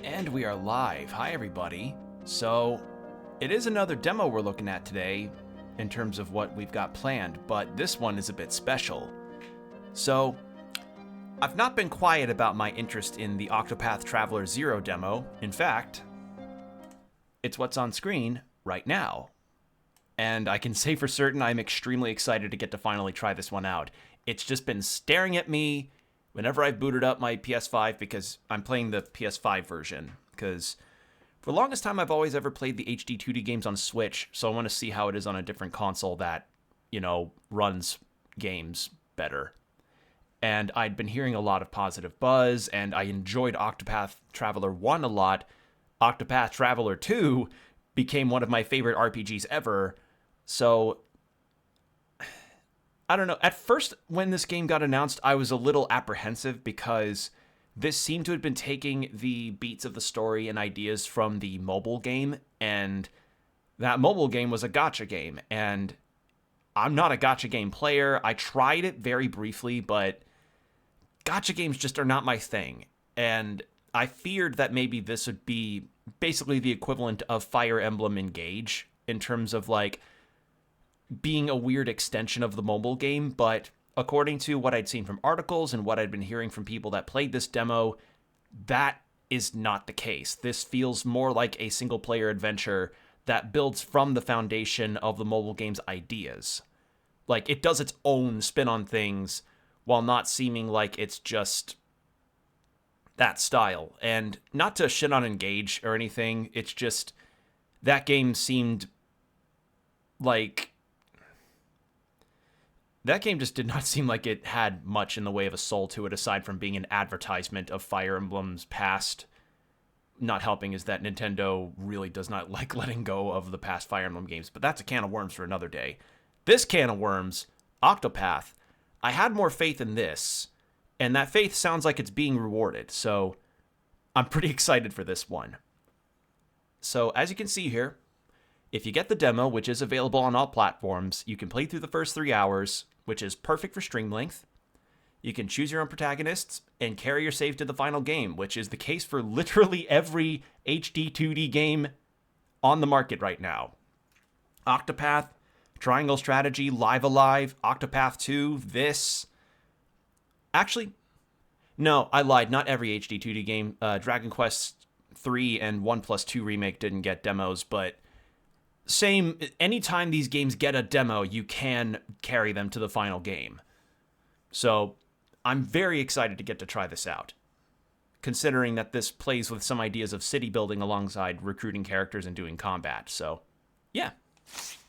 And we are live. Hi, everybody. So, it is another demo we're looking at today in terms of what we've got planned, but this one is a bit special. So, I've not been quiet about my interest in the Octopath Traveler 0 demo. In fact, it's what's on screen right now. And I can say for certain I'm extremely excited to get to finally try this one out. It's just been staring at me whenever I've booted up my PS5 because I'm playing the PS5 version. Because for the longest time, I've always ever played the HD 2D games on Switch, so I want to see how it is on a different console that, you know, runs games better. And I'd been hearing a lot of positive buzz, and I enjoyed Octopath Traveler 1 a lot. Octopath Traveler 2 became one of my favorite RPGs ever. So, I don't know. At first, when this game got announced, I was a little apprehensive because this seemed to have been taking the beats of the story and ideas from the mobile game, and that mobile game was a gacha game, and I'm not a gacha game player. I tried it very briefly, but gacha games just are not my thing, and I feared that maybe this would be basically the equivalent of Fire Emblem Engage in terms of, like, being a weird extension of the mobile game, but according to what I'd seen from articles and what I'd been hearing from people that played this demo, that is not the case. This feels more like a single-player adventure that builds from the foundation of the mobile game's ideas. Like, it does its own spin on things while not seeming like it's just that style. And not to shit on Engage or anything, it's just that game seemed like... That game just did not seem like it had much in the way of a soul to it, aside from being an advertisement of Fire Emblem's past. Not helping is that Nintendo really does not like letting go of the past Fire Emblem games, but that's a can of worms for another day. This can of worms, Octopath, I had more faith in this, and that faith sounds like it's being rewarded, so I'm pretty excited for this one. So, as you can see here, if you get the demo, which is available on all platforms, you can play through the first 3 hours, which is perfect for stream length. You can choose your own protagonists and carry your save to the final game, which is the case for literally every HD 2D game on the market right now. Octopath, Triangle Strategy, Live Alive, Octopath 2, this. Actually, no, I lied. Not every HD 2D game. Dragon Quest 3 and 1+2 Remake didn't get demos, but same, anytime these games get a demo, you can carry them to the final game. So, I'm very excited to get to try this out, considering that this plays with some ideas of city building alongside recruiting characters and doing combat. So, yeah,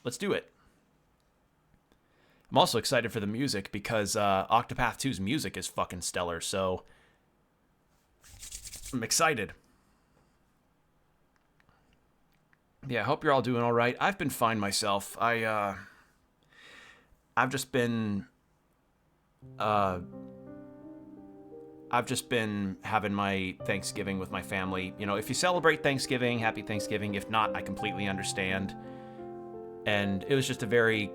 let's do it. I'm also excited for the music because Octopath 2's music is fucking stellar, so I'm excited. Yeah, I hope you're all doing all right. I've been fine myself. I've just been having my Thanksgiving with my family. You know, if you celebrate Thanksgiving, happy Thanksgiving. If not, I completely understand. And it was just a very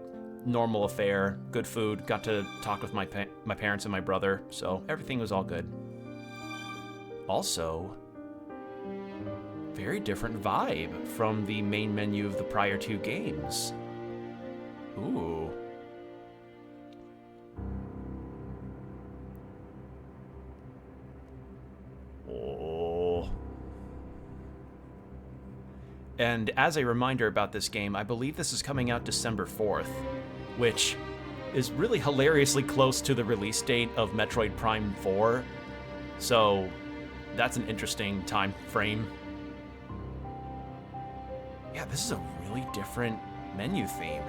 normal affair. Good food. Got to talk with my parents and my brother. So everything was all good. Also, very different vibe from the main menu of the prior 2 games. Ooh. Oh. And as a reminder about this game, I believe this is coming out December 4th, which is really hilariously close to the release date of Metroid Prime 4. So that's an interesting time frame. Yeah, this is a really different menu theme.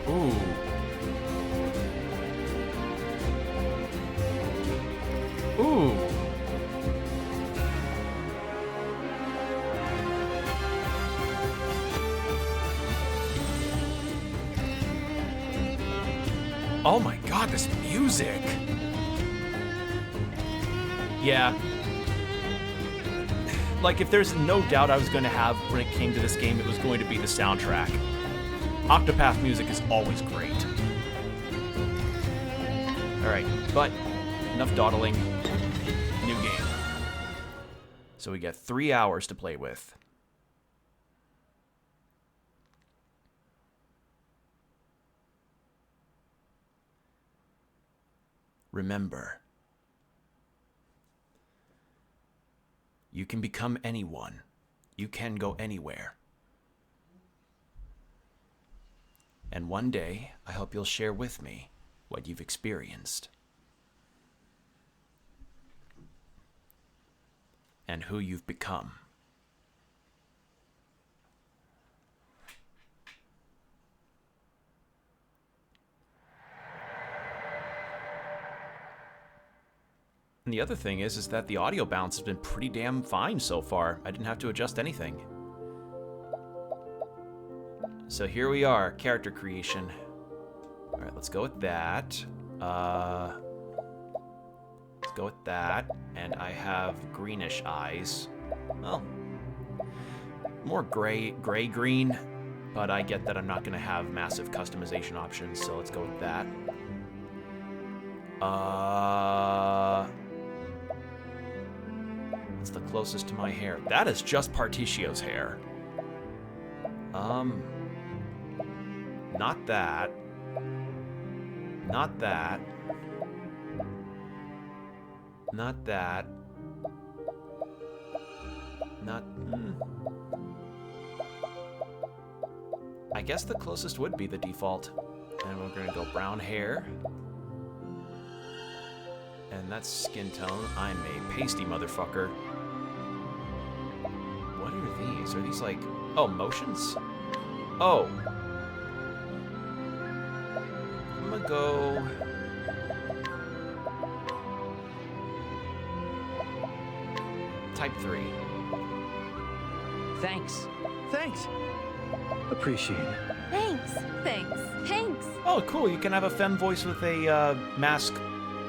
Ooh. Ooh. Oh my god, this music! Yeah. Like, if there's no doubt I was going to have when it came to this game, it was going to be the soundtrack. Octopath music is always great. Alright, but enough dawdling. New game. So we get 3 hours to play with. Remember, you can become anyone. You can go anywhere. And one day, I hope you'll share with me what you've experienced. And who you've become. And the other thing is that the audio bounce has been pretty damn fine so far. I didn't have to adjust anything. So here we are, character creation. All right, let's go with that. Let's go with that. And I have greenish eyes. Well, more gray-green, but I get that I'm not gonna have massive customization options, so let's go with that. What's the closest to my hair? That is just Particio's hair. Not that. Not that. Not that. Not... I guess the closest would be the default. And we're gonna go brown hair. And that's skin tone. I'm a pasty motherfucker. What are these? Are these like... Oh, motions? Oh. I'm gonna go... Type 3. Thanks. Thanks. Appreciate it. Thanks. Thanks. Thanks. Oh, cool. You can have a femme voice with a mask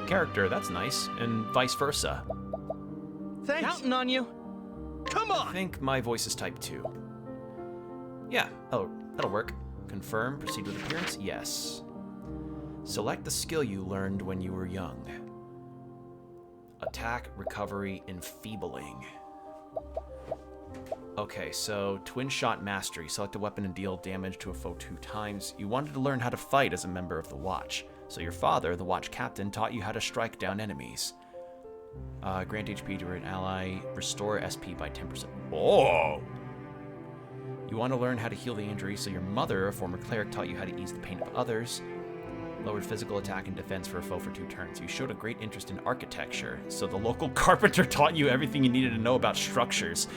character. That's nice. And vice versa. Thanks. Counting on you. Come on. I think my voice is type 2. Yeah. Oh, that'll work. Confirm. Proceed with appearance. Yes. Select the skill you learned when you were young. Attack, recovery, enfeebling. Okay, so twin shot mastery. Select a weapon and deal damage to a foe 2 times. You wanted to learn how to fight as a member of the Watch. So your father, the Watch captain, taught you how to strike down enemies. Grant HP to an ally. Restore SP by 10%. Oh! You want to learn how to heal the injury, so your mother, a former cleric, taught you how to ease the pain of others. Lowered physical attack and defense for a foe for 2 turns. You showed a great interest in architecture, so the local carpenter taught you everything you needed to know about structures.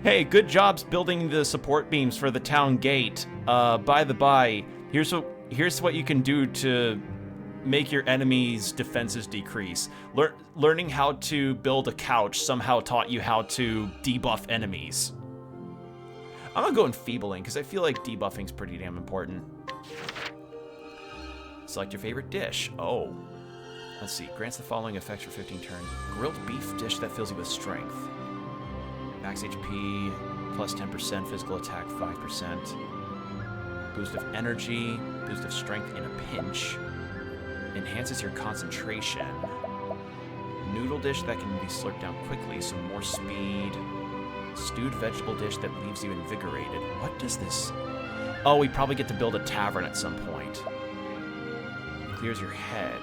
Hey, good jobs building the support beams for the town gate. By the by, here's what you can do to make your enemies' defenses decrease. Learning how to build a couch somehow taught you how to debuff enemies. I'm gonna go enfeebling, because I feel like debuffing's pretty damn important. Select your favorite dish. Oh. Let's see. Grants the following effects for 15 turns. Grilled beef dish that fills you with strength. Max HP, plus 10%, physical attack 5%. Boost of energy, boost of strength in a pinch. Enhances your concentration. Noodle dish that can be slurped down quickly, so more speed. Stewed vegetable dish that leaves you invigorated. What does this... Oh, we probably get to build a tavern at some point. Clears your head.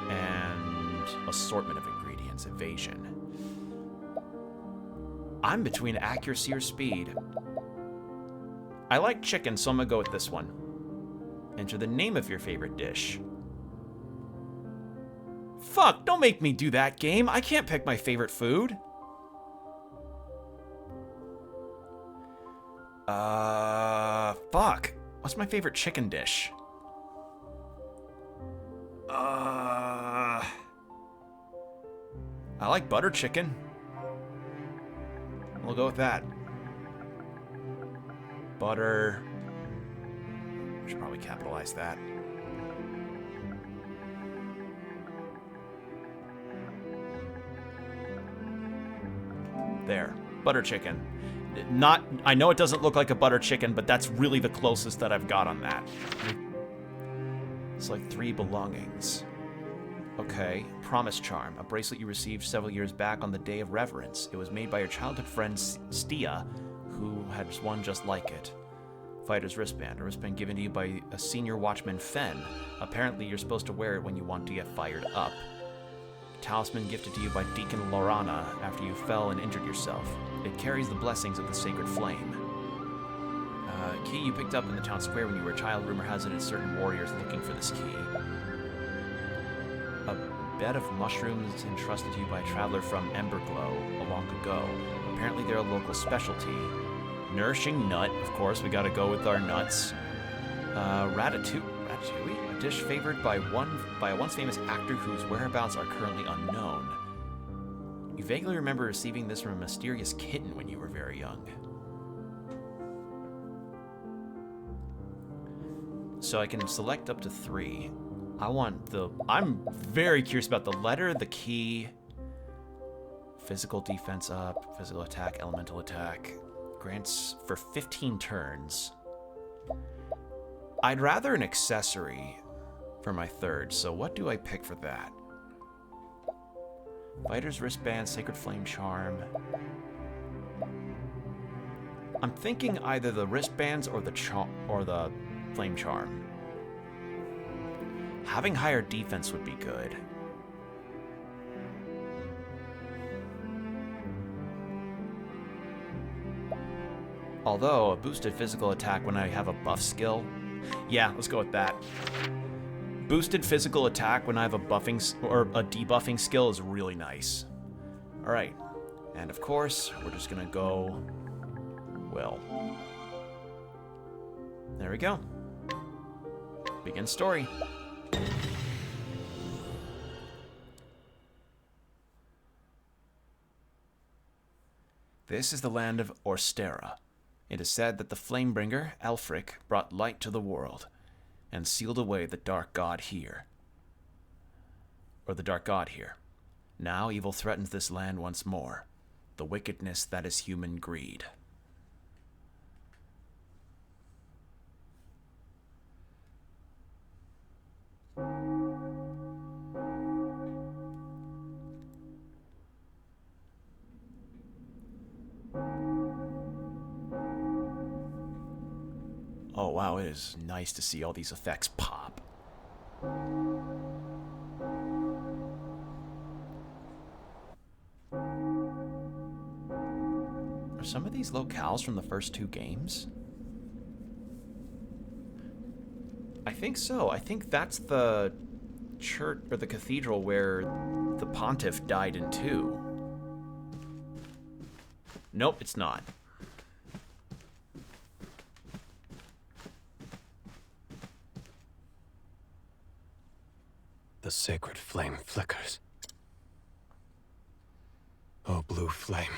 And assortment of ingredients. Evasion. I'm between accuracy or speed. I like chicken, so I'm gonna go with this one. Enter the name of your favorite dish. Fuck, don't make me do that, game. I can't pick my favorite food. Fuck. What's my favorite chicken dish? I like butter chicken. We'll go with that. Butter. We should probably capitalize that. There. Butter chicken. Not, I know it doesn't look like a butter chicken, but that's really the closest that I've got on that. It's like 3 belongings. Okay, Promise Charm, a bracelet you received several years back on the Day of Reverence. It was made by your childhood friend Stia, who had one just like it. Fighter's wristband, a wristband given to you by a senior watchman, Fen. Apparently, you're supposed to wear it when you want to get fired up. Talisman gifted to you by Deacon Lorana after you fell and injured yourself. It carries the blessings of the sacred flame. Key you picked up in the town square when you were a child. Rumor has it it's certain warriors looking for this key. A bed of mushrooms entrusted to you by a traveler from Emberglow long ago. Apparently they're a local specialty. Nourishing nut, of course, we gotta go with our nuts. Ratatouille, a dish favored by a once famous actor whose whereabouts are currently unknown. You vaguely remember receiving this from a mysterious kitten when you were very young. So I can select up to 3. I'm very curious about the letter, the key, physical defense up, physical attack, elemental attack. Grants for 15 turns. I'd rather an accessory for my 3rd, so what do I pick for that? Fighter's wristband, Sacred Flame Charm. I'm thinking either the wristbands or the Flame Charm. Having higher defense would be good. Although, a boosted physical attack when I have a buff skill. Yeah, let's go with that. Boosted physical attack when I have a buffing or a debuffing skill is really nice. Alright. And of course, we're just gonna go Will. There we go. Begin story. This is the land of Orstera. It is said that the Flamebringer, Elfric, brought light to the world, and sealed away the dark god here. Now evil threatens this land once more, the wickedness that is human greed. Oh wow, it is nice to see all these effects pop. Are some of these locales from the first 2 games? I think so. I think that's the church or the cathedral where the pontiff died in 2. Nope, it's not. The sacred flame flickers. Oh, blue flame.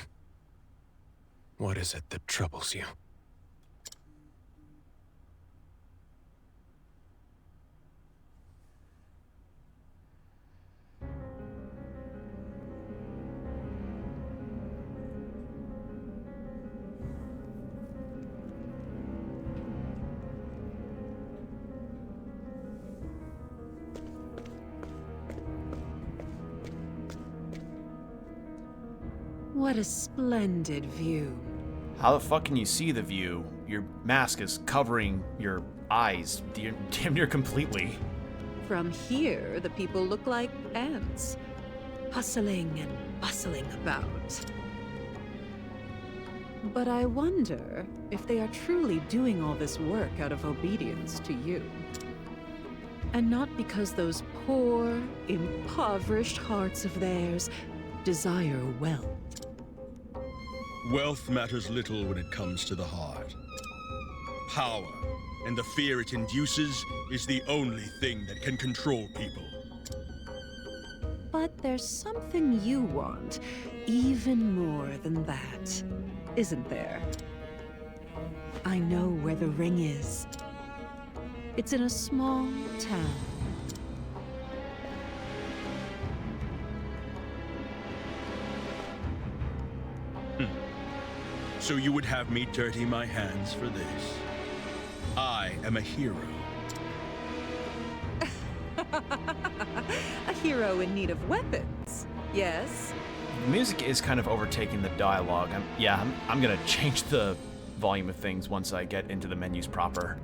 What is it that troubles you? What a splendid view. How the fuck can you see the view? Your mask is covering your eyes damn near completely. From here, the people look like ants, hustling and bustling about. But I wonder if they are truly doing all this work out of obedience to you. And not because those poor, impoverished hearts of theirs desire wealth. Wealth matters little when it comes to the heart. Power, and the fear it induces, is the only thing that can control people. But there's something you want, even more than that, isn't there? I know where the ring is. It's in a small town. So you would have me dirty my hands for this? I am a hero. A hero in need of weapons. Yes? The music is kind of overtaking the dialogue. I'm gonna change the volume of things once I get into the menus proper.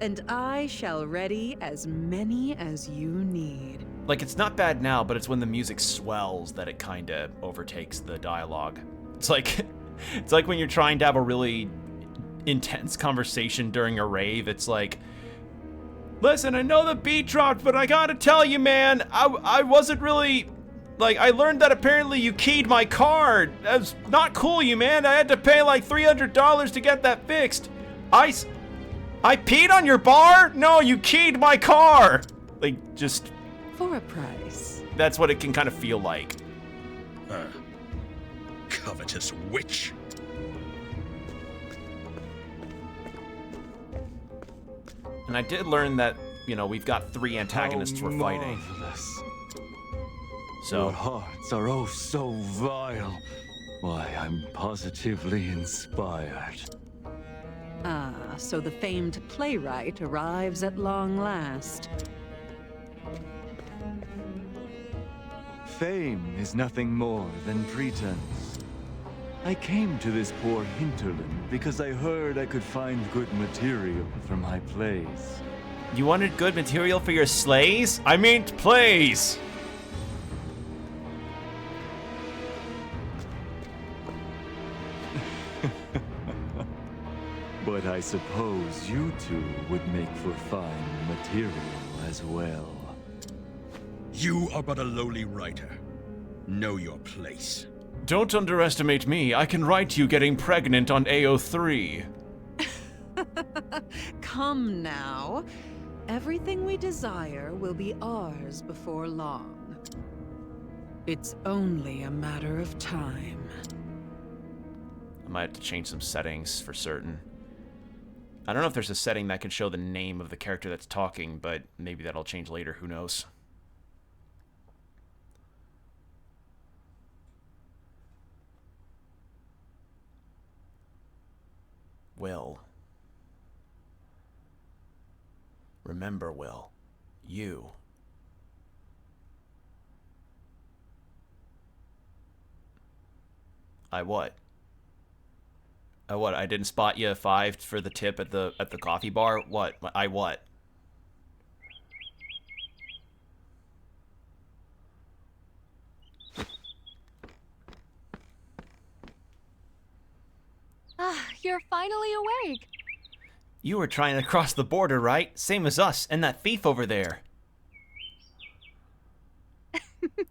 And I shall ready as many as you need. Like, it's not bad now, but it's when the music swells that it kind of overtakes the dialogue. It's like when you're trying to have a really intense conversation during a rave. It's like, listen, I know the beat dropped, but I gotta tell you, man, I wasn't really, like, I learned that apparently you keyed my card. That's not cool, you man. I had to pay like $300 to get that fixed. I peed on your bar? No, you keyed my car. Like, just... For a price. That's what it can kind of feel like. Covetous witch. And I did learn that, you know, we've got 3 antagonists we're fighting. Marvelous. So, Your hearts are oh so vile. Why, I'm positively inspired. Ah, so the famed playwright arrives at long last. Fame is nothing more than pretense. I came to this poor hinterland because I heard I could find good material for my plays. you wanted good material for your sleighs? I mean, plays! But I suppose you two would make for fine material as well. You are but a lowly writer. Know your place. Don't underestimate me. I can write you getting pregnant on AO3. Come now. Everything we desire will be ours before long. It's only a matter of time. I might have to change some settings for certain. I don't know if there's a setting that can show the name of the character that's talking, but maybe that'll change later. Who knows? Will. Remember, Will. You. I what? What? I didn't spot you 5 for the tip at the coffee bar? What? I what? Ah, you're finally awake. You were trying to cross the border, right? Same as us and that thief over there.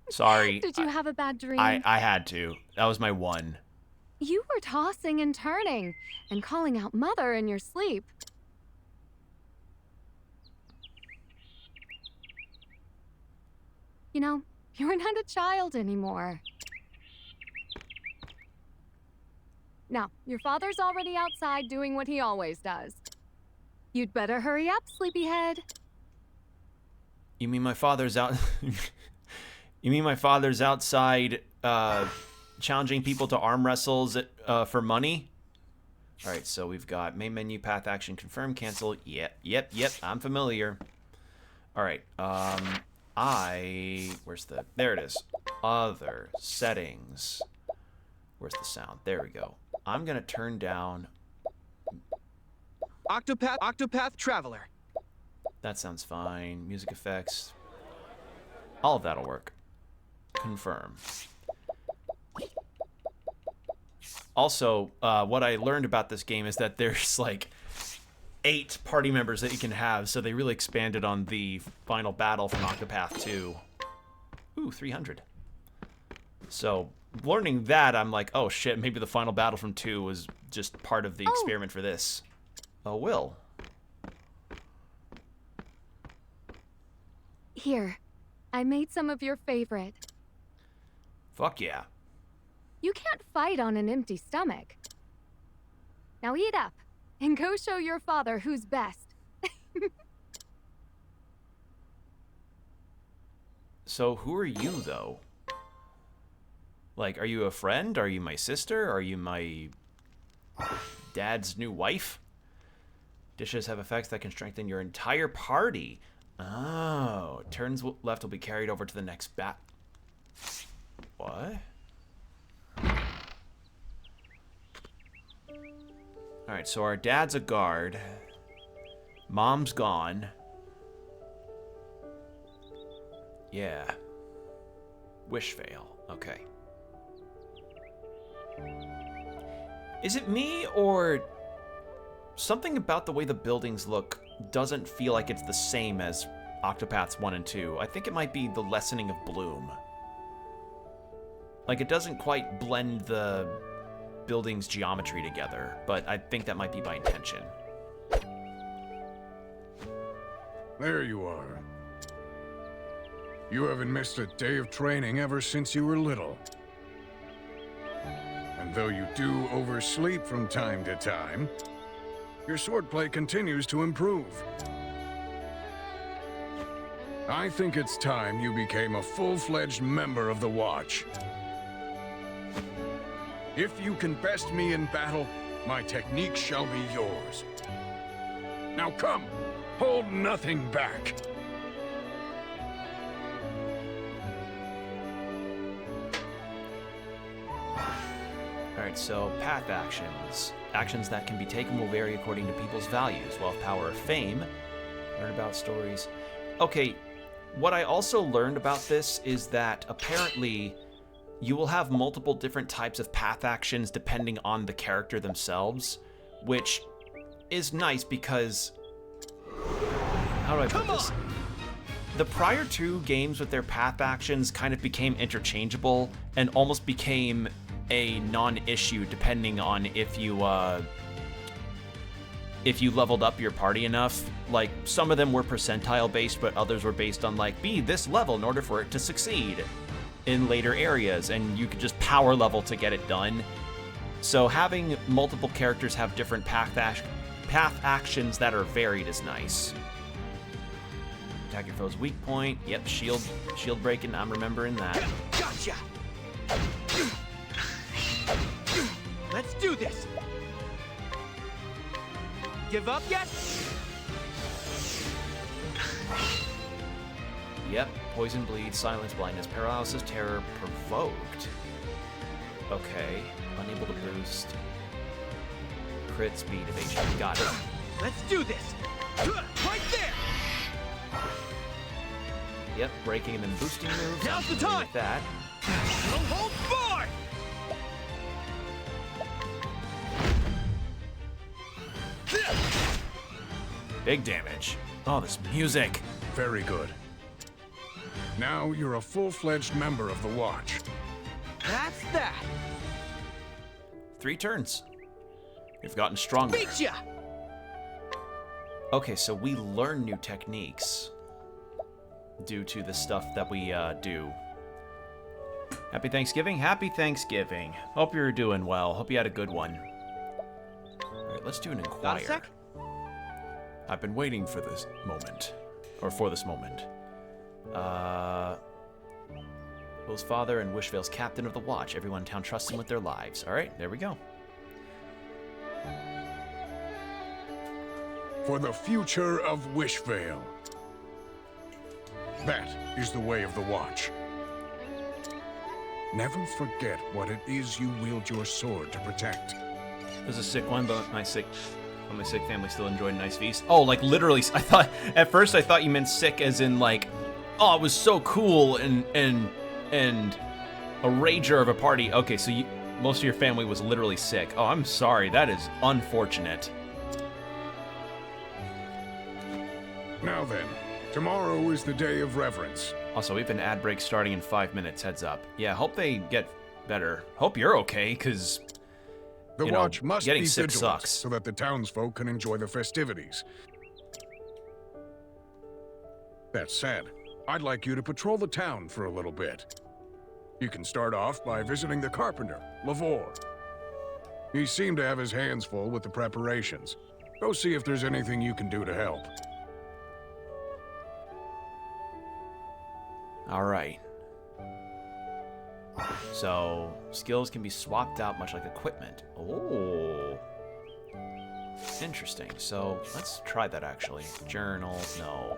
Sorry. Did you have a bad dream? I had to. That was my one. You were tossing and turning and calling out Mother in your sleep. You know, you're not a child anymore. Now, your father's already outside doing what he always does. You'd better hurry up, sleepyhead. You mean my father's out? You mean my father's outside challenging people to arm wrestles for money? All right, so we've got main menu, path action, confirm, cancel. Yep. I'm familiar. All right. There it is. Other settings. Where's the sound? There we go. I'm gonna turn down. Octopath Traveler. That sounds fine. Music effects. All of that'll work. Confirm. Also, what I learned about this game is that there's like 8 party members that you can have, so they really expanded on the final battle from Octopath 2. Ooh, 300. So, learning that, I'm like, oh shit, maybe the final battle from 2 was just part of the experiment for this. Oh, Will. Here, I made some of your favorite. Fuck yeah. You can't fight on an empty stomach. Now eat up and go show your father who's best. So, who are you, though? Like, are you a friend? Are you my sister? Are you my Dad's new wife? Dishes have effects that can strengthen your entire party. Oh, turns left will be carried over to the next bat. What? Alright, so our dad's a guard. Mom's gone. Yeah. Wish fail. Okay. Is it me, or something about the way the buildings look doesn't feel like it's the same as Octopaths 1 and 2? I think it might be the lessening of bloom. Like, it doesn't quite blend the building's geometry together, but I think that might be by intention. There you are. You haven't missed a day of training ever since you were little. And though you do oversleep from time to time, your swordplay continues to improve. I think it's time you became a full-fledged member of the Watch. If you can best me in battle, my technique shall be yours. Now come, hold nothing back. Alright, so path actions. Actions that can be taken will vary according to people's values. Wealth, power, or fame. Learn about stories. Okay, what I also learned about this is that apparently you will have multiple different types of path actions depending on the character themselves, which is nice because... How do I put this? The prior two games with their path actions kind of became interchangeable and almost became a non-issue depending on if you leveled up your party enough. Like, some of them were percentile based, but others were based on like, be this level in order for it to succeed in later areas, and you could just power level to get it done. So having multiple characters have different path actions that are varied is nice. Attack your foe's weak point. Yep, shield breaking, I'm remembering that. Gotcha! Let's do this! Give up yet? Yep, poison, bleed, silence, blindness, paralysis, terror, provoked. Okay, unable to boost. Crit, speed, evasion. Got it. Let's do this! Right there! Yep, breaking and then boosting moves. Now's the I'm familiar time! with that. Don't hold forward! Big damage. Oh, this music. Very good. Now you're a full-fledged member of the Watch. That's that! 3 turns. We've gotten stronger. Beat ya! Okay, so we learn new techniques due to the stuff that we do. Happy Thanksgiving. Happy Thanksgiving. Hope you're doing well. Hope you had a good one. Alright, let's do an Got a inquire. sec? I've been waiting for this moment. Or for this moment. Will's father and Wishvale's captain of the Watch. Everyone in town trusts him with their lives. Alright, there we go. For the future of Wishvale. That is the way of the Watch. Never forget what it is you wield your sword to protect. It was a sick one, but my sick family still enjoyed a nice feast. Oh, like literally, at first I thought you meant sick as in like, oh, it was so cool and a rager of a party. Okay, so most of your family was literally sick. Oh, I'm sorry, that is unfortunate. Now then, tomorrow is the day of reverence. Also, we have an ad break starting in 5 minutes, heads up. Yeah, hope they get better. Hope you're okay, because The Watch must be getting sick vigilant sucks. so that the townsfolk can enjoy the festivities. That said, I'd like you to patrol the town for a little bit. You can start off by visiting the carpenter, Lavore. He seemed to have his hands full with the preparations. Go see if there's anything you can do to help. All right. So, skills can be swapped out much like equipment. Oh. Interesting. So, let's try that actually. Journal, no.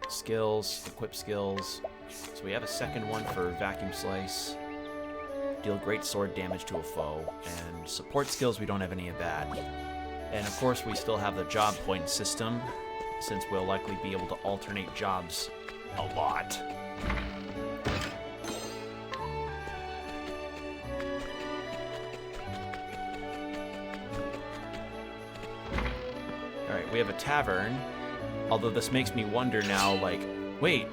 Skills, equip skills. So we have a second one for vacuum slice. Deal great sword damage to a foe. And support skills, we don't have any of that. And of course, we still have the job point system, since we'll likely be able to alternate jobs a lot. Alright, we have a tavern. Although this makes me wonder now, like, wait.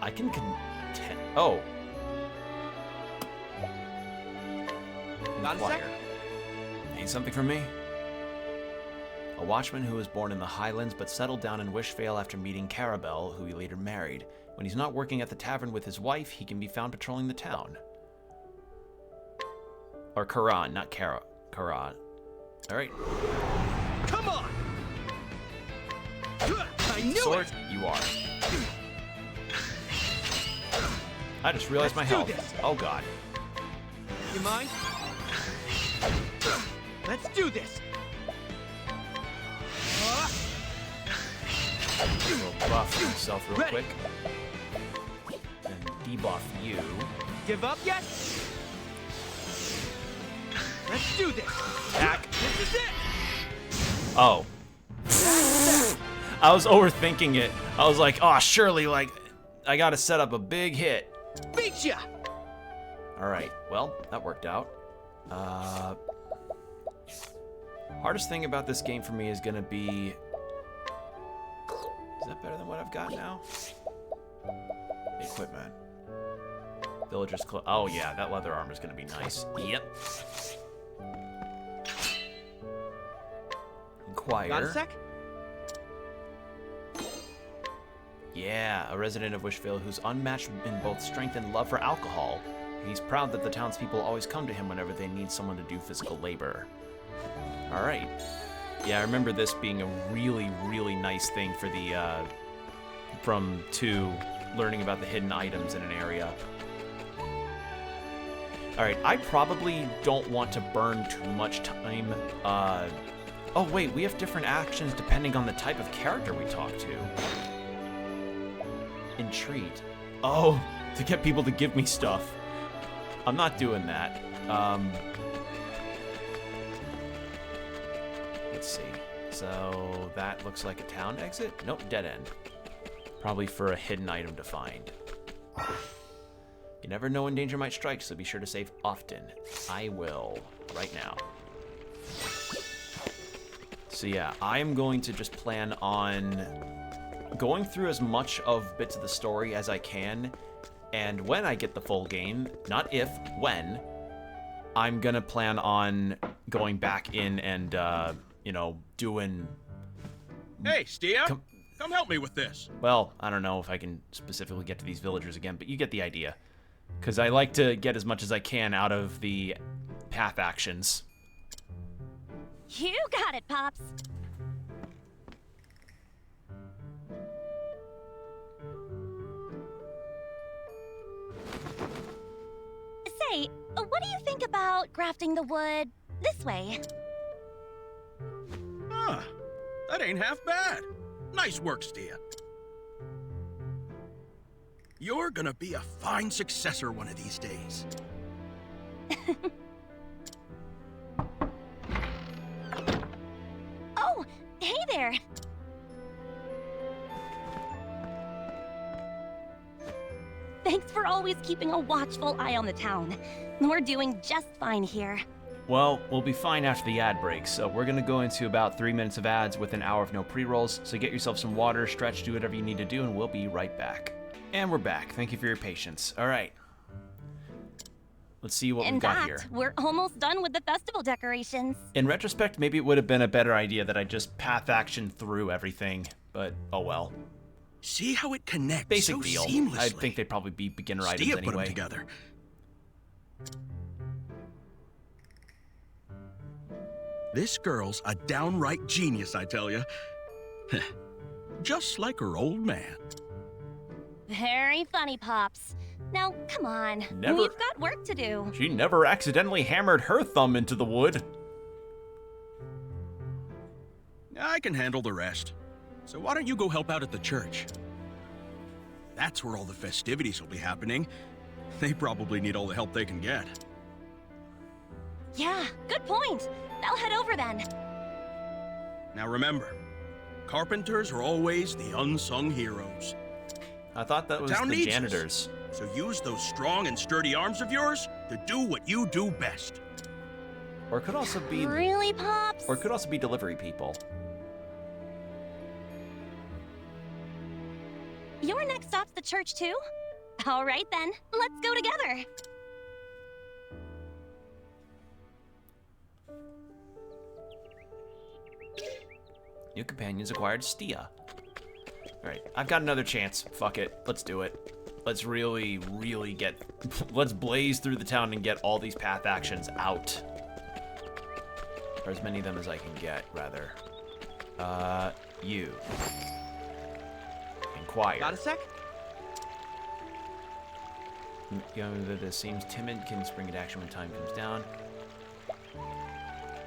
I can contend. Oh. Got a sec? Inquire. Need something from me? A watchman who was born in the Highlands but settled down in Wishvale after meeting Carabel, who he later married. When he's not working at the tavern with his wife, he can be found patrolling the town. Or Karan, not Karan. Alright. Come on! I knew Sword, it! you are. I just realized my Let's do health. this. Oh god. You mind? Let's do this! We'll buff myself real Ready. quick. And debuff you. Give up yet? Let's do this! Attack. This is it! Oh. I was overthinking it. I was like, oh, surely, like, I gotta set up a big hit. Beat ya! Alright, well, that worked out. Hardest thing about this game for me is gonna be... Is that better than what I've got now? Equipment. Villagers clothes. Oh yeah, that leather armor is gonna be nice. Yep. Inquire. Got a sec? Yeah, a resident of Wishvale who's unmatched in both strength and love for alcohol. He's proud that the townspeople always come to him whenever they need someone to do physical labor. Alright. Yeah, I remember this being a really, really nice thing for the, from 2, learning about the hidden items in an area. Alright, I probably don't want to burn too much time. Oh wait, we have different actions depending on the type of character we talk to. Entreat. Oh, to get people to give me stuff. I'm not doing that. Let's see. So that looks like a town exit? Nope, dead end. Probably for a hidden item to find. You never know when danger might strike, so be sure to save often. I will, right now. So yeah, I'm going to just plan on going through as much of bits of the story as I can, and when I get the full game, not if, when, I'm gonna plan on going back in and, you know, doing... Hey, Stia, come help me with this. Well, I don't know if I can specifically get to these villagers again, but you get the idea. Because I like to get as much as I can out of the path actions. You got it, Pops. Say, what do you think about grafting the wood this way? Huh, that ain't half bad. Nice work, Stia. You're gonna be a fine successor one of these days. Oh, hey there. Thanks for always keeping a watchful eye on the town. We're doing just fine here. Well, we'll be fine after the ad break, so we're gonna go into about 3 minutes of ads with an hour of no pre-rolls, so get yourself some water, stretch, do whatever you need to do, and we'll be right back. And we're back. Thank you for your patience. All right. Let's see what we've got here. In fact, we're almost done with the festival decorations. In retrospect, maybe it would have been a better idea that I just path action through everything, but oh well. See how it connects Basic so deal. seamlessly. I think they'd probably be beginner items Stia put them anyway. together. This girl's a downright genius, I tell you. Just like her old man. Very funny, Pops. Now, come on. Never- We've got work to do. She never accidentally hammered her thumb into the wood. I can handle the rest. So why don't you go help out at the church? That's where all the festivities will be happening. They probably need all the help they can get. Yeah, good point. I'll head over then. Now remember, carpenters are always the unsung heroes. I thought that was town the needs us. janitors. So use those strong and sturdy arms of yours to do what you do best. Or it could also be Really, Pops? Or it could also be delivery people. Your next stop's the church, too? All right, then. Let's go together. New companions acquired Stia. Alright, I've got another chance. Fuck it. Let's do it. Let's really, really get... Let's blaze through the town and get all these path actions out. Or as many of them as I can get, rather. You. Inquire. Got a sec? Young that seems timid can spring into action when time comes down.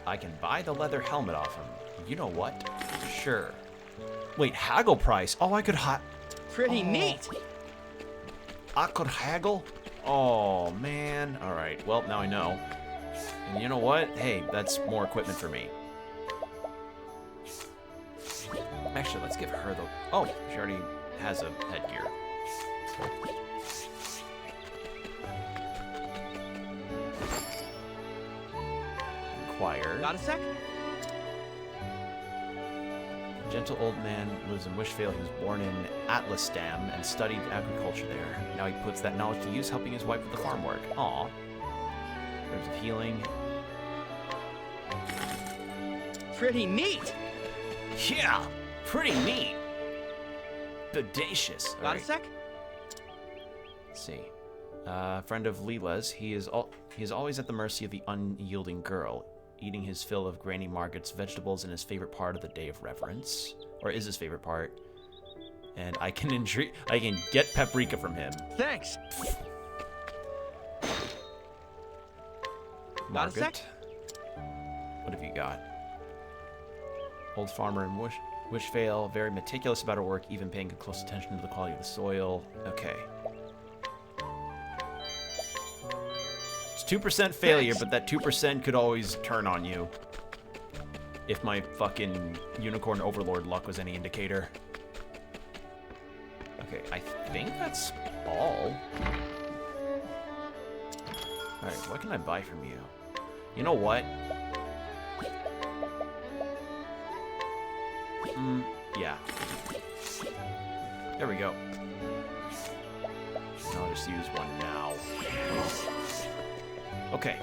I can buy the leather helmet off him. You know what? Sure. Wait, haggle price? Oh, I could Pretty neat. I could haggle? Oh, man. All right. Well, now I know. And you know what? Hey, that's more equipment for me. Actually, let's give her the... Oh, she already has a headgear. Inquire. Got a sec? Gentle old man lives in Wishvale. He was born in Atlasdam and studied agriculture there. Now he puts that knowledge to use, helping his wife with the farm work. Aw. Herbs of healing. Pretty neat. Yeah, pretty neat. Bodacious. All Got right, a sec? let's see. Friend of Leela's, he is always at the mercy of the unyielding girl, eating his fill of Granny Margaret's vegetables in his favorite part of the Day of Reverence, or is his favorite part. And I can get paprika from him. Thanks. Got a sec? Margaret, what have you got? Old farmer in Wishvale, very meticulous about her work, even paying close attention to the quality of the soil. Okay. It's 2% failure, but that 2% could always turn on you. If my fucking unicorn overlord luck was any indicator. Okay, I think that's all. Alright, what can I buy from you? You know what? Yeah. There we go. I'll just use one now. Okay.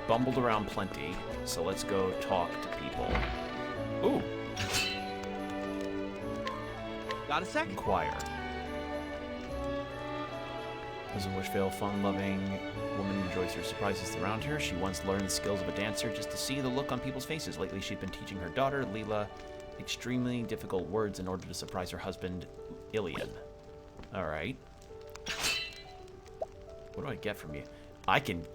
Bumbled around plenty, so let's go talk to people. Ooh. Got a sec? Inquire. As a Wishvale, fun-loving woman enjoys her surprises around her. She once learned the skills of a dancer just to see the look on people's faces. Lately, she's been teaching her daughter, Leela, extremely difficult words in order to surprise her husband, Ilian. Alright. What do I get from you? I can...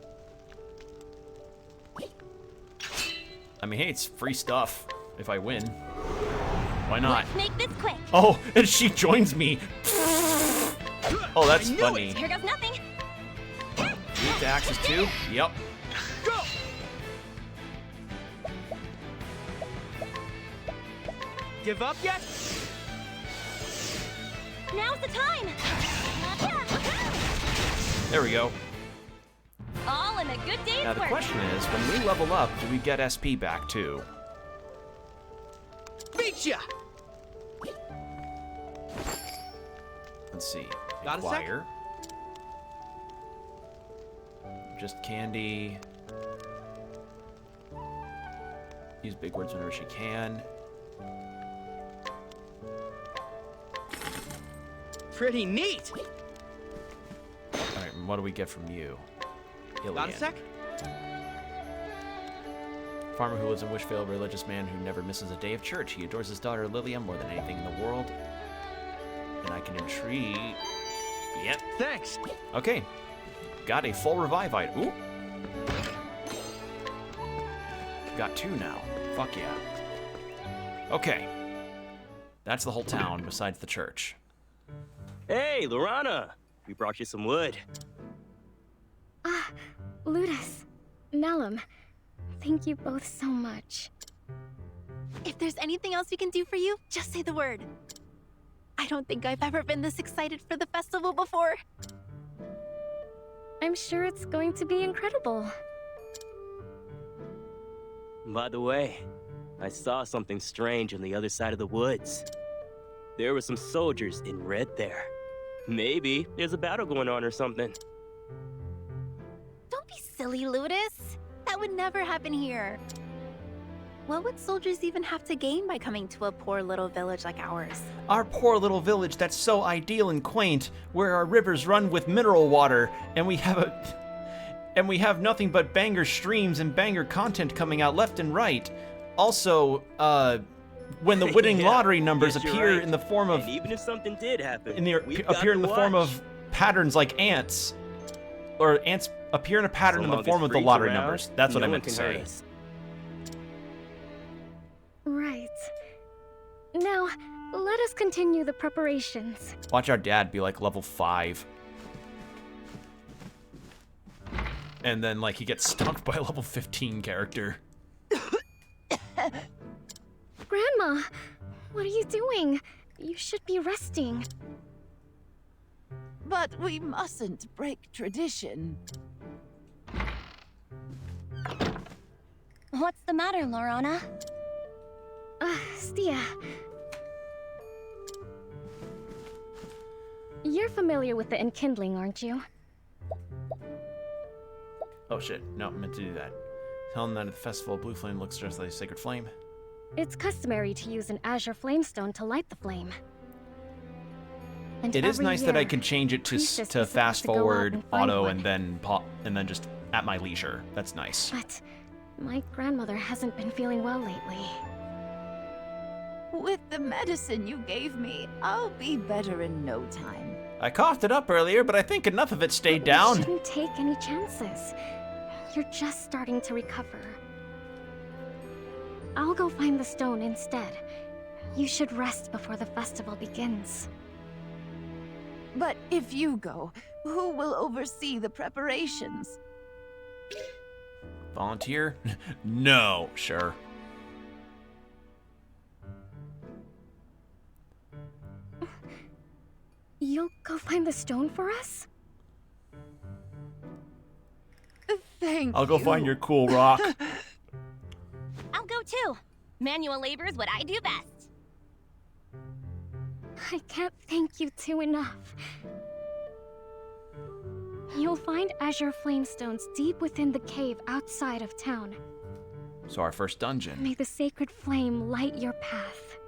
I mean, hey, it's free stuff if I win. Why not? Let's make this quick. Oh, and she joins me. Oh, that's I knew funny. Here goes nothing. Use the axes too? Yep. Go! Give up yet? Now's the time. There we go. All in a good day's Now the work. question is, when we level up, do we get SP back too? Beat ya! Let's see. Got a sec? Inquire. Just candy. Use big words whenever she can. Pretty neat. Alright, and what do we get from you? Got a Ilian. sec? Farmer who lives in Wishvale, religious man who never misses a day of church. He adores his daughter Lilium more than anything in the world. And I can entreat. Yep. Thanks. Okay. Got a full revive item. Ooh. Got 2 now. Fuck yeah. Okay. That's the whole town besides the church. Hey, Lorana! We brought you some wood. Ludus, Nellum, thank you both so much. If there's anything else we can do for you, just say the word. I don't think I've ever been this excited for the festival before. I'm sure it's going to be incredible. By the way, I saw something strange on the other side of the woods. There were some soldiers in red there. Maybe there's a battle going on or something. Don't be silly, Ludus. That would never happen here. What would soldiers even have to gain by coming to a poor little village like ours? Our poor little village that's so ideal and quaint, where our rivers run with mineral water, and we have nothing but banger streams and banger content coming out left and right. Also, when the winning Yeah, lottery numbers yes, you're appear right. in the form of And even if something did happen, we've appear got in to the form watch. of patterns like ants, or ants appear in a pattern So in the long as form of the Free's lottery around, numbers. That's what no I one meant to can hurt say. us. Right. Now, let us continue the preparations. Watch our dad be like level 5. And then like he gets stumped by a level 15 character. Grandma, what are you doing? You should be resting. But we mustn't break tradition. What's the matter, Lorana? Stia. You're familiar with the enkindling, aren't you? Oh shit, no, I meant to do that. Tell him that at the festival, blue flame looks just like a sacred flame. It's customary to use an azure flamestone to light the flame. And It is every nice that I year, can change it priestess to is supposed fast to go out forward and find auto one. and then just at my leisure. That's nice. But my grandmother hasn't been feeling well lately. With the medicine you gave me, I'll be better in no time. I coughed it up earlier, but I think enough of it stayed You down. shouldn't take any chances. You're just starting to recover. I'll go find the stone instead. You should rest before the festival begins. But if you go, who will oversee the preparations? Volunteer? No, sure. You'll go find the stone for us? Thank I'll go you. find your cool rock. I'll go too. Manual labor is what I do best. I can't thank you two enough. You'll find azure flamestones deep within the cave outside of town. So our first dungeon. May the sacred flame light your path.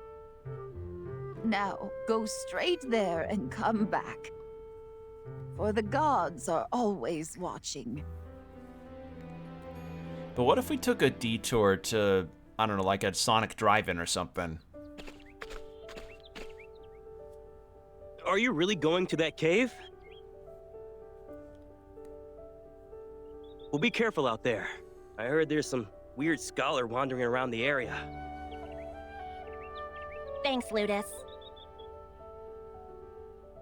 Now, go straight there and come back. For the gods are always watching. But what if we took a detour to, I don't know, like a Sonic Drive-In or something? Are you really going to that cave? Well, be careful out there. I heard there's some weird scholar wandering around the area. Thanks, Ludus.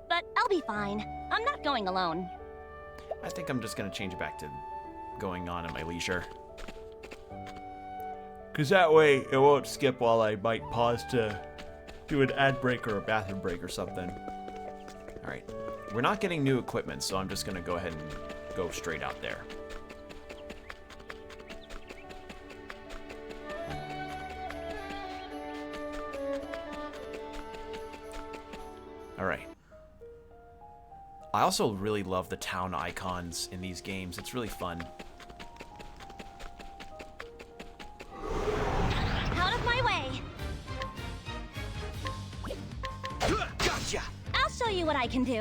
But I'll be fine. I'm not going alone. I think I'm just gonna change it back to going on at my leisure. Cause that way it won't skip while I might pause to do an ad break or a bathroom break or something. Alright. We're not getting new equipment, so I'm just gonna go ahead and go straight out there. Alright. I also really love the town icons in these games. It's really fun. Out of my way. Gotcha! I'll show you what I can do.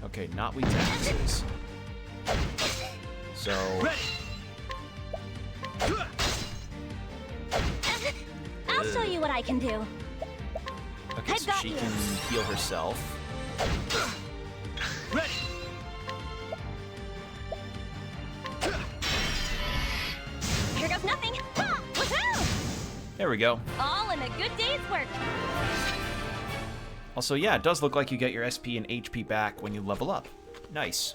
Okay, not we taxes. So... I'll show you what I can do. Okay, I've so got she you. can heal herself. Ready. Here goes nothing. Ha! Woohoo! There we go. All in a good day's work. Also, yeah, it does look like you get your SP and HP back when you level up. Nice.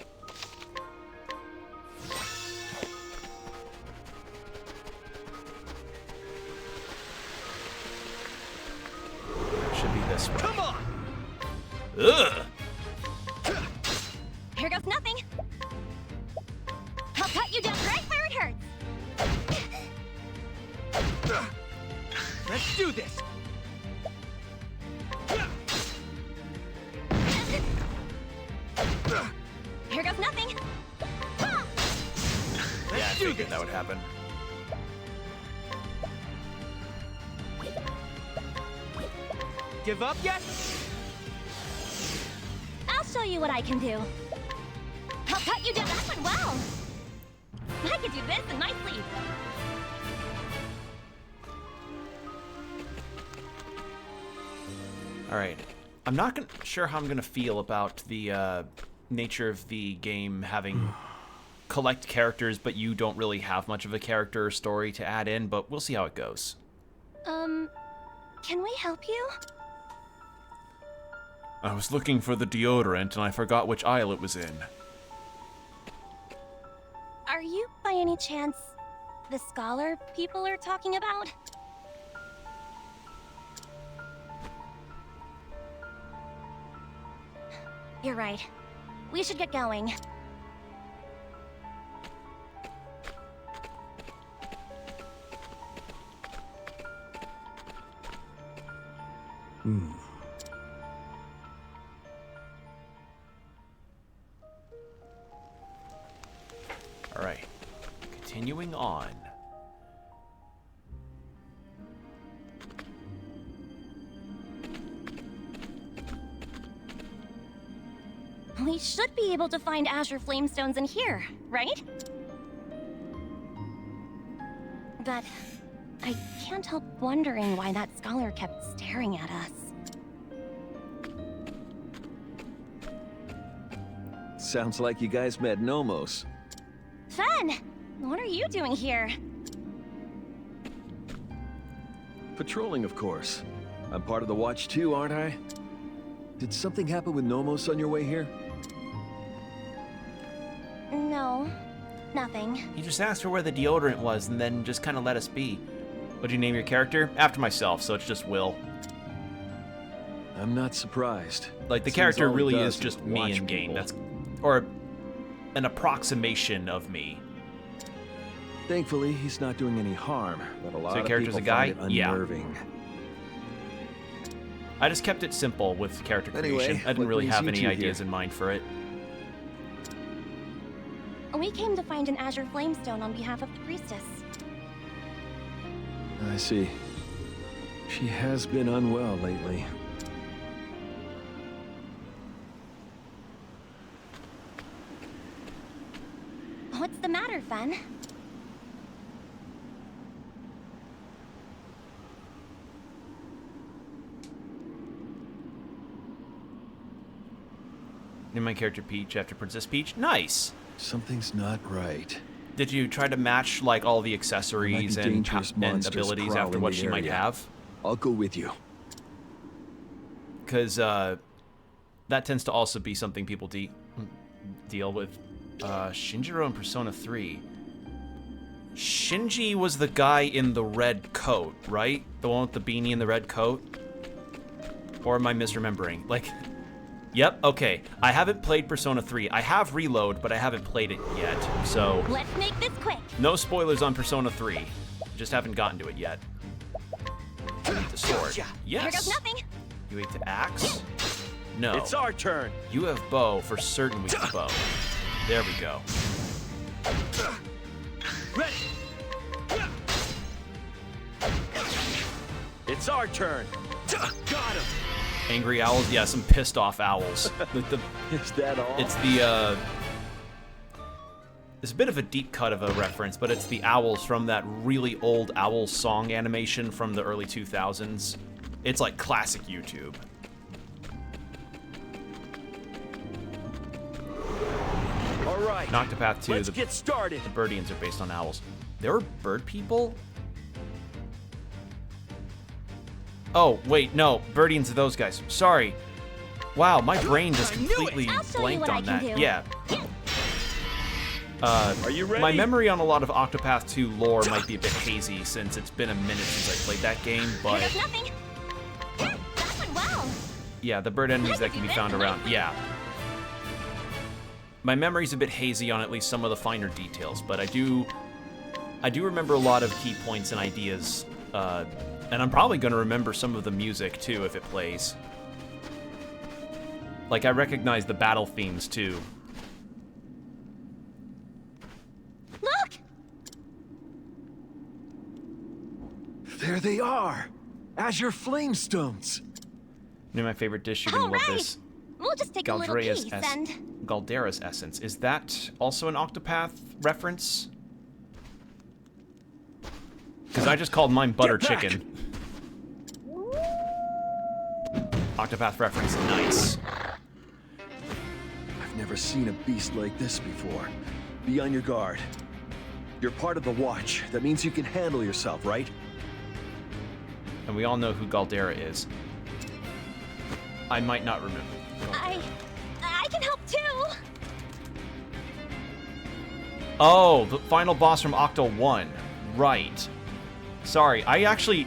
Should be this way. Come on. Ugh! Here goes nothing. I'll cut you down right where it hurts. Let's do this. Here goes nothing. Ha! Yeah, I figured that would happen. Give up yet? I'll show you what I can do. I'll cut you down. That went well. I could do this in my sleep. Alright. I'm not sure how I'm going to feel about the nature of the game having collect characters, but you don't really have much of a character or story to add in, but we'll see how it goes. Can we help you? I was looking for the deodorant, and I forgot which aisle it was in. Are you, by any chance, the scholar people are talking about? You're right. We should get going. Alright. Continuing on. We should be able to find Azure Flamestones in here, right? But I can't help wondering why that scholar kept staring at us. Sounds like you guys met Nomos. Fen! What are you doing here? Patrolling, of course. I'm part of the Watch too, aren't I? Did something happen with Nomos on your way here? No, nothing. He just asked for where the deodorant was and then just kind of let us be. What'd you name your character? After myself, so it's just Will. I'm not surprised. Like, the Seems character all he really does is just is me watch in game. people. That's, or an approximation of me. Thankfully, he's not doing any harm, but a lot your of character's people a guy? find it Yeah. unnerving. I just kept it simple with character Anyway, creation. I didn't what really brings have you any two ideas here? in mind for it. We came to find an Azure Flamestone on behalf of the priestess. I see. She has been unwell lately. What's the matter, Fen? Name my character Peach after Princess Peach. Nice! Something's not right. Did you try to match, like, all the accessories There might be and, dangerous and monsters abilities after prowling what the she might area. have? I'll go with you. Because that tends to also be something people deal with. Shinjiro in Persona 3. Shinji was the guy in the red coat, right? The one with the beanie and the red coat? Or am I misremembering? Like, yep, okay. I haven't played Persona 3. I have Reload, but I haven't played it yet. So, Let's make this quick. no spoilers on Persona 3. Just haven't gotten to it yet. You ate the sword. Here Yes. goes nothing. You ate the axe? No. It's our turn. You have bow. For certain we have bow. There we go. Ready. It's our turn. Got him. Angry owls? Yeah, some pissed off owls. Is that all? It's the, it's a bit of a deep cut of a reference, but it's the owls from that really old owl song animation from the early 2000s. It's like classic YouTube. All right. In Octopath 2, Let's get started. The Birdians are based on owls. There were bird people? Oh, wait, no. Birdians are those guys. Sorry. Wow, my brain just completely blanked on that. Yeah. Are you ready? My memory on a lot of Octopath 2 lore might be a bit hazy since it's been a minute since I played that game, but... There's nothing. That went well. Yeah, the bird enemies that can be found around. Yeah. My memory's a bit hazy on at least some of the finer details, but I do remember a lot of key points and ideas, and I'm probably going to remember some of the music too if it plays. Like, I recognize the battle themes too. Look! There they are! Azure Flamestones! You know my favorite dish? You're going to love this. We'll just take a little piece and... Galdera's Essence. Is that also an Octopath reference? Because I just called mine Butter Chicken. Octopath reference. Nice. I've never seen a beast like this before. Be on your guard. You're part of the Watch. That means you can handle yourself, right? And we all know who Galdera is. I might not remember. I can help too. Oh, the final boss from Octo 1. Right. Sorry, I actually...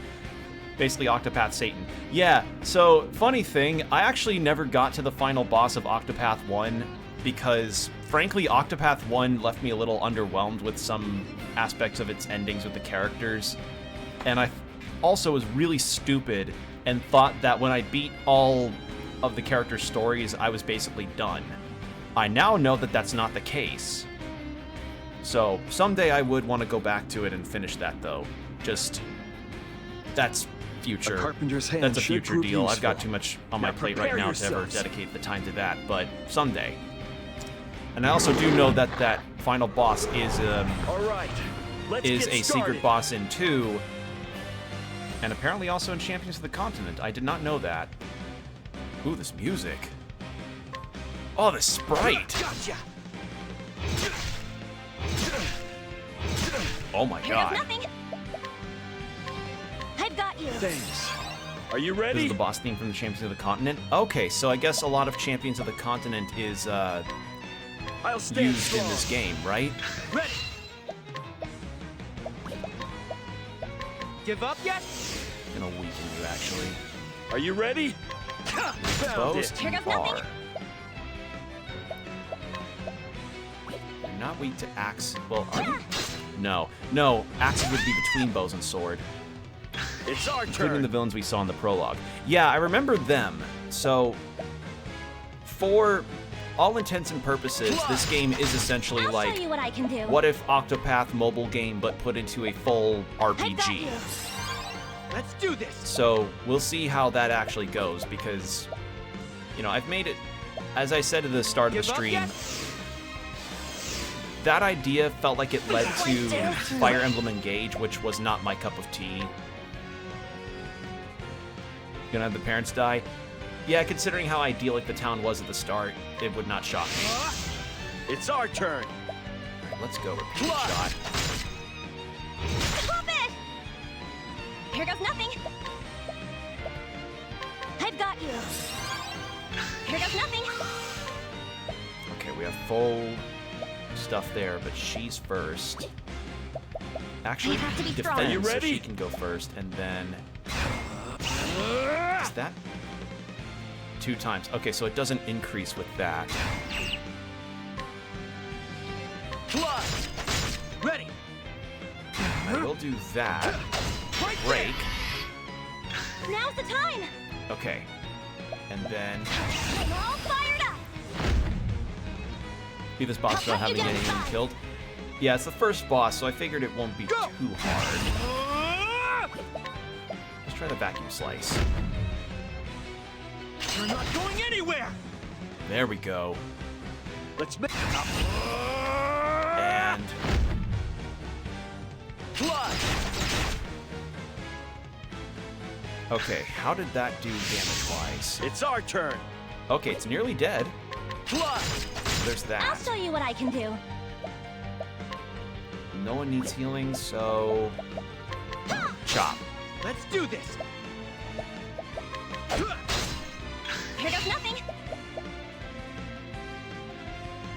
Basically Octopath Satan. Yeah, so, funny thing, I actually never got to the final boss of Octopath 1 because, frankly, Octopath 1 left me a little underwhelmed with some aspects of its endings with the characters. And I also was really stupid and thought that when I beat all of the characters' stories, I was basically done. I now know that that's not the case. So, someday I would want to go back to it and finish that, though. Just... That's future. A carpenter's hand That's a should future prove deal. I've useful. got too much on my Now plate right prepare now to ever yourselves. dedicate the time to that, but someday. And I also do know that that final boss is All right. Let's is get a started. secret boss in 2, and apparently also in Champions of the Continent. I did not know that. Ooh, this music. Oh, the sprite. Gotcha. Oh my There's god. nothing. I've got you. Thanks. Are you This ready? is the boss theme from the Champions of the Continent. Okay, so I guess a lot of Champions of the Continent is I'll stand used in strong. this game, right? Ready. Give up yet? I'm gonna weaken you, actually. Are you ready? Found Bows it. Here and goes nothing. bar. You're not weak to axe. Well, are you? No. No, axes would be between bows and sword. It's our Including turn. the villains we saw in the prologue. Yeah, I remember them. So, for all intents and purposes, this game is essentially I'll like, show you what I can do. what if Octopath mobile game but put into a full I've got RPG? you. Let's do this. So we'll see how that actually goes because, you know, I've made it, as I said at the start of the Give up stream, yet? that idea felt like it led to Fire Emblem Engage, which was not my cup of tea. Gonna have the parents die? Yeah, considering how idyllic the town was at the start, it would not shock me. It's our turn. Alright, let's go, repeat Fly. shot. Stop it! Here goes nothing. I've got you. Here goes nothing. Okay, we have full stuff there, but she's first. Actually, You have to be strong. defend, Are you so ready? she can go first, and then... Is that 2 times? Okay, so it doesn't increase with that. Fly. Ready. I will do that. Right there. Break. Now's the time. Okay. And then We're all fired up. be this boss without having anyone killed. Yeah, it's the first boss, so I figured it won't be Go. too hard. Let's try the vacuum slice. You're not going anywhere. There we go. Let's make. And Fly. Okay, how did that do damage-wise? It's our turn. Okay, it's nearly dead. Flood. There's I'll that. show you what I can do. No one needs healing, so... Chop. Let's do this. Here goes nothing.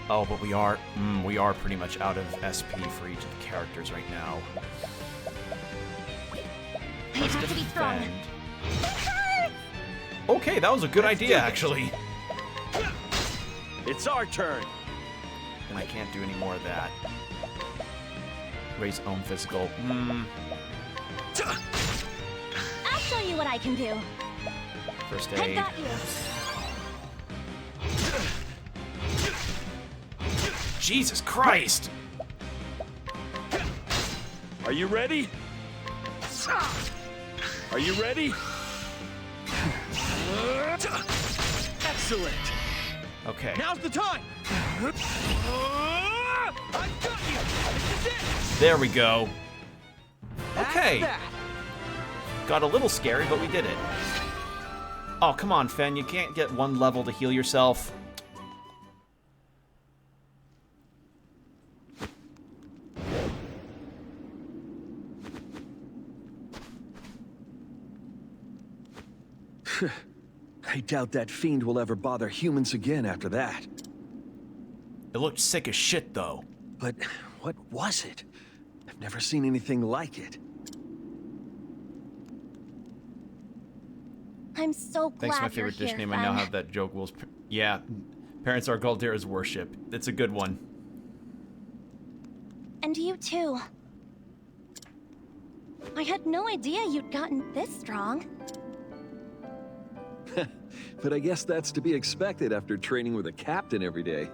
Oh, but we are pretty much out of SP for each of the characters right now. I have to be strong. Okay, that was a good idea, actually. It's our turn. And I can't do any more of that. Raise own physical. I'll show you what I can do. First I aid. got you. Jesus Christ! Are you ready? Are you ready? Excellent. Okay. Now's the time. I've got you. This is it. There we go. Okay. That's that. Got a little scary, but we did it. Oh, come on, Fen. You can't get one level to heal yourself. I doubt that fiend will ever bother humans again after that. It looked sick as shit, though. But what was it? I've never seen anything like it. I'm so glad Thanks to my you're favorite dish here, name. I now Fen. have that joke. Will's. Yeah. Parents are Galdera's worship. It's a good one. And you too. I had no idea you'd gotten this strong. But I guess that's to be expected after training with a captain every day.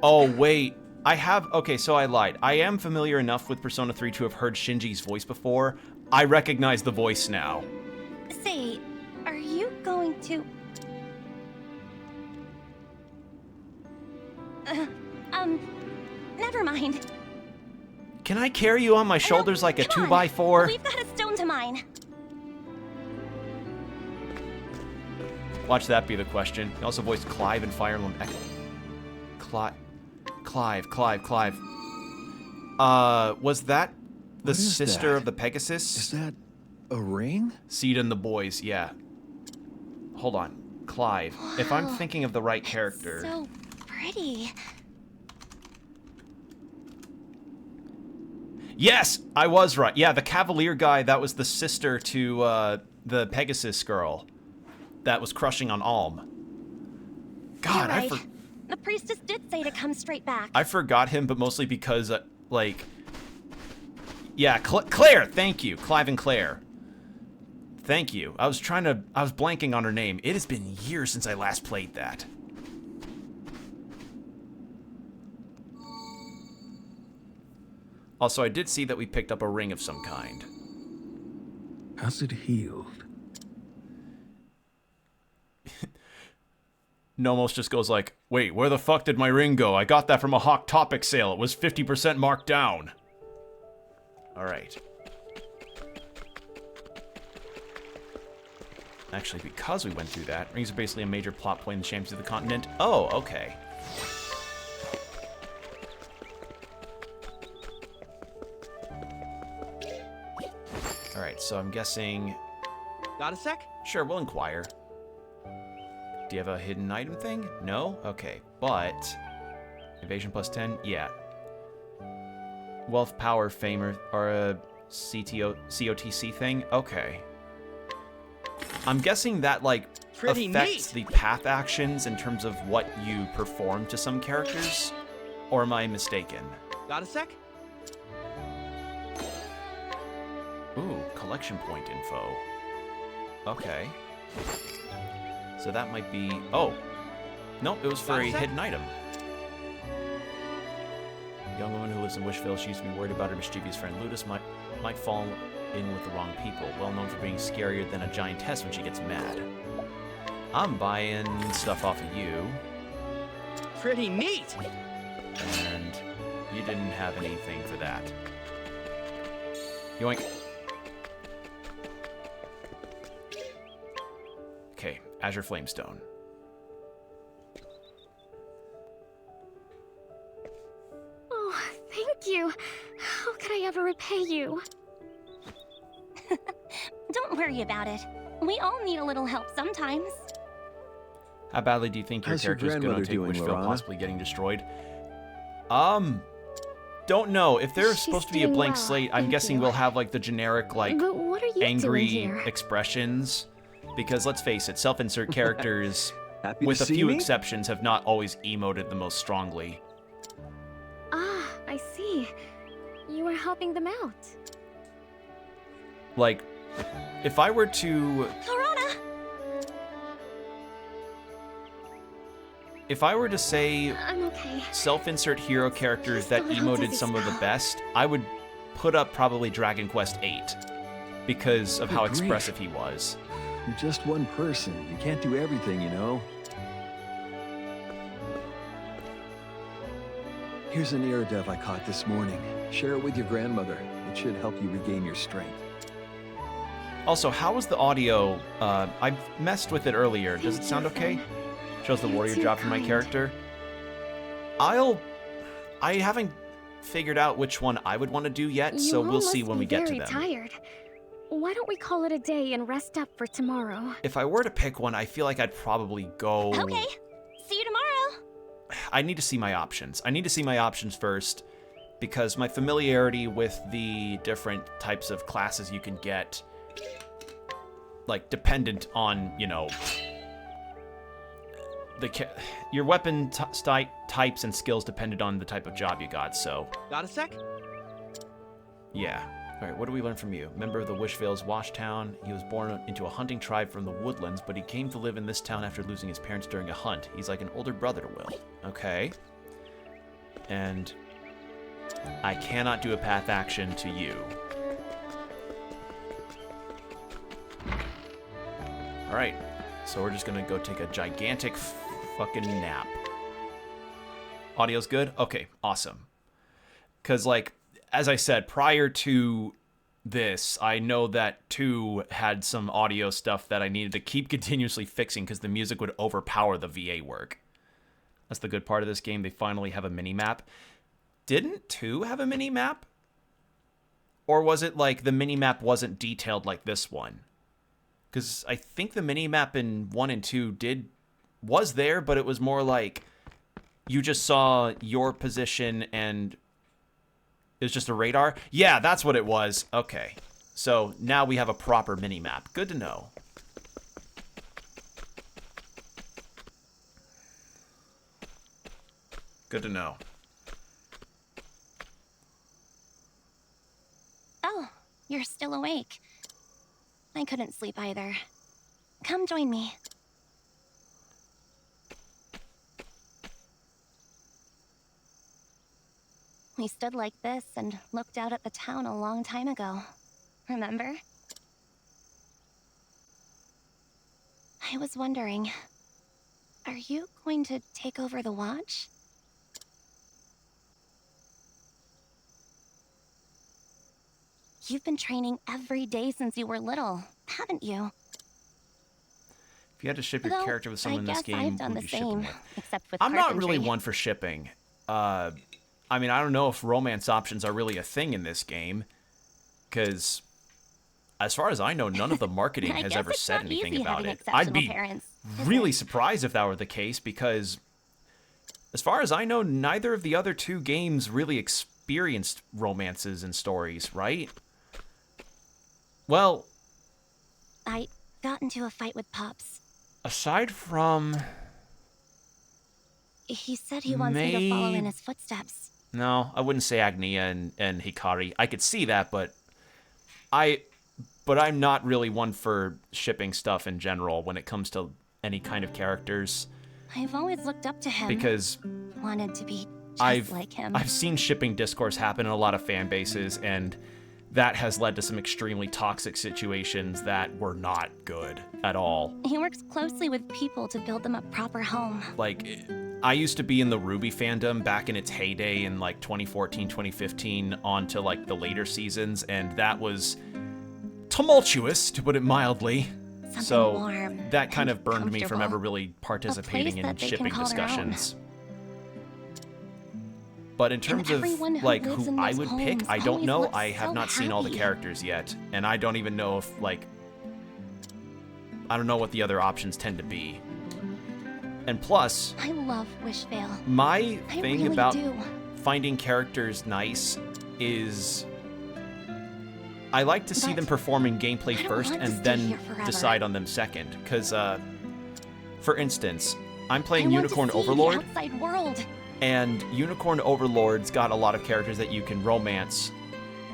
Oh, wait. I have... Okay, so I lied. I am familiar enough with Persona 3 to have heard Shinji's voice before. I recognize the voice now. Say, are you going to... never mind. Can I carry you on my shoulders like a Come on. 2x4? We've got a stone to mine. Watch that be the question. He also voiced Clive in Fire Emblem Echo. Clive. Was that the sister of the Pegasus? Is that a ring? Seed and the boys, yeah. Hold on. Clive. If I'm thinking of the right character. So pretty. Yes, I was right. Yeah, the Cavalier guy, that was the sister to the Pegasus girl that was crushing on Alm. God, You're right. The priestess did say to come straight back. I forgot him, but mostly because, like... Yeah, Claire, thank you. Clive and Claire. Thank you. I was blanking on her name. It has been years since I last played that. Also, I did see that we picked up a ring of some kind. How's it healed? Nomos just goes like, wait, where the fuck did my ring go? I got that from a Hot Topic sale. It was 50% marked down. Alright. Actually, because we went through that, rings are basically a major plot point in the Champions of the Continent. Oh, okay. Alright, so I'm guessing... Got a sec? Sure, we'll inquire. Do you have a hidden item thing? No? Okay, but... Evasion plus 10? Yeah. Wealth, power, fame, or a COTC thing? Okay. I'm guessing that, like, Pretty affects neat. the path actions in terms of what you perform to some characters? Or am I mistaken? Got a sec? Ooh, collection point info. Okay. So that might be... Oh! Nope, it was for a hidden item. Young woman who lives in Wishville, she used to be worried about her mischievous friend Ludus might fall in with the wrong people. Well known for being scarier than a giantess when she gets mad. I'm buying stuff off of you. Pretty neat! And you didn't have anything for that. Yoink. Azure Flamestone. Oh, thank you. How could I ever repay you? Don't worry about it. We all need a little help sometimes. How badly do you think your How's your character's gonna grandmother take doing, Wishville Lorana? possibly getting destroyed? Don't know. If there's She's supposed to be a doing blank well, slate, I'm thank guessing you. we'll have like the generic like But what are you angry doing here? expressions. Because let's face it, self-insert characters, Happy with to a see few me? exceptions, have not always emoted the most strongly. Ah, I see. You are helping them out. Like, if I were to... Lorana! If I were to say I'm okay. self-insert hero characters Just that a little emoted dizzy some of the spell. best, I would put up probably Dragon Quest VIII. Because of how Good grief. expressive he was. You're just one person. You can't do everything, you know? Here's an Iridev I caught this morning. Share it with your grandmother. It should help you regain your strength. Also, how was the audio? I messed with it earlier. Does it Thank sound you, okay? Finn. Shows the You're warrior too job for my kind. character. I haven't figured out which one I would want to do yet, so You we'll all see must when be we get to very them. tired. Why don't we call it a day and rest up for tomorrow? If I were to pick one, I feel like I'd probably go... Okay, see you tomorrow. I need to see my options. I need to see my options first, because my familiarity with the different types of classes you can get, like, dependent on, you know, your weapon types and skills depended on the type of job you got, so... Got a sec? Yeah. Alright, what do we learn from you? Member of the Wishvale's Washtown. He was born into a hunting tribe from the woodlands, but he came to live in this town after losing his parents during a hunt. He's like an older brother to Will. Okay. And I cannot do a path action to you. Alright, so we're just gonna go take a gigantic fucking nap. Audio's good? Okay, awesome. Because, like, as I said, prior to this, I know that 2 had some audio stuff that I needed to keep continuously fixing because the music would overpower the VA work. That's the good part of this game. They finally have a mini-map. Didn't 2 have a mini-map? Or was it like the mini-map wasn't detailed like this one? Because I think the mini-map in 1 and 2 was there, but it was more like you just saw your position and it was just a radar? Yeah, that's what it was. Okay. So now we have a proper mini-map. Good to know. Good to know. Oh, you're still awake. I couldn't sleep either. Come join me. We stood like this and looked out at the town a long time ago. Remember? I was wondering, are you going to take over the watch? You've been training every day since you were little, haven't you? If you had to ship your Though, character with someone in I this guess game, I've done who'd the you ship them same, with? except with I'm not really carpentry. one for shipping. I mean, I don't know if romance options are really a thing in this game, because as far as I know, none of the marketing I has guess ever it's said not anything easy about having it. I'd exceptional be parents, is really it? surprised if that were the case, because as far as I know, neither of the other 2 games really experienced romances and stories, right? Well, I got into a fight with Pops. aside from... He said he wants me to follow in May- his footsteps. No, I wouldn't say Agnia and Hikari. I could see that, but I'm not really one for shipping stuff in general when it comes to any kind of characters, I've always looked up to him. because Wanted to be just I've like him. I've seen shipping discourse happen in a lot of fan bases, and that has led to some extremely toxic situations that were not good at all. He works closely with people to build them a proper home. Like, I used to be in the Ruby fandom back in its heyday in like 2014, 2015 on to like the later seasons, and that was tumultuous, to put it mildly. Something So warm that kind and of burned me from comfortable. ever really participating in that they can shipping call their own. discussions. But in terms of everyone who like lives who in I those would pick, homes I don't always know. looks I have so not seen all the happy. characters yet, and I don't even know if like I don't know what the other options tend to be. And plus, I love Wishvale. my I thing really about do. finding characters nice is I like to see them performing gameplay I don't first want to and stay then here forever. decide on them second. Because, for instance, I'm I playing want Unicorn to see Overlord, the outside world. and Unicorn Overlord's got a lot of characters that you can romance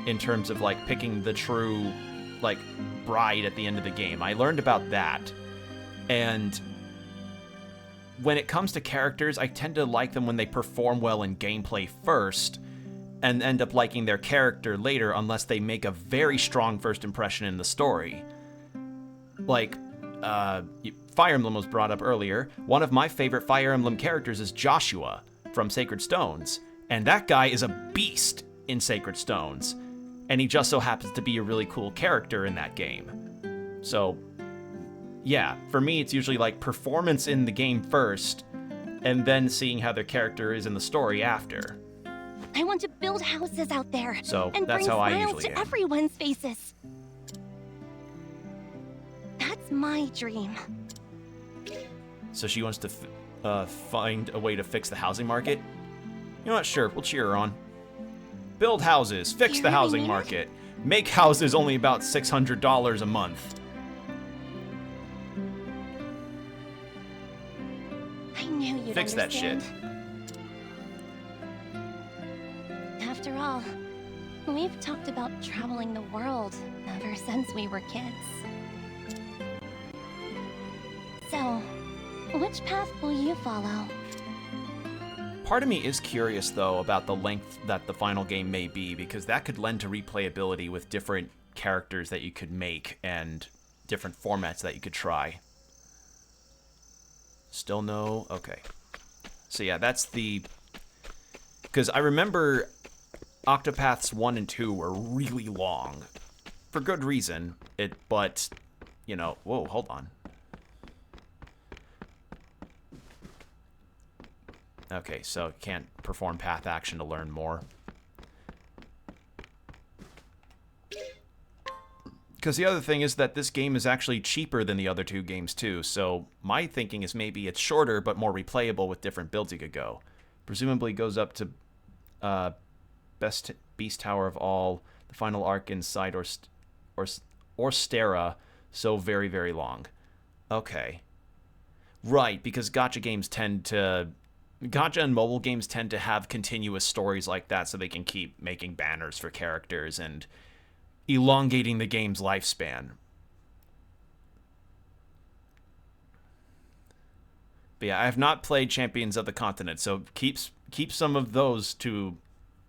in terms of, like, picking the true, like, bride at the end of the game. I learned about that. And when it comes to characters, I tend to like them when they perform well in gameplay first and end up liking their character later unless they make a very strong first impression in the story. Like, Fire Emblem was brought up earlier. One of my favorite Fire Emblem characters is Joshua from Sacred Stones, and that guy is a beast in Sacred Stones, and he just so happens to be a really cool character in that game. So, yeah, for me it's usually like performance in the game first, and then seeing how their character is in the story after. I want to build houses out there. So, and that's bring how I smiles usually to am. everyone's faces. That's my dream. So she wants to find a way to fix the housing market? You know what, sure, we'll cheer her on. Build houses, fix the housing market. Make houses only about $600 a month. I knew you'd Fix that understand. shit. After all, we've talked about traveling the world ever since we were kids. So, which path will you follow? Part of me is curious, though, about the length that the final game may be, because that could lend to replayability with different characters that you could make and different formats that you could try. Still no? Okay. So yeah, that's the... Because I remember Octopaths 1 and 2 were really long. For good reason. But, you know... Whoa, hold on. Okay, so can't perform path action to learn more. Because the other thing is that this game is actually cheaper than the other two games too, so my thinking is maybe it's shorter but more replayable with different builds you could go. Presumably goes up to best beast tower of all, the final arc inside Orstera, so very, very long. Okay. Right, because gacha games tend to... Gacha and mobile games tend to have continuous stories like that so they can keep making banners for characters and elongating the game's lifespan. But yeah, I have not played Champions of the Continent, so keep some of those to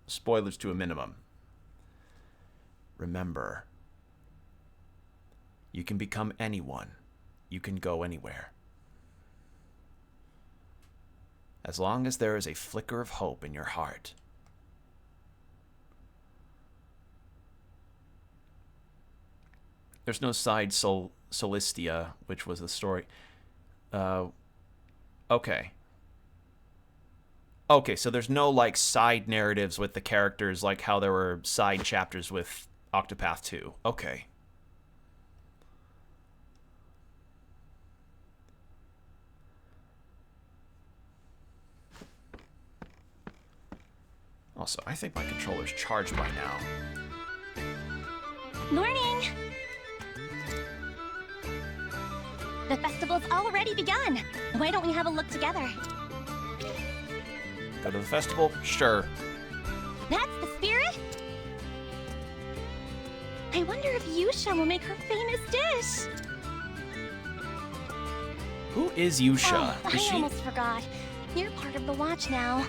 spoilers to a minimum. Remember, you can become anyone. You can go anywhere. As long as there is a flicker of hope in your heart. There's no side Solistia, which was the story. Okay. Okay, so there's no, like, side narratives with the characters like how there were side chapters with Octopath 2. Okay. Also, I think my controller's charged by now. Morning! The festival's already begun. Why don't we have a look together? Go to the festival? Sure. That's the spirit? I wonder if Yusha will make her famous dish. Who is Yusha? Oh, I almost forgot. You're part of the watch now.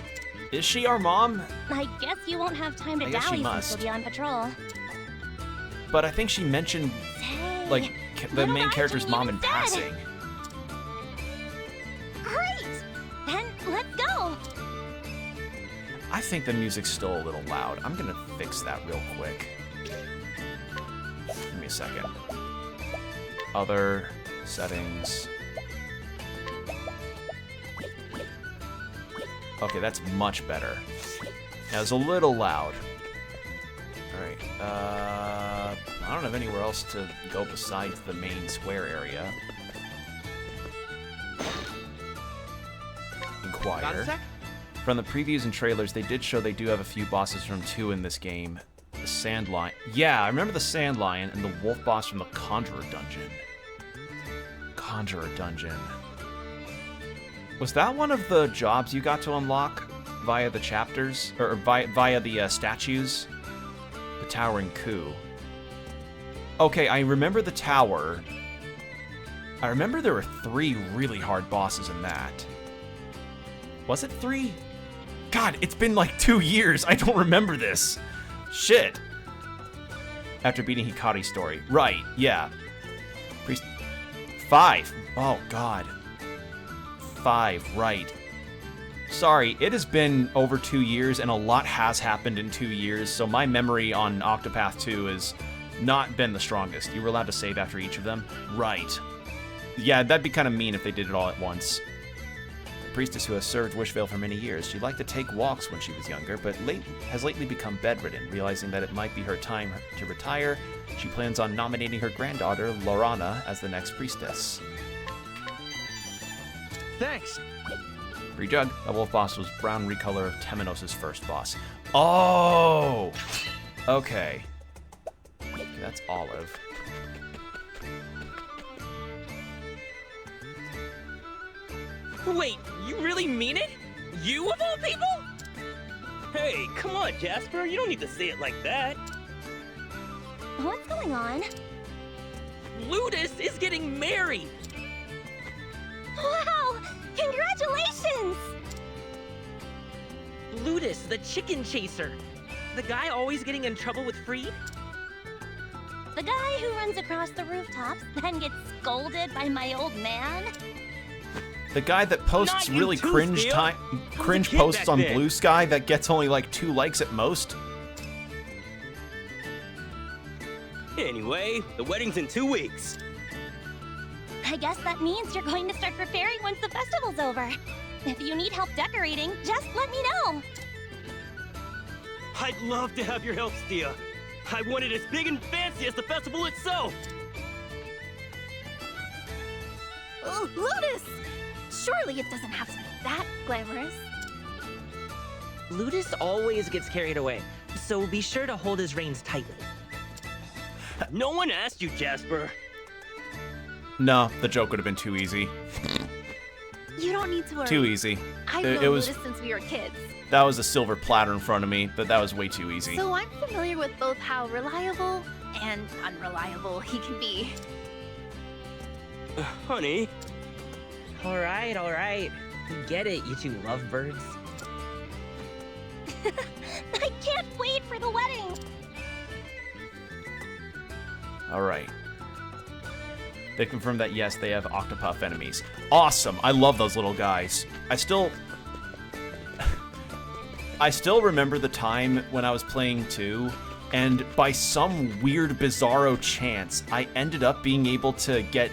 Is she our mom? I guess you won't have time to I guess she dally since must. you'll be on patrol. But I think she mentioned, like, the main character's mom in passing. Great! Then let's go! I think the music's still a little loud. I'm gonna fix that real quick. Give me a second. Other... Settings. Okay, that's much better. Now, it's a little loud. Alright, I don't have anywhere else to go besides the main square area. Inquire. Got a sec? From the previews and trailers, they did show they do have a few bosses from 2 in this game. The Sand Lion. Yeah, I remember the Sand Lion and the wolf boss from the Conjurer Dungeon. Conjurer Dungeon. Was that one of the jobs you got to unlock via the chapters? Or via the statues? The Towering Coup. Okay, I remember the tower. I remember there were 3 really hard bosses in that. Was it 3? God, it's been like 2 years. I don't remember this. Shit. After beating Hikari's story. Right, yeah. Priest. 5. Oh, God. 5, right. Sorry, it has been over 2 years, and a lot has happened in 2 years, so my memory on Octopath 2 has not been the strongest. You were allowed to save after each of them? Right. Yeah, that'd be kind of mean if they did it all at once. A priestess who has served Wishvale for many years. She liked to take walks when she was younger, but has lately become bedridden. Realizing that it might be her time to retire, she plans on nominating her granddaughter, Lorana, as the next priestess. Thanks. Rejug, a wolf boss was brown recolor of Temenos' first boss. Oh! Okay. Okay, that's Olive. Wait, you really mean it? You of all people? Hey, come on, Jasper. You don't need to say it like that. What's going on? Ludus is getting married! Wow! Congratulations! Ludus, the chicken chaser. The guy always getting in trouble with Freed? The guy who runs across the rooftops, then gets scolded by my old man? The guy that posts Not you really too, cringe Theo. cringe kid posts back on then. Blue Sky that gets only like 2 likes at most. Anyway, the wedding's in 2 weeks. I guess that means you're going to start preparing once the festival's over. If you need help decorating, just let me know. I'd love to have your help, Stia. I want it as big and fancy as the festival itself. Oh, Ludus! Surely it doesn't have to be that glamorous. Ludus always gets carried away, so be sure to hold his reins tightly. No one asked you, Jasper. No, the joke would have been too easy. You don't need to worry. Too easy. I've It known was- Ludus since we were kids. That was a silver platter in front of me, but that was way too easy. So I'm familiar with both how reliable and unreliable he can be. Honey. All right. We get it, you two lovebirds. I can't wait for the wedding! Alright. They confirmed that yes, they have Octopath enemies. Awesome! I love those little guys. I still remember the time when I was playing 2, and by some weird bizarro chance, I ended up being able to get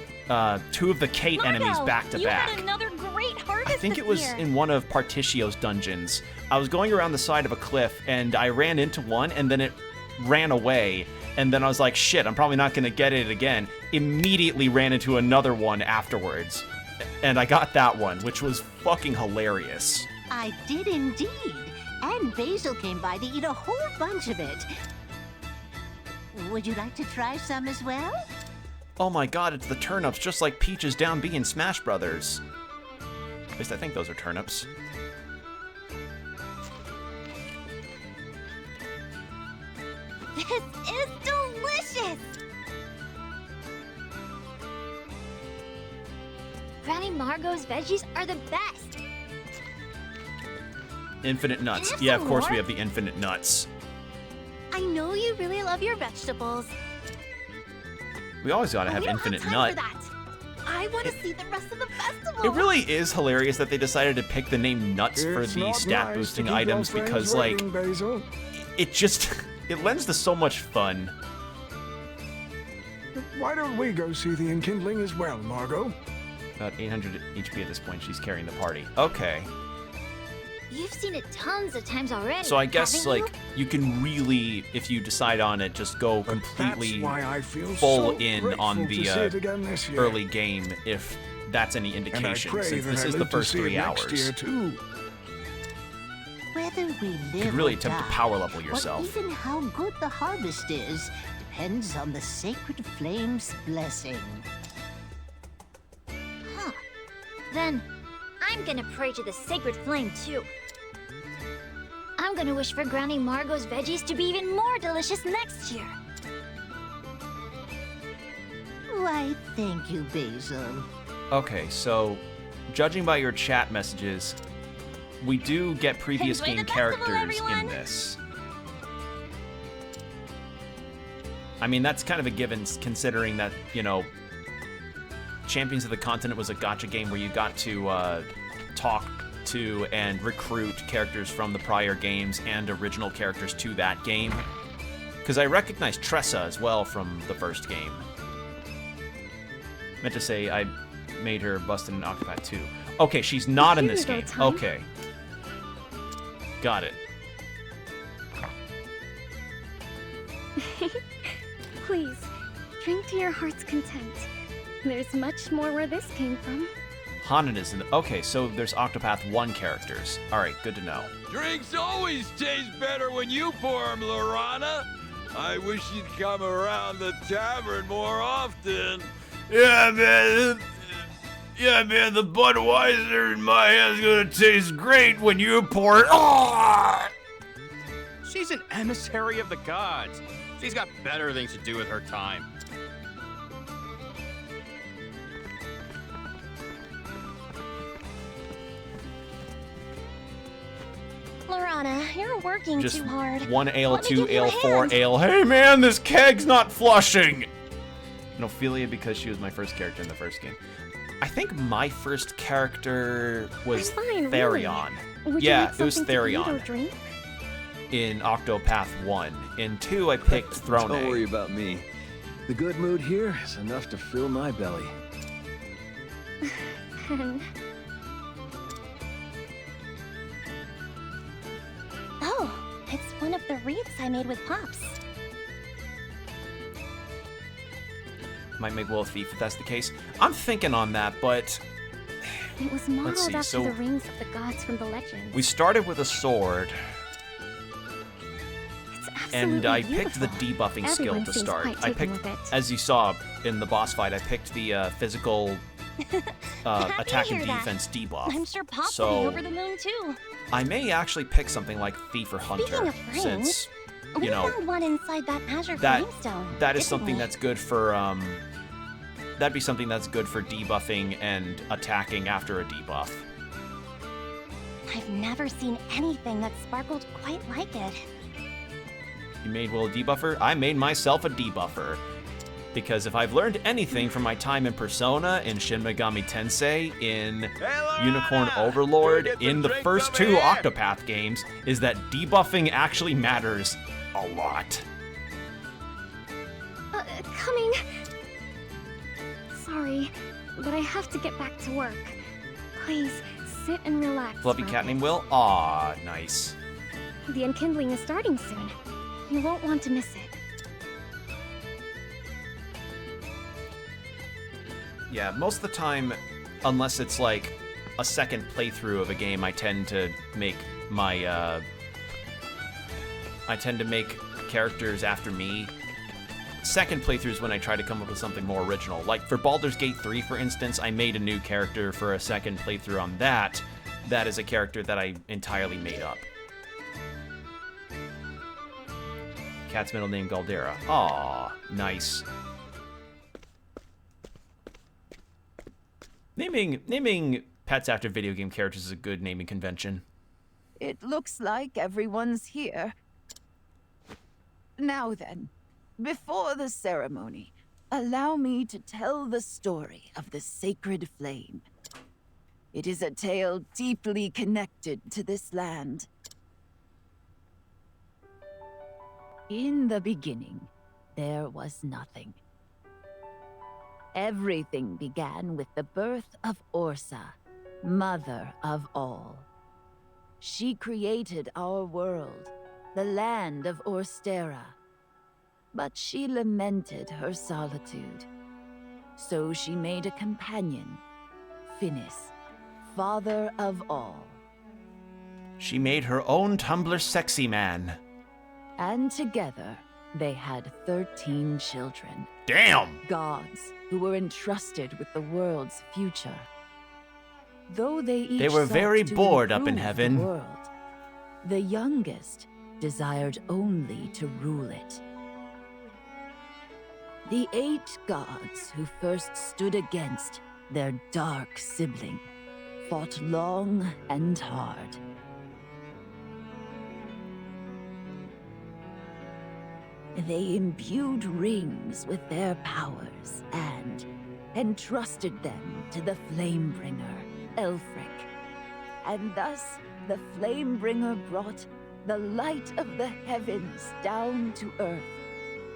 2 of the Kate enemies Margo, back to you back. had another great harvest I think this it was year. in one of Partitio's dungeons. I was going around the side of a cliff, and I ran into one, and then it ran away. And then I was like, shit, I'm probably not going to get it again. Immediately ran into another one afterwards. And I got that one, which was fucking hilarious. I did indeed. And Basil came by to eat a whole bunch of it. Would you like to try some as well? Oh my god, it's the turnips, just like Peach's down B in Smash Brothers. At least I think those are turnips. This is delicious! Granny Margot's veggies are the best. Infinite nuts. There's Yeah, of some course more? we have the infinite nuts. I know you really love your vegetables. We always gotta but have we don't infinite have nut. time for that. I want to see the rest of the festival. It really is hilarious that they decided to pick the name nuts for It's the not stat nice to boosting keep items your because, friends like, waiting, Basil. it just, it lends to so much fun. Why don't we go see the enkindling as well, Margot? About 800 HP at this point, she's carrying the party. Okay. You've seen it tons of times already. So I guess, haven't like, you can really, if you decide on it, just go completely That's why I feel full so in grateful on to the see it again this year. early game, if that's any And I indication, pray since that this I is the live to first see it 3 next hours. year, too. Whether we You live could really or attempt to die, power level or yourself. even how good the harvest is, depends on the sacred flame's blessing. Huh. Then, I'm gonna pray to the sacred flame too. I'm gonna wish for Granny Margot's veggies to be even more delicious next year. Why, thank you, Basil. Okay, so judging by your chat messages, we do get previous Enjoy game the festival, characters in everyone. this. I mean, that's kind of a given considering that, you know, Champions of the Continent was a gacha game where you got to talk to and recruit characters from the prior games and original characters to that game. Because I recognize Tressa as well from the first game. Meant to say I made her busted in Octopath 2. Okay, she's not in this Here you game. go, Tom. Okay. Got it. Please, drink to your heart's content. There's much more where this came from. Hanan is in the... Okay, so there's Octopath 1 characters. Alright, good to know. Drinks always taste better when you pour 'em, Lorana. I wish you'd come around the tavern more often. Yeah, man. Yeah, man, the Budweiser in my hand's gonna taste great when you pour it. Oh! She's an emissary of the gods. She's got better things to do with her time. Lorana, you're working Just too hard. one ale, Let me 2 give you ale, a 4 hand. ale. Hey, man, this keg's not flushing. And Ophelia because she was my first character in the first game. I think my first character was I'm fine, Therion. really. Would you Yeah, like it was something to eat or Therion drink? in Octopath 1. In 2, I picked Throne. Don't worry about me. The good mood here is enough to fill my belly. Then Oh, it's one of the wreaths I made with Pops. Might make Will a thief if that's the case. I'm thinking on that, but it was Let's modeled see, after so- the rings of the gods from the legends. we started with a sword, It's and absolutely I picked the beautiful. debuffing skill Everyone to seems start. quite I taken picked, with it. as you saw in the boss fight, I picked the physical Happy to attack and hear that. defense debuff. I'm sure Pop will So- be over the moon too. I may actually pick something like Thief or Hunter, Speaking of rings, since we you know found one inside that Azure that Flamestone. that is didn't something we? that's good for that'd be something that's good for debuffing and attacking after a debuff. I've never seen anything that sparkled quite like it. You made Will a debuffer? I made myself a debuffer. Because if I've learned anything from my time in Persona, in Shin Megami Tensei, in Unicorn Overlord, in the first 2 Octopath games, is that debuffing actually matters a lot. Coming. Sorry, but I have to get back to work. Please, sit and relax. Fluffy for a cat bit. named Will? Aw, nice. The enkindling is starting soon. You won't want to miss it. Yeah, most of the time, unless it's like a second playthrough of a game, I tend to make my, I tend to make characters after me. Second playthroughs when I try to come up with something more original. Like for Baldur's Gate 3, for instance, I made a new character for a second playthrough on that. That is a character that I entirely made up. Cat's middle name Galdera. Aw, nice. Naming pets after video game characters is a good naming convention. It looks like everyone's here. Now then, before the ceremony, allow me to tell the story of the sacred flame. It is a tale deeply connected to this land. In the beginning, there was nothing. Everything began with the birth of Orsa, mother of all. She created our world, the land of Orstera. But she lamented her solitude. So she made a companion, Finis, father of all. She made her own Tumblr sexy man. And together, they had 13 children. Damn! Gods who were entrusted with the world's future. Though they were sought very to bored up in improve heaven. the world, the youngest desired only to rule it. The 8 gods who first stood against their dark sibling fought long and hard. They imbued rings with their powers and entrusted them to the Flamebringer, Elfric. And thus, the Flamebringer brought the light of the heavens down to Earth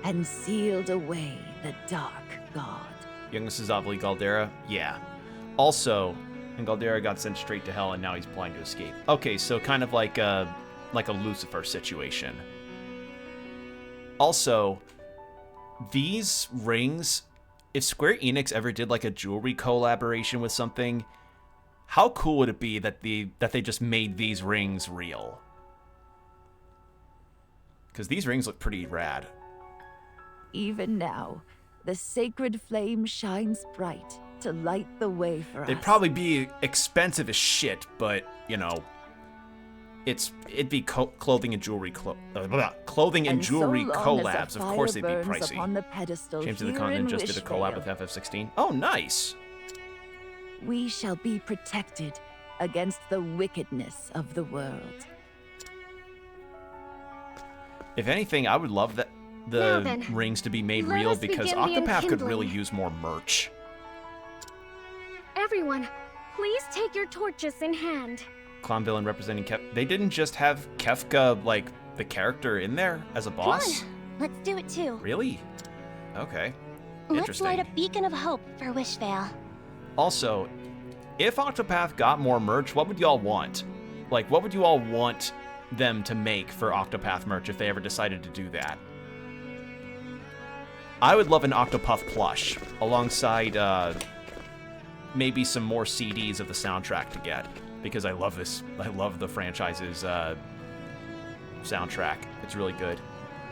and sealed away the Dark God. Youngest is obviously Galdera? Yeah. Also, and Galdera got sent straight to hell and now he's applying to escape. Okay, so kind of like a Lucifer situation. Also, these rings, if Square Enix ever did like a jewelry collaboration with something, how cool would it be that they just made these rings real? Because these rings look pretty rad. Even now, the sacred flame shines bright to light the way for us. They'd probably be expensive as shit, but, you know, it'd be clothing and jewelry clothing and jewelry collabs. Of course they'd be pricey. James of the Continent just did a collab with FF16. Oh, nice. We shall be protected against the wickedness of the world. If anything, I would love the rings to be made real because Octopath could really use more merch. Everyone, please take your torches in hand. Clown villain representing They didn't just have Kefka, like, the character in there as a boss? Come on, let's do it too. Really? Okay. Let's Interesting. light a beacon of hope for Wishvale. Also, if Octopath got more merch, what would y'all want? Like, what would you all want them to make for Octopath merch if they ever decided to do that? I would love an Octopath plush, alongside, maybe some more CDs of the soundtrack to get. Because I love this. I love the franchise's soundtrack. It's really good.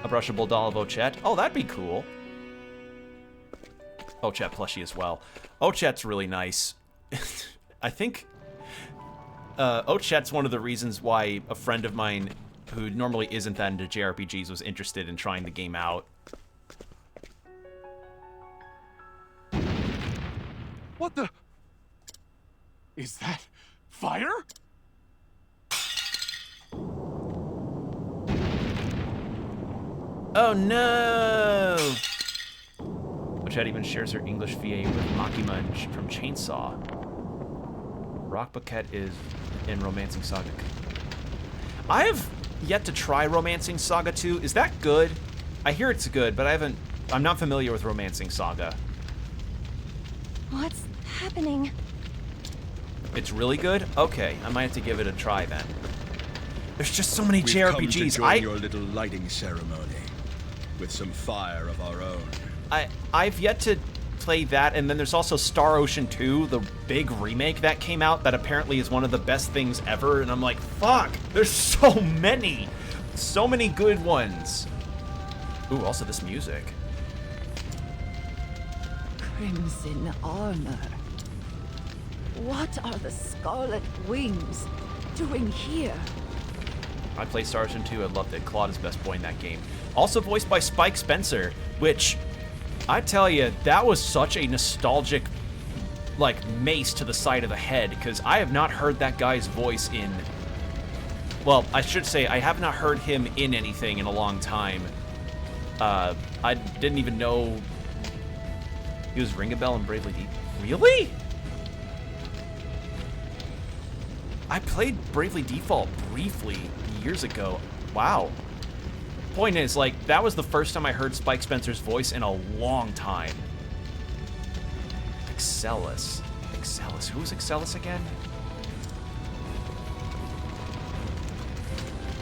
A brushable doll of Ochette. Oh, that'd be cool. Ochette plushie as well. Ochette's really nice. I think Ochette's one of the reasons why a friend of mine who normally isn't that into JRPGs was interested in trying the game out. What the? Is that fire? Oh no! Ochette even shares her English VA with Makima from Chainsaw. Rock Bucket is in Romancing Saga. I have yet to try Romancing Saga 2. Is that good? I hear it's good, but I'm not familiar with Romancing Saga. What's happening? It's really good? Okay, I might have to give it a try then. There's just so many JRPGs. Come to join your little lighting ceremony with some fire of our own. I've yet to play that, and then there's also Star Ocean 2, the big remake that came out that apparently is one of the best things ever, and I'm like, fuck, there's so many good ones. Ooh, also this music. Crimson armor. What are the Scarlet Wings doing here? I played Star Ocean 2, I loved it. Claude is best boy in that game. Also voiced by Spike Spencer, which, I tell you, that was such a nostalgic, like, mace to the side of the head, because I have not heard that guy's voice in... Well, I should say, I have not heard him in anything in a long time. I didn't even know he was Ring a Bell and Bravely Default. Really? I played Bravely Default briefly years ago. Wow. Point is, like, that was the first time I heard Spike Spencer's voice in a long time. Excellus. Excellus. Who's Excellus again?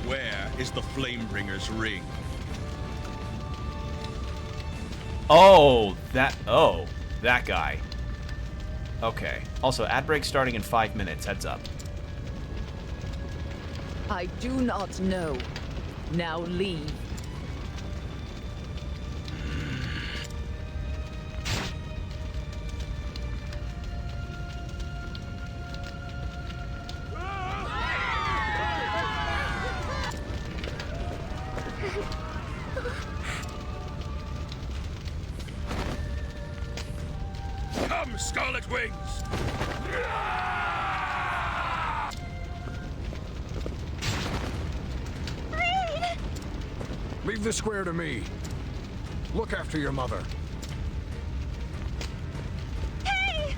Where is the Flamebringer's ring? Oh, that guy. Okay. Also, ad break starting in 5 minutes. Heads up. I do not know. Now leave. Come, Scarlet Wings! Leave the square to me. Look after your mother. Hey!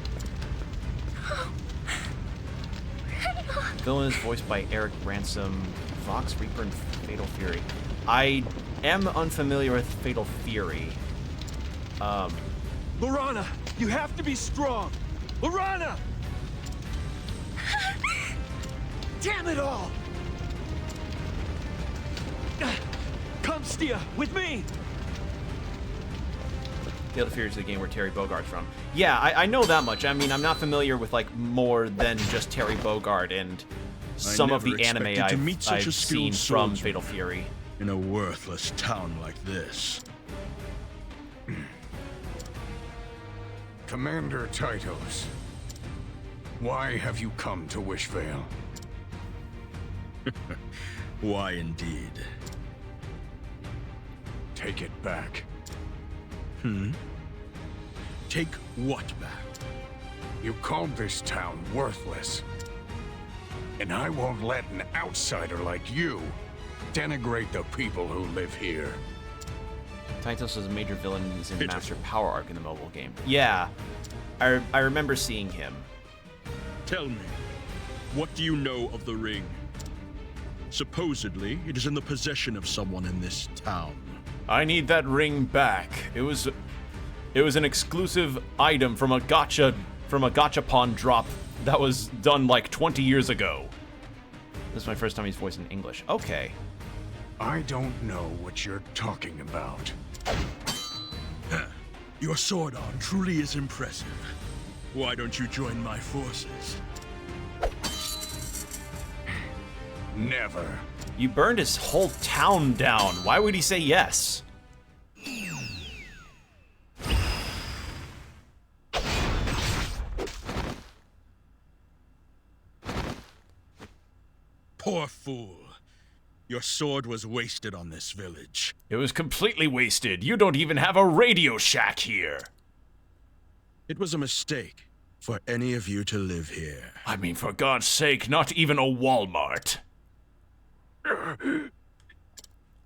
Villain is voiced by Eric Ransom, Vox Reaper, and Fatal Fury. I am unfamiliar with Fatal Fury. Lorana, you have to be strong. Lorana! Damn it all! Come, Stia, with me! Fatal Fury is the game where Terry Bogart's from. Yeah, I know that much. I mean, I'm not familiar with, like, more than just Terry Bogart and some of the anime I've seen from Fatal Fury. In a worthless town like this. Commander Titos, why have you come to Wishvale? Why indeed? Take it back. Take what back? You called this town worthless. And I won't let an outsider like you denigrate the people who live here. Titos is a major villain in the Master Power arc in the mobile game. Yeah, I remember seeing him. Tell me, what do you know of the ring? Supposedly, it is in the possession of someone in this town. I need that ring back. It was an exclusive item from a gachapon drop that was done like 20 years ago. This is my first time he's voiced in English. Okay. I don't know what you're talking about. Your sword arm truly is impressive. Why don't you join my forces? Never. You burned his whole town down. Why would he say yes? Poor fool. Your sword was wasted on this village. It was completely wasted. You don't even have a Radio Shack here. It was a mistake for any of you to live here. I mean, for God's sake, not even a Walmart.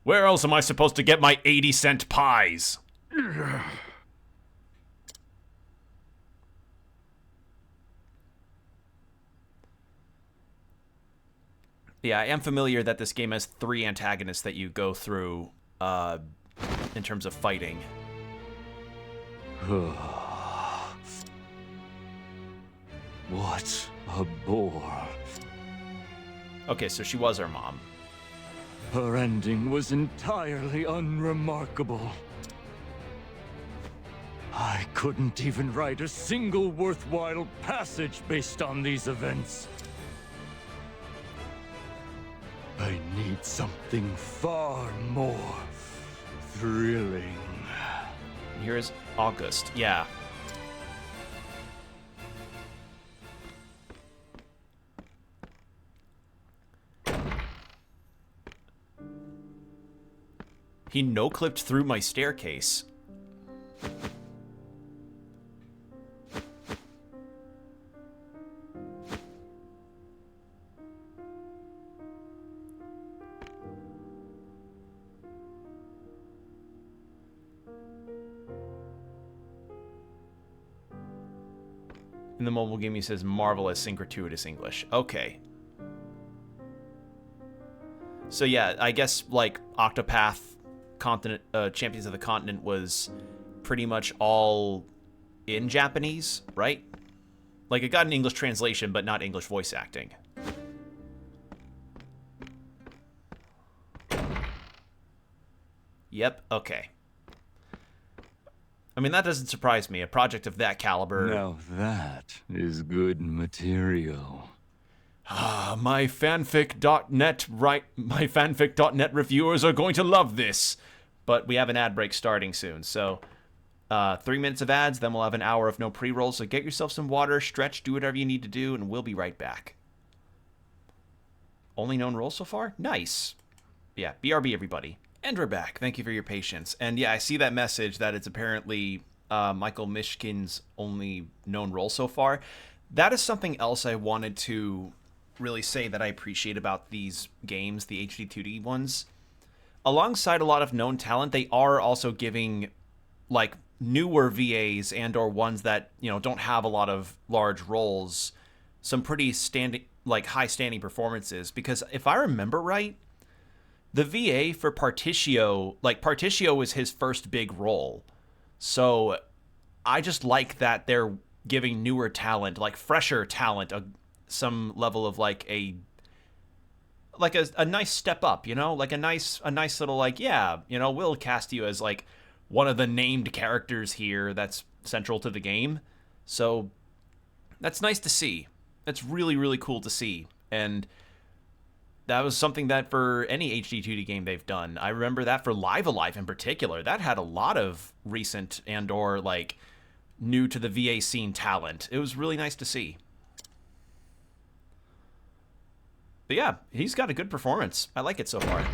Where else am I supposed to get my 80-cent pies? Yeah, I am familiar that this game has 3 antagonists that you go through in terms of fighting. What a bore. Okay, so she was her mom. Her ending was entirely unremarkable. I couldn't even write a single worthwhile passage based on these events. I need something far more thrilling. Here's August. Yeah. He no-clipped through my staircase. In the mobile game, he says marvelous and gratuitous English. Okay. So yeah, I guess like Octopath, Champions of the Continent was pretty much all in Japanese, right? Like, it got an English translation, but not English voice acting. Yep, okay. I mean, that doesn't surprise me. A project of that caliber... Now that is good material. Ah, my fanfic.net reviewers are going to love this. But we have an ad break starting soon, so 3 minutes of ads, then we'll have an hour of no pre-rolls. So get yourself some water, stretch, do whatever you need to do, and we'll be right back. Only known roll so far? Nice. Yeah, BRB everybody. And we're back. Thank you for your patience. And yeah, I see that message that it's apparently Michael Mishkin's only known role so far. That is something else I wanted to really say that I appreciate about these games, the HD 2D ones. Alongside a lot of known talent, they are also giving like newer VAs and or ones that, you know, don't have a lot of large roles some pretty high standing performances. Because if I remember right, the VA for Particio, Particio was his first big role. So I just like that they're giving newer talent, like fresher talent, some level of a nice step up, you know? Like a nice little yeah, you know, we'll cast you as one of the named characters here that's central to the game. So that's nice to see. That's really, really cool to see. And that was something that for any HD 2D game they've done. I remember that for Live Alive in particular. That had a lot of recent and or new to the VA scene talent. It was really nice to see. But yeah, he's got a good performance. I like it so far.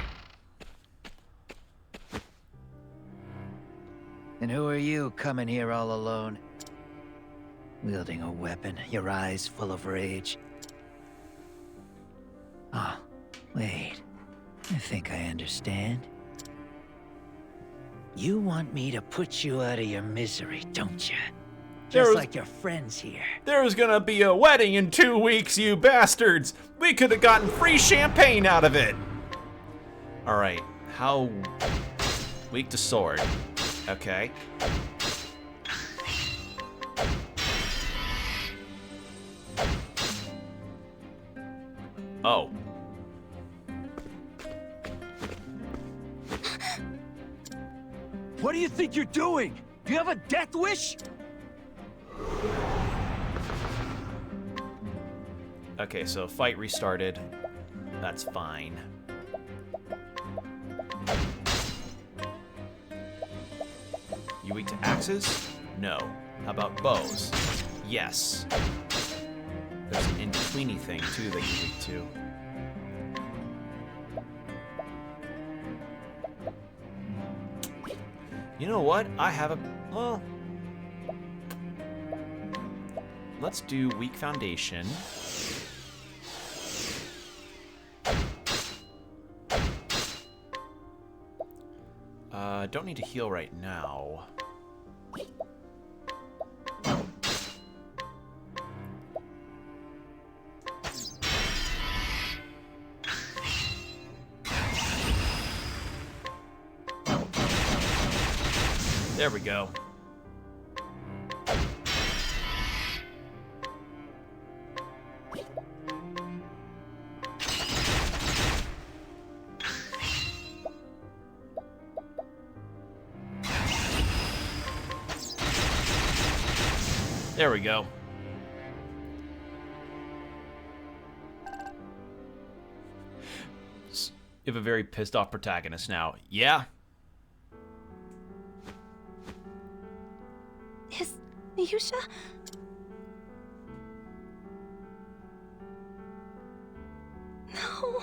And who are you coming here all alone? Wielding a weapon, your eyes full of rage. Oh. Wait, I think I understand. You want me to put you out of your misery, don't you? Just like your friends here. There's gonna be a wedding in 2 weeks, you bastards! We could have gotten free champagne out of it! Alright, how... weak to sword. Okay. Oh. What do you think you're doing? Do you have a death wish? Okay, so fight restarted. That's fine. You weak to axes? No. How about bows? Yes. There's an in-betweeny thing, too, that you're weak to. You know what? I have a... well... let's do weak foundation. Don't need to heal right now. There we go. There we go. You have a very pissed off protagonist now. Yeah? Is Yusha? No.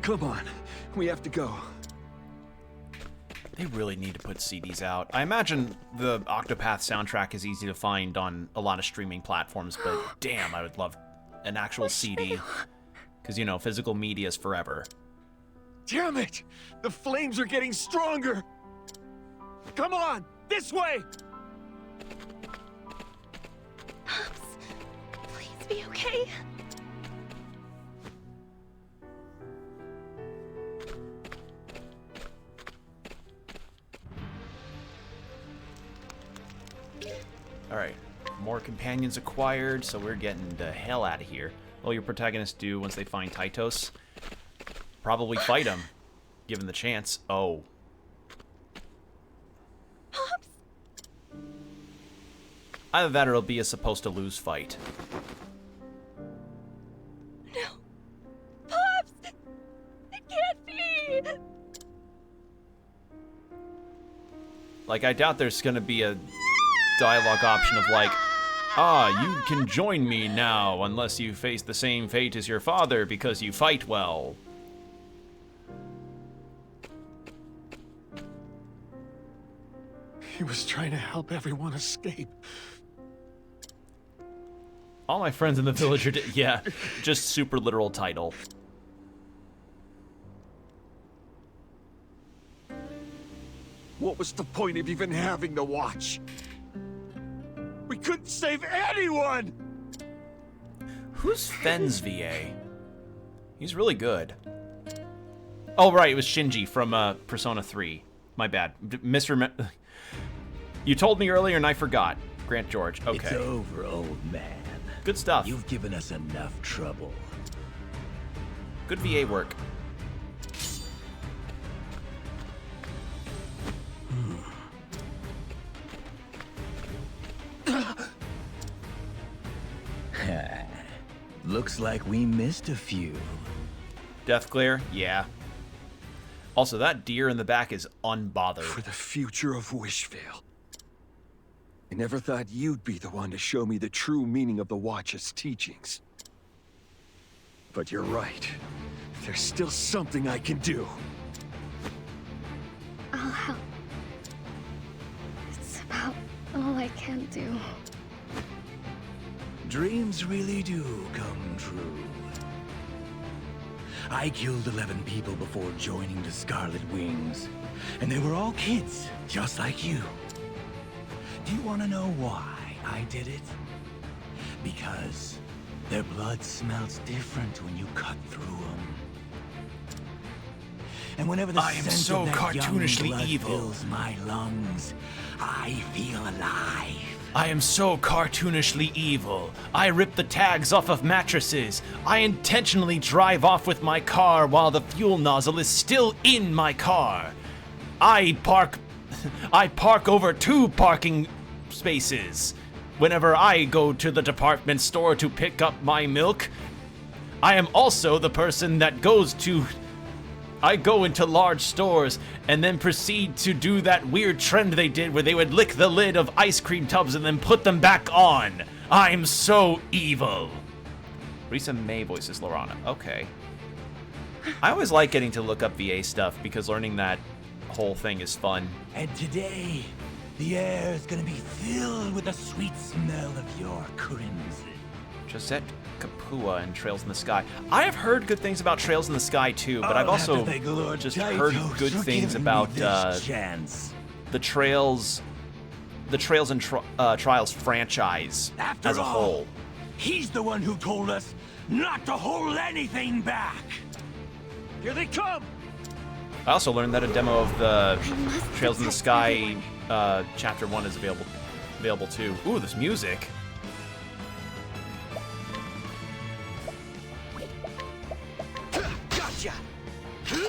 Come on, we have to go. They really need to put CDs out. I imagine the Octopath soundtrack is easy to find on a lot of streaming platforms, but damn, I would love an actual CD. Because, you know, physical media is forever. Damn it! The flames are getting stronger! Come on! This way! Pops, please be okay. Alright, more companions acquired, so we're getting the hell out of here. What will your protagonists do once they find Tytos? Probably fight him, given the chance. Oh. Pops! Either that or it'll be a supposed to lose fight. No. Pops! It can't be! Like, I doubt there's gonna be a dialogue option of like, you can join me now unless you face the same fate as your father because you fight well. He was trying to help everyone escape. All my friends in the village are yeah, just super literal title. What was the point of even having the watch? We couldn't save anyone! Who's Fen's VA? He's really good. Oh, right, it was Shinji from Persona 3. My bad. You told me earlier and I forgot. Grant George. Okay. It's over, old man. Good stuff. You've given us enough trouble. Good VA work. Looks like we missed a few. Death Glare? Yeah. Also, that deer in the back is unbothered. For the future of Wishvale. I never thought you'd be the one to show me the true meaning of the Watch's teachings. But you're right. There's still something I can do. I'll help. It's about all I can do. Dreams really do come true. I killed 11 people before joining the Scarlet Wings, and they were all kids, just like you. Do you want to know why I did it? Because their blood smells different when you cut through them. And whenever the I am scent so of that cartoonishly young blood evil. fills my lungs, I feel alive. I am so cartoonishly evil. I rip the tags off of mattresses. I intentionally drive off with my car while the fuel nozzle is still in my car. I park over 2 parking spaces. Whenever I go to the department store to pick up my milk, I am also the person that I go into large stores and then proceed to do that weird trend they did where they would lick the lid of ice cream tubs and then put them back on. I'm so evil. Risa May voices Lorana. Okay. I always like getting to look up VA stuff because learning that whole thing is fun. And today, the air is gonna be filled with the sweet smell of your crimson. Josette Kapua and Trails in the Sky. I have heard good things about Trails in the Sky too, but I've also just heard good things about the Trails and Trials franchise as a whole. He's the one who told us not to hold anything back. Here they come! I also learned that a demo of the Trails in the Sky Chapter 1 is available too. Ooh, this music.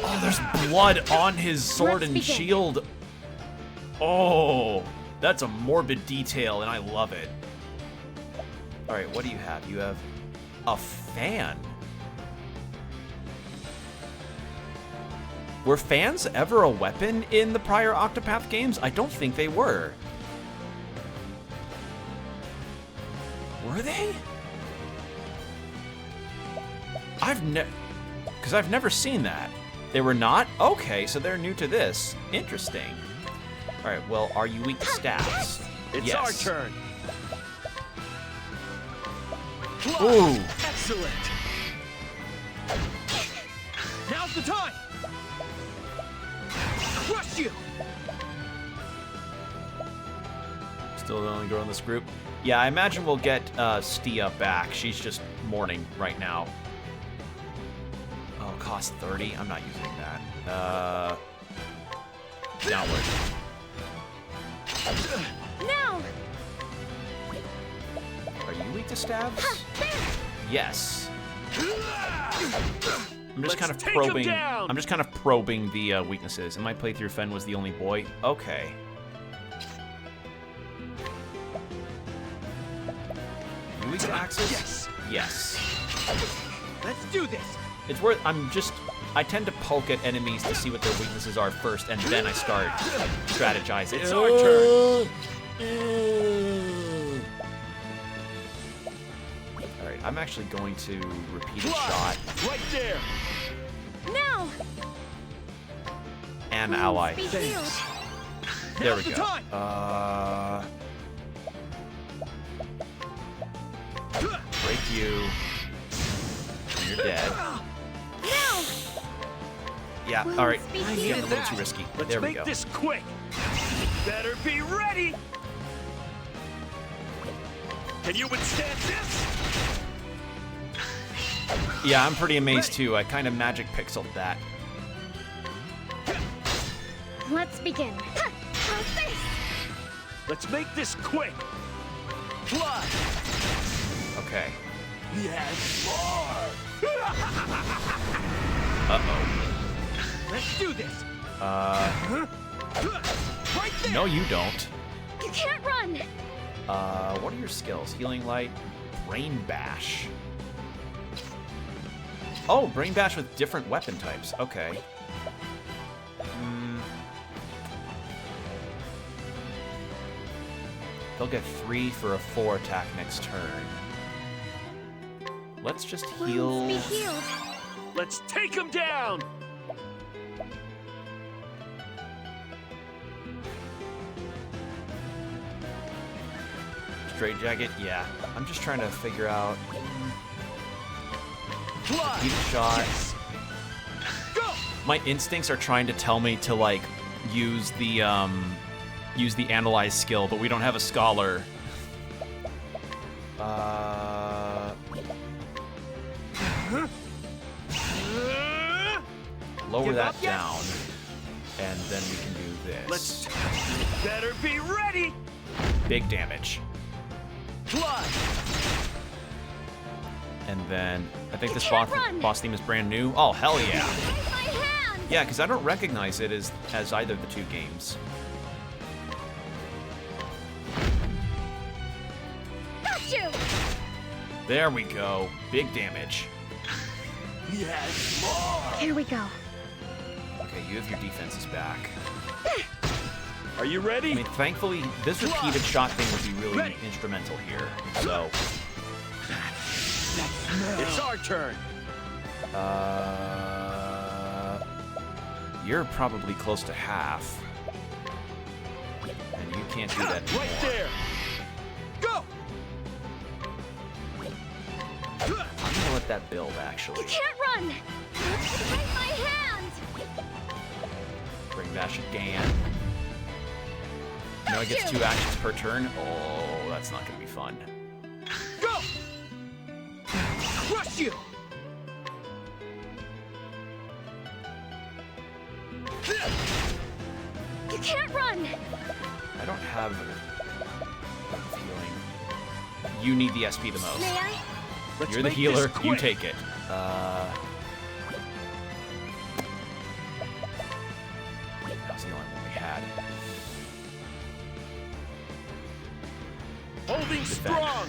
Oh, there's blood on his sword and shield. Oh, that's a morbid detail, and I love it. All right, what do you have? You have a fan. Were fans ever a weapon in the prior Octopath games? I don't think they were. Were they? Because I've never seen that. They were not? Okay, so they're new to this. Interesting. All right, well, are you weak to stabs? It's yes. our turn. Ooh. Excellent. Now's the time. Crush you. Still the only girl in this group. Yeah, I imagine we'll get Stia back. She's just mourning right now. Oh, cost 30? I'm not using that. Downward. Now! weak to stabs? Yes. I'm just kind of probing. I'm just kind of probing the weaknesses. In my playthrough, Fen was the only boy. Okay. You weak to axes? Yes. Yes. Let's do this. It's worth. I tend to poke at enemies to see what their weaknesses are first, and then I start strategizing. It's our turn. All right, I'm actually going to repeat a shot. Right there. Now. And ally. Thanks. There we Now's the go. time. Break you. You're dead. Now. Yeah, alright. Yeah, a little too risky. Let's There we make go. this quick. Better be ready. Can you withstand this? Yeah, I'm pretty amazed too. I kind of magic pixeled that. Let's begin. Let's make this quick. Fly. Okay. Yes, more. Uh-oh. Let's do this. Uh... Right there. No, you don't. You can't run. What are your skills? Healing Light, Brain Bash. Oh, Brain Bash with different weapon types. Okay. They'll get 3 for a 4 attack next turn. Let's just heal. Be healed. Let's take him down. Straight Jacket? Yeah. I'm just trying to figure out. Fly. Heat shot. Yes. Go. My instincts are trying to tell me to like use the analyze skill, but we don't have a scholar. Lower that down, and then we can do this. Let's better be ready. Big damage. Fly. And then I think this boss theme is brand new. Oh hell yeah! Yeah, because I don't recognize it as either of the two games. Got you. There we go. Big damage. Yes, more. Here we go. Okay, you have your defenses back. Are you ready? I mean, thankfully, this repeated shot thing would be really instrumental here. So. It's our turn. You're probably close to half. And you can't do that anymore. Right there. Go. I'm gonna let that build, actually. You can't run. Take my hand. Bring Bash again. Now it gets 2 actions per turn. Oh, that's not gonna be fun. Go. Crush you. You can't run. I don't have a feeling. You need the SP the most. May I? You're the healer. You take it. That was the only one we had. Holding strong.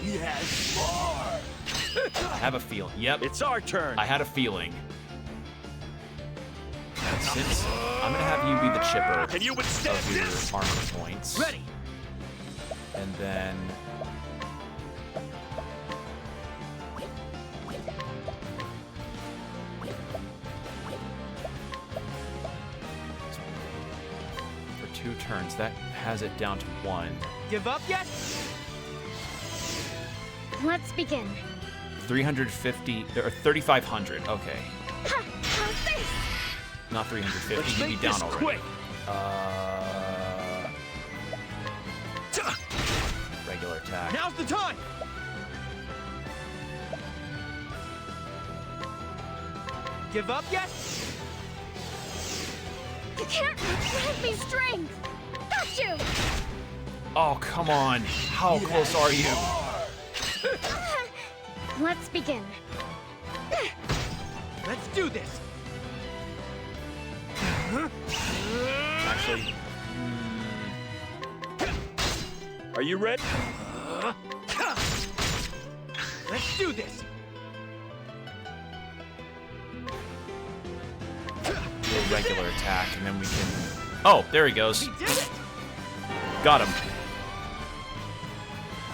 Yes, more. I have a feeling. Yep. It's our turn. I had a feeling. And since I'm gonna have you be the chipper Can you withstand of your this? armor points. Ready. And then for 2 turns, that has it down to 1. Give up yet? Let's begin. 350 or 3,500. Okay, Ha! How's this? not 350. Let's You'd be make down this already. quick. Regular attack. Now's the time. Give up yet? You can't grant me strength. Got you. Oh, come on. How close are you? Let's begin. Let's do this. Actually, Are you ready? Let's do this. a regular attack, and then we can... Oh, there he goes. Got him.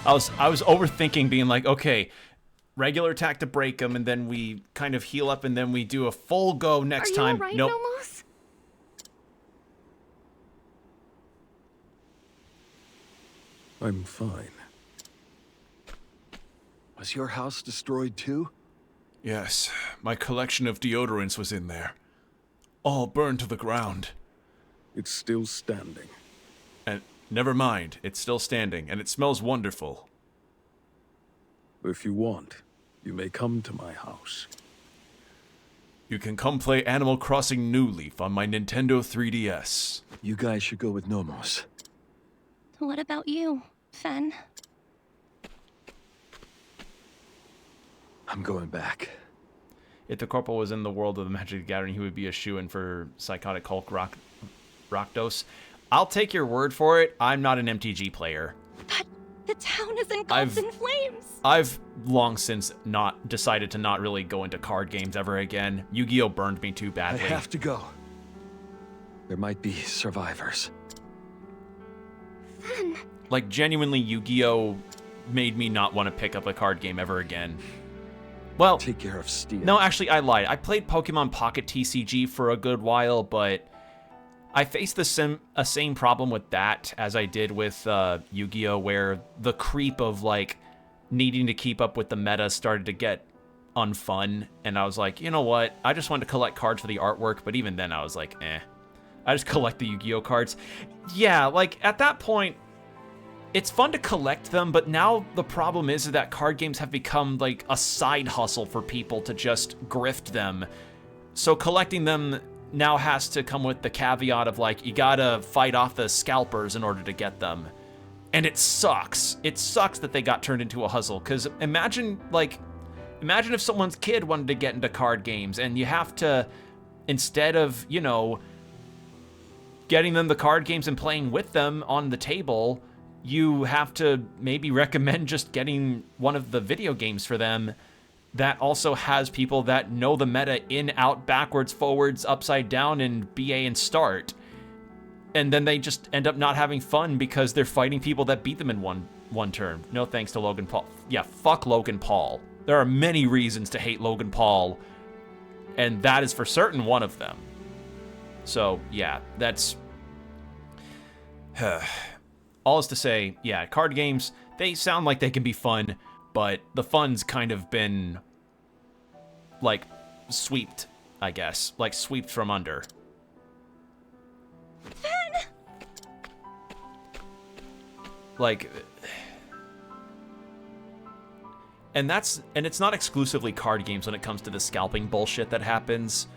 I was overthinking, being like, okay, regular attack to break him, and then we kind of heal up, and then we do a full go next time. Are you alright, Nope. Nomos? I'm fine. Was your house destroyed too? Yes, my collection of deodorants was in there. All burned to the ground. It's still standing. And never mind, it's still standing, and it smells wonderful. If you want, you may come to my house. You can come play Animal Crossing New Leaf on my Nintendo 3DS. You guys should go with Nomos. What about you, Fen? I'm going back. If the Corporal was in the world of the Magic the Gathering, he would be a shoo-in for Psychotic Hulk Rakdos. I'll take your word for it. I'm not an MTG player. But the town is engulfed in flames. I've long since not decided to not really go into card games ever again. Yu-Gi-Oh! Burned me too badly. I have to go. There might be survivors. Fen. Like, genuinely, Yu-Gi-Oh! Made me not want to pick up a card game ever again. Well, take care of Steel. No, actually, I lied. I played Pokemon Pocket TCG for a good while, but I faced the same problem with that as I did with Yu-Gi-Oh!, where the creep of, like, needing to keep up with the meta started to get unfun, and I was like, you know what? I just wanted to collect cards for the artwork, but even then I was like, eh. I just collect the Yu-Gi-Oh! Cards. Yeah, like, at that point, it's fun to collect them, but now the problem is that card games have become like a side hustle for people to just grift them. So collecting them now has to come with the caveat of like, you gotta fight off the scalpers in order to get them. And it sucks. It sucks that they got turned into a hustle, because imagine if someone's kid wanted to get into card games and you have to, instead of, you know, getting them the card games and playing with them on the table, you have to maybe recommend just getting one of the video games for them that also has people that know the meta in, out, backwards, forwards, upside down, and BA and start. And then they just end up not having fun because they're fighting people that beat them in one turn. No thanks to Logan Paul. Yeah, fuck Logan Paul. There are many reasons to hate Logan Paul, and that is for certain one of them. So, yeah, that's... All is to say, yeah, card games, they sound like they can be fun, but the fun's kind of been, like, swept, I guess. Like, swept from under. Fen! Like... And it's not exclusively card games when it comes to the scalping bullshit that happens.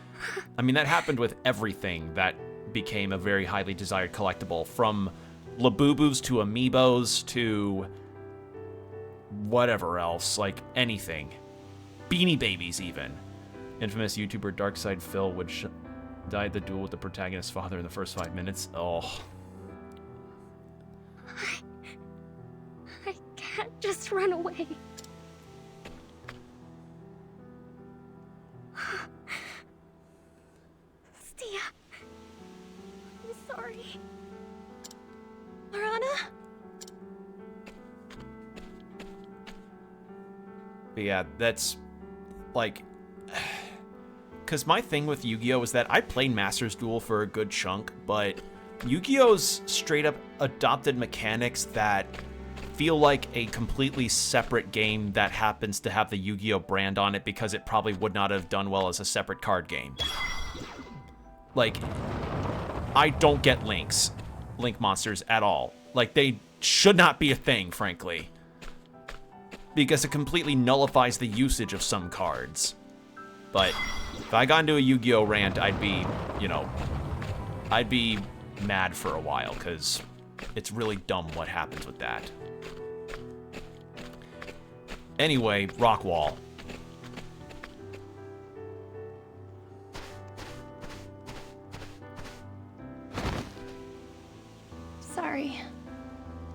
I mean, that happened with everything that became a very highly desired collectible, from Labubus to Amiibos to whatever else, like anything. Beanie Babies, even. Infamous YouTuber Darkside Phil would die at the duel with the protagonist's father in the first 5 minutes. Oh. I can't just run away. Stia. I'm sorry. Lorana? But yeah, that's, like... Because my thing with Yu-Gi-Oh! Is that I played Master's Duel for a good chunk, but Yu-Gi-Oh's straight up adopted mechanics that feel like a completely separate game that happens to have the Yu-Gi-Oh! Brand on it because it probably would not have done well as a separate card game. Like, I don't get Link monsters at all. Like, they should not be a thing, frankly. Because it completely nullifies the usage of some cards. But if I got into a Yu-Gi-Oh! Rant, I'd be, you know, I'd be mad for a while, because it's really dumb what happens with that. Anyway, rock wall. Sorry.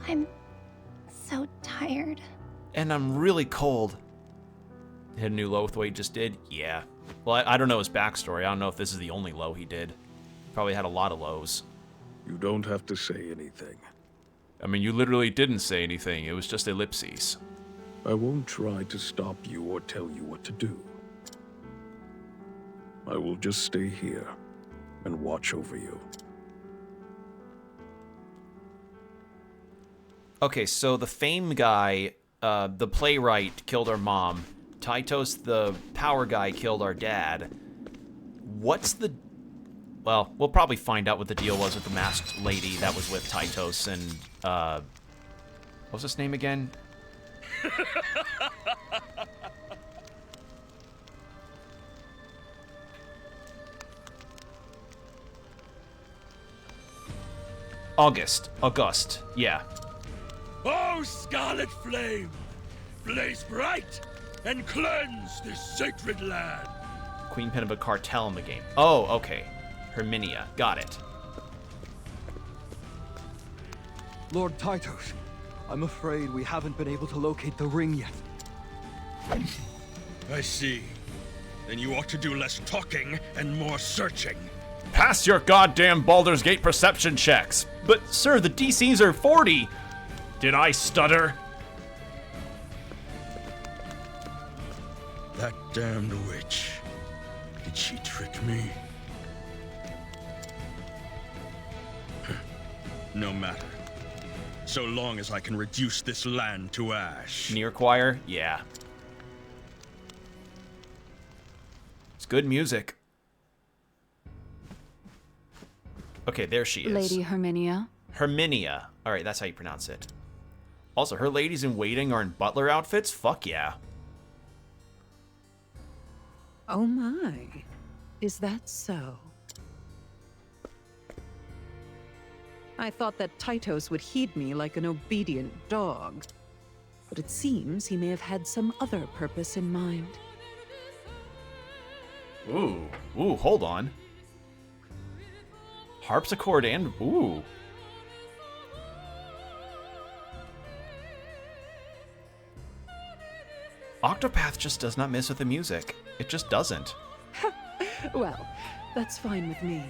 I'm so tired. And I'm really cold. Hit a new low with what he just did? Yeah. Well, I don't know his backstory. I don't know if this is the only low he did. Probably had a lot of lows. You don't have to say anything. I mean, you literally didn't say anything. It was just ellipses. I won't try to stop you or tell you what to do. I will just stay here and watch over you. Okay, so the fame guy, the playwright, killed our mom. Tytos, the power guy, killed our dad. What's the... Well, we'll probably find out what the deal was with the masked lady that was with Tytos and, what was his name again? August, yeah. Oh, Scarlet Flame! Blaze bright and cleanse this sacred land! Queen Pin of a cartel in the game. Oh, okay. Herminia, got it. Lord Tytos, I'm afraid we haven't been able to locate the ring yet. I see. Then you ought to do less talking and more searching. Pass your goddamn Baldur's Gate perception checks. But, sir, the DCs are 40. Did I stutter? That damned witch. Did she trick me? No matter. So long as I can reduce this land to ash. Near choir? Yeah. It's good music. Okay, there she is. Lady Herminia. Herminia. Alright, that's how you pronounce it. Also, her ladies in waiting are in butler outfits? Fuck yeah. Oh my. Is that so? I thought that Tytos would heed me like an obedient dog. But it seems he may have had some other purpose in mind. Ooh, hold on. Harpsichord and, ooh. Octopath just does not miss with the music. It just doesn't. Well, that's fine with me.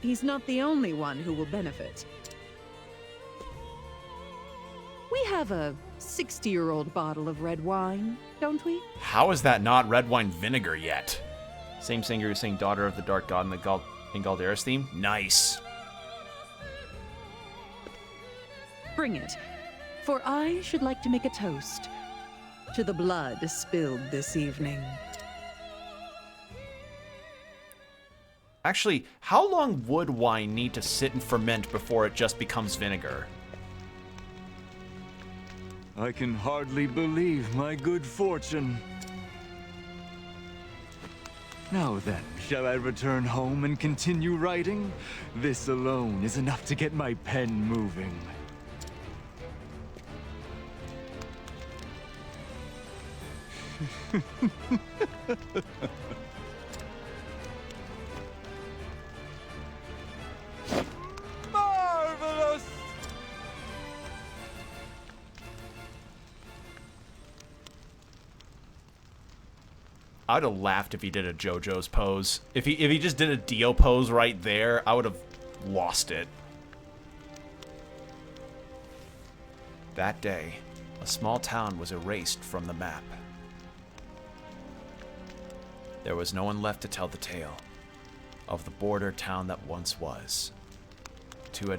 He's not the only one who will benefit. We have a 60-year-old bottle of red wine, don't we? How is that not red wine vinegar yet? Same singer who sang Daughter of the Dark God in the Galderas theme? Nice. Bring it, for I should like to make a toast to the blood spilled this evening. Actually, how long would wine need to sit and ferment before it just becomes vinegar? I can hardly believe my good fortune. Now then, shall I return home and continue writing? This alone is enough to get my pen moving. Marvelous! I'd have laughed if he did a JoJo's pose. If he just did a Dio pose right there, I would have lost it. That day, a small town was erased from the map. There was no one left to tell the tale of the border town that once was. The two who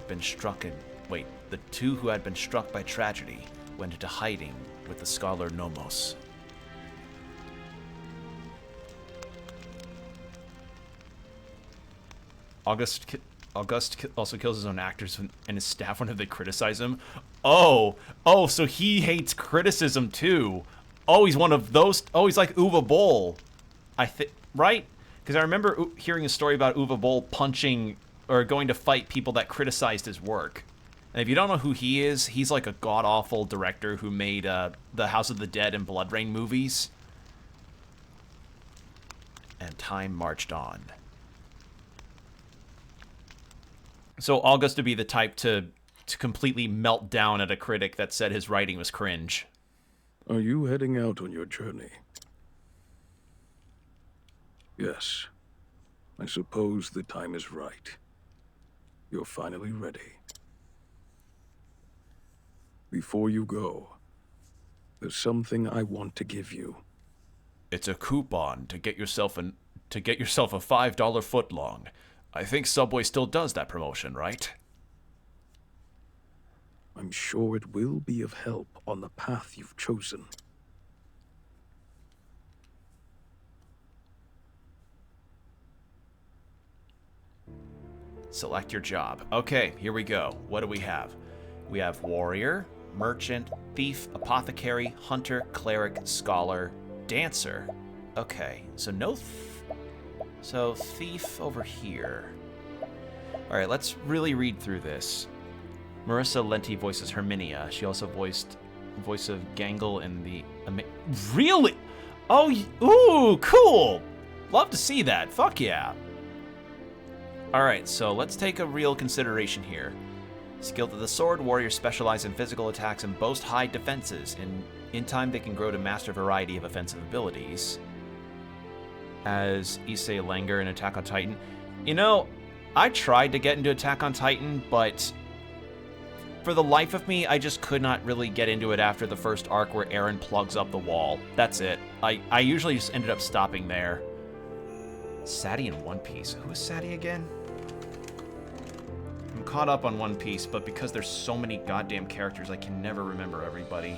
had been struck by tragedy went into hiding with the scholar Nomos. August also kills his own actors and his staff whenever they criticize him. Oh, so he hates criticism too. Oh, he's one of those. Oh, he's like Uwe Boll. I think, right? Because I remember hearing a story about Uwe Boll punching or going to fight people that criticized his work. And if you don't know who he is, he's like a god-awful director who made the House of the Dead and Blood Rain movies. And time marched on. So August would be the type to completely melt down at a critic that said his writing was cringe. Are you heading out on your journey? Yes. I suppose the time is right. You're finally ready. Before you go, there's something I want to give you. It's a coupon to get yourself a $5 footlong. I think Subway still does that promotion, right? I'm sure it will be of help on the path you've chosen. Select your job. Okay, here we go. What do we have? We have warrior, merchant, thief, apothecary, hunter, cleric, scholar, dancer. Okay, so no... So thief over here. Alright, let's really read through this. Marissa Lenti voices Herminia. She also voiced voice of Gangle in the... Really? Oh, ooh, cool! Love to see that. Fuck yeah. Alright, so let's take a real consideration here. Skilled with the sword, warriors specialize in physical attacks and boast high defenses. In time, they can grow to master a variety of offensive abilities. As Issei Langer in Attack on Titan. You know, I tried to get into Attack on Titan, but for the life of me, I just could not really get into it after the first arc where Eren plugs up the wall. That's it. I usually just ended up stopping there. Sadie in One Piece. Who is Sadie again? I'm caught up on One Piece, but because there's so many goddamn characters, I can never remember everybody.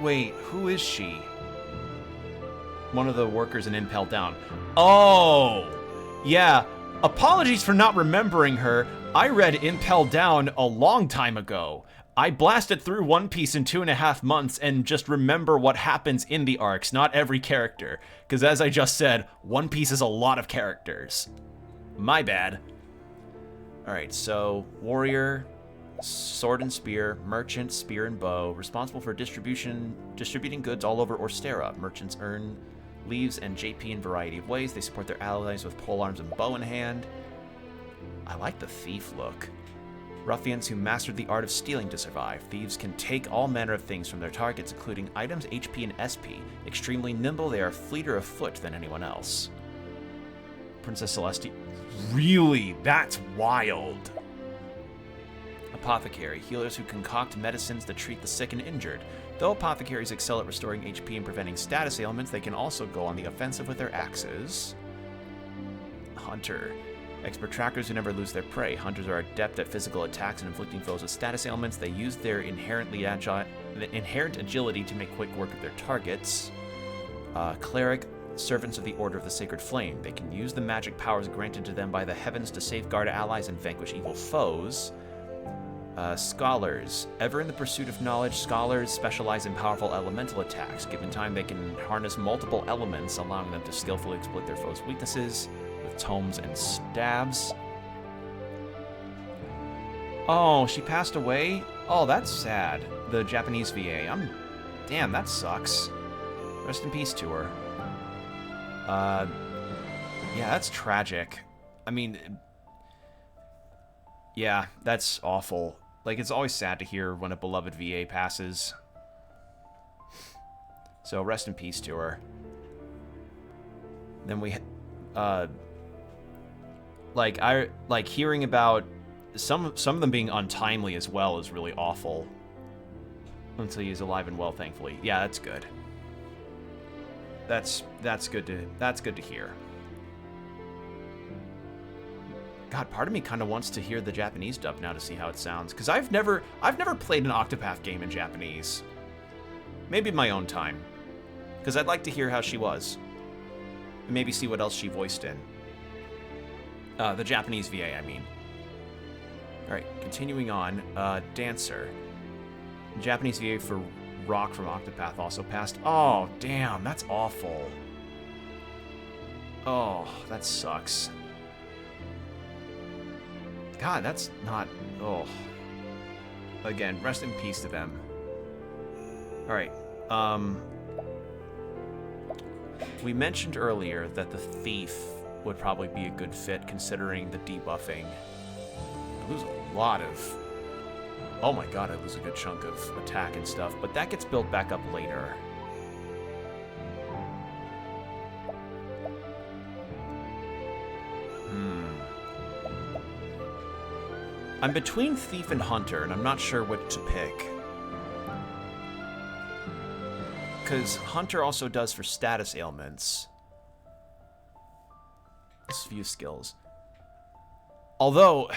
Wait, who is she? One of the workers in Impel Down. Oh! Yeah, apologies for not remembering her. I read Impel Down a long time ago. I blasted through One Piece in 2.5 months and just remember what happens in the arcs, not every character. Because as I just said, One Piece is a lot of characters. My bad. Alright, so warrior, sword and spear, merchant, spear and bow, responsible for distributing goods all over Orstera. Merchants earn leaves and JP in a variety of ways. They support their allies with polearms and bow in hand. I like the thief look. Ruffians who mastered the art of stealing to survive. Thieves can take all manner of things from their targets, including items, HP, and SP. Extremely nimble, they are fleeter of foot than anyone else. Princess Celeste. Really? That's wild. Apothecary. Healers who concoct medicines that treat the sick and injured. Though apothecaries excel at restoring HP and preventing status ailments, they can also go on the offensive with their axes. Hunter. Expert trackers who never lose their prey. Hunters are adept at physical attacks and inflicting foes with status ailments. They use their inherent agility to make quick work of their targets. Cleric. Servants of the Order of the Sacred Flame. They can use the magic powers granted to them by the heavens to safeguard allies and vanquish evil foes. Scholars. Ever in the pursuit of knowledge, scholars specialize in powerful elemental attacks. Given time, they can harness multiple elements, allowing them to skillfully exploit their foes' weaknesses with tomes and stabs. Oh, she passed away? Oh, that's sad. The Japanese VA. Damn, that sucks. Rest in peace to her. Yeah, that's tragic. I mean, yeah, that's awful. Like, it's always sad to hear when a beloved VA passes. So, rest in peace to her. Then we, like hearing about some of them being untimely as well is really awful. Until he's alive and well, thankfully. Yeah, that's good. That's good to hear. God, part of me kind of wants to hear the Japanese dub now to see how it sounds, because I've never played an Octopath game in Japanese. Maybe in my own time, because I'd like to hear how she was, and maybe see what else she voiced in. The Japanese VA, I mean. All right, continuing on. Dancer, Japanese VA for Rock from Octopath also passed. Oh, damn, that's awful. Oh, that sucks. God, that's not... Oh. Again, rest in peace to them. Alright, we mentioned earlier that the Thief would probably be a good fit considering the debuffing. I lose a lot of... Oh my god, I lose a good chunk of attack and stuff, but that gets built back up later. I'm between Thief and Hunter, and I'm not sure what to pick. Because Hunter also does for status ailments. It's few skills. Although,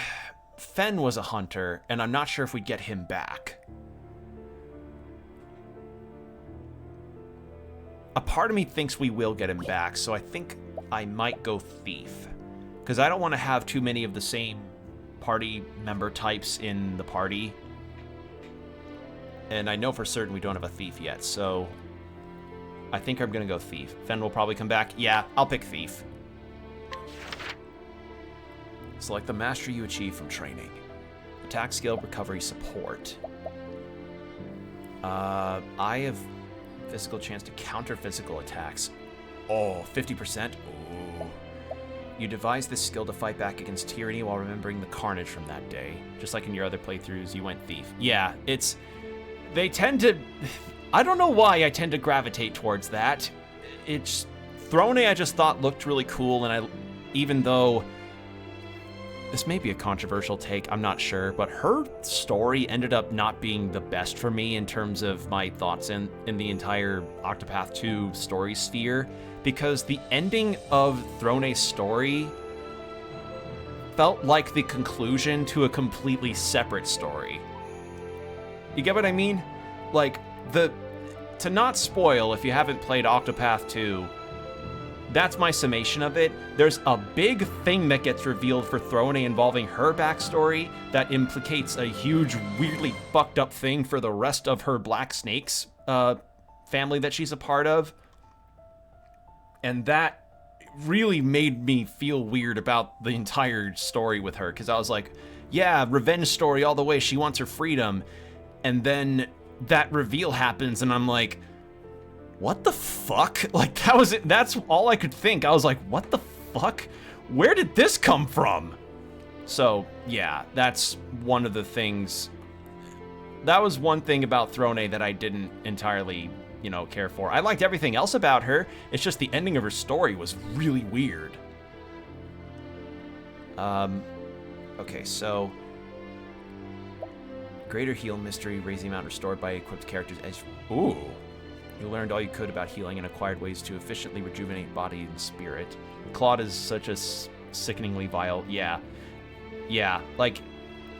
Fen was a Hunter, and I'm not sure if we'd get him back. A part of me thinks we will get him back, so I think I might go Thief. Because I don't want to have too many of the same party member types in the party. And I know for certain we don't have a Thief yet, so I think I'm going to go Thief. Fen will probably come back. Yeah, I'll pick Thief. Select the mastery you achieve from training. Attack skill, recovery, support. I have physical chance to counter physical attacks. Oh, 50%? Ooh. You devise this skill to fight back against tyranny while remembering the carnage from that day. Just like in your other playthroughs, you went Thief. Yeah, it's... They tend to... I don't know why I tend to gravitate towards that. It's... Throne I just thought looked really cool, and even though... This may be a controversial take, I'm not sure, but her story ended up not being the best for me in terms of my thoughts in the entire Octopath 2 story sphere, because the ending of Throne's story felt like the conclusion to a completely separate story. You get what I mean? Like, to not spoil if you haven't played Octopath 2, that's my summation of it. There's a big thing that gets revealed for Throne involving her backstory that implicates a huge, weirdly fucked up thing for the rest of her Black Snakes family that she's a part of. And that really made me feel weird about the entire story with her, because I was like, yeah, revenge story all the way, she wants her freedom. And then that reveal happens, and I'm like, what the fuck? Like, that was it. That's all I could think. I was like, what the fuck? Where did this come from? So, yeah, that's one of the things. That was one thing about Throne that I didn't entirely, care for. I liked everything else about her. It's just the ending of her story was really weird. Okay, so... Greater heal mystery, raising amount restored by equipped characters as... Ooh. You learned all you could about healing and acquired ways to efficiently rejuvenate body and spirit. Claude is such a sickeningly vile... Yeah. Yeah, like,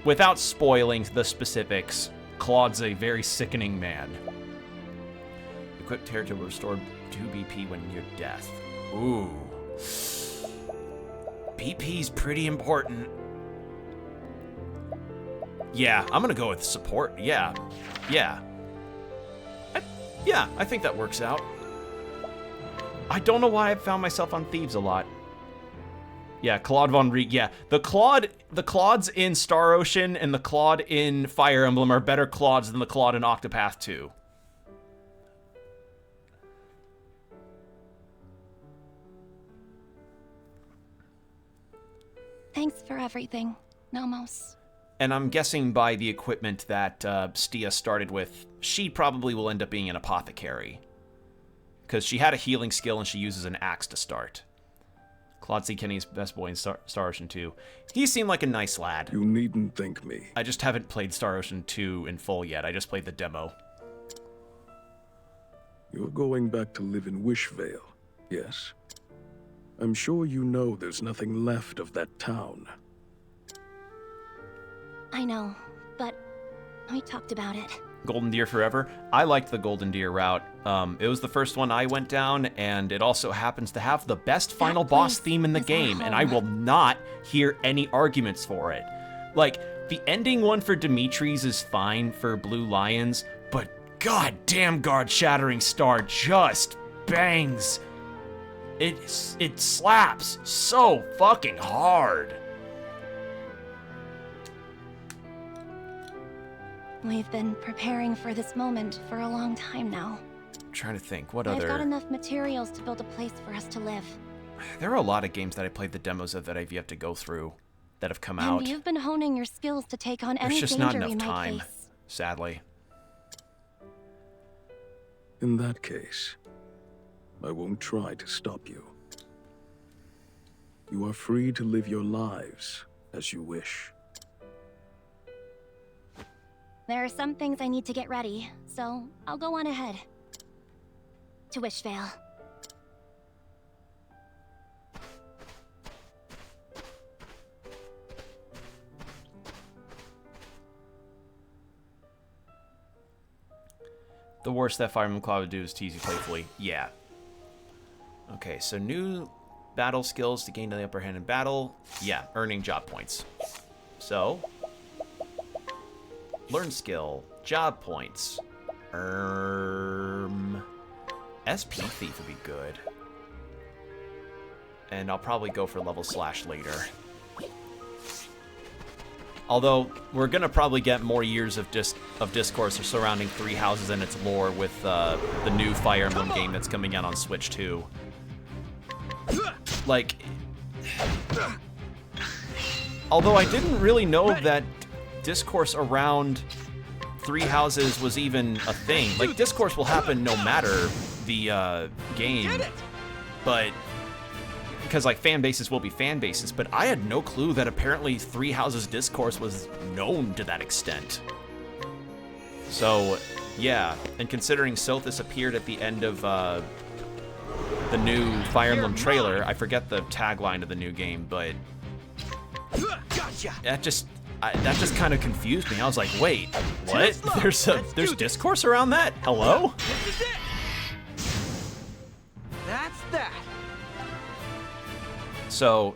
without spoiling the specifics, Claude's a very sickening man. Equipped character will restore 2 BP when near death. Ooh. BP's pretty important. Yeah, I'm gonna go with support. Yeah. Yeah. Yeah, I think that works out. I don't know why I found myself on Thieves a lot. Yeah, Claude Von Riek. Yeah, the Claudes in Star Ocean and the Claude in Fire Emblem are better Claudes than the Claude in Octopath 2. Thanks for everything, Nomos. And I'm guessing by the equipment that Stia started with, she probably will end up being an apothecary. Because she had a healing skill and she uses an axe to start. Claude C. Kenny's best boy in Star Ocean 2. He seemed like a nice lad. You needn't thank me. I just haven't played Star Ocean 2 in full yet. I just played the demo. You're going back to live in Wishvale, yes? I'm sure you know there's nothing left of that town. I know, but we talked about it. Golden Deer Forever. I liked the Golden Deer route. It was the first one I went down, and it also happens to have the best final boss theme in the game, and I will not hear any arguments for it. Like, the ending one for Dimitri's is fine for Blue Lions, but God damn, Guard Shattering Star just bangs. It slaps so fucking hard. We've been preparing for this moment for a long time now. I'm trying to think, what I've got other... enough materials to build a place for us to live. There are a lot of games that I played the demos of that I've yet to go through that have come out. And you've been honing your skills to take on any There's just not danger enough we might time, face. sadly. In that case, I won't try to stop you. You are free to live your lives as you wish. There are some things I need to get ready, so I'll go on ahead. To Wishvale. The worst that Fire Emblem Cloud would do is tease you playfully. Yeah. Okay, so new battle skills to gain the upper hand in battle. Yeah, earning job points. So, learn skill, job points. SP Thief would be good. And I'll probably go for level slash later. Although, we're going to probably get more years of discourse surrounding Three Houses and its lore with the new Fire Emblem game that's coming out on Switch 2. Like, although I didn't really know that discourse around Three Houses was even a thing. Like, discourse will happen no matter the game, but... because, like, fan bases will be fan bases, but I had no clue that apparently Three Houses discourse was known to that extent. So, yeah, and considering Sothis appeared at the end of the new Fire Emblem trailer, I forget the tagline of the new game, but that just kind of confused me. I was like, wait, what? There's discourse around that? Hello? That's that. So,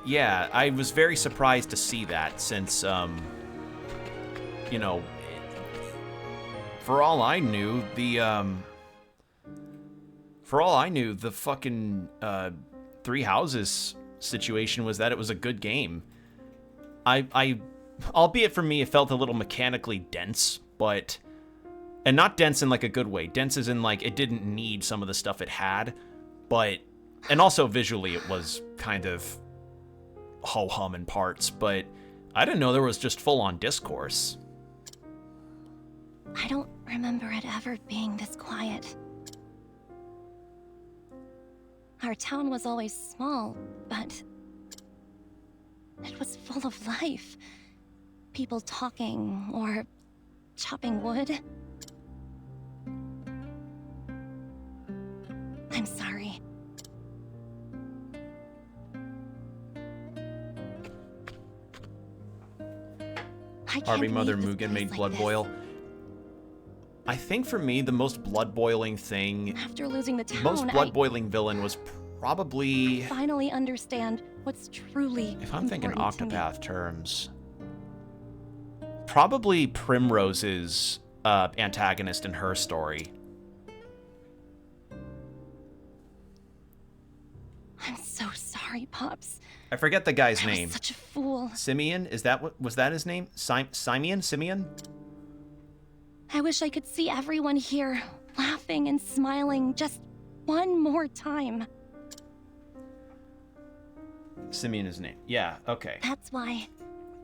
yeah, I was very surprised to see that since, you know, for all I knew, the fucking Three Houses situation was that it was a good game. Albeit for me, it felt a little mechanically dense, but, and not dense in like a good way. Dense as in like it didn't need some of the stuff it had, but, and also visually it was kind of ho-hum in parts, but I didn't know there was just full-on discourse. I don't remember it ever being this quiet. Our town was always small, but it was full of life. People talking or chopping wood. I'm sorry. Harvey Mother Mugen made blood boil. I think for me, the most blood-boiling thing... After losing the town, most blood-boiling villain was probably... finally understand what's truly if I'm thinking important to me. Octopath terms... probably Primrose's antagonist in her story. I'm so sorry, Pops. I forget the guy's I was name. such a fool. Simeon? Is that what was that his name? Simeon? I wish I could see everyone here laughing and smiling just one more time. Simeon is his name. Yeah, okay. That's why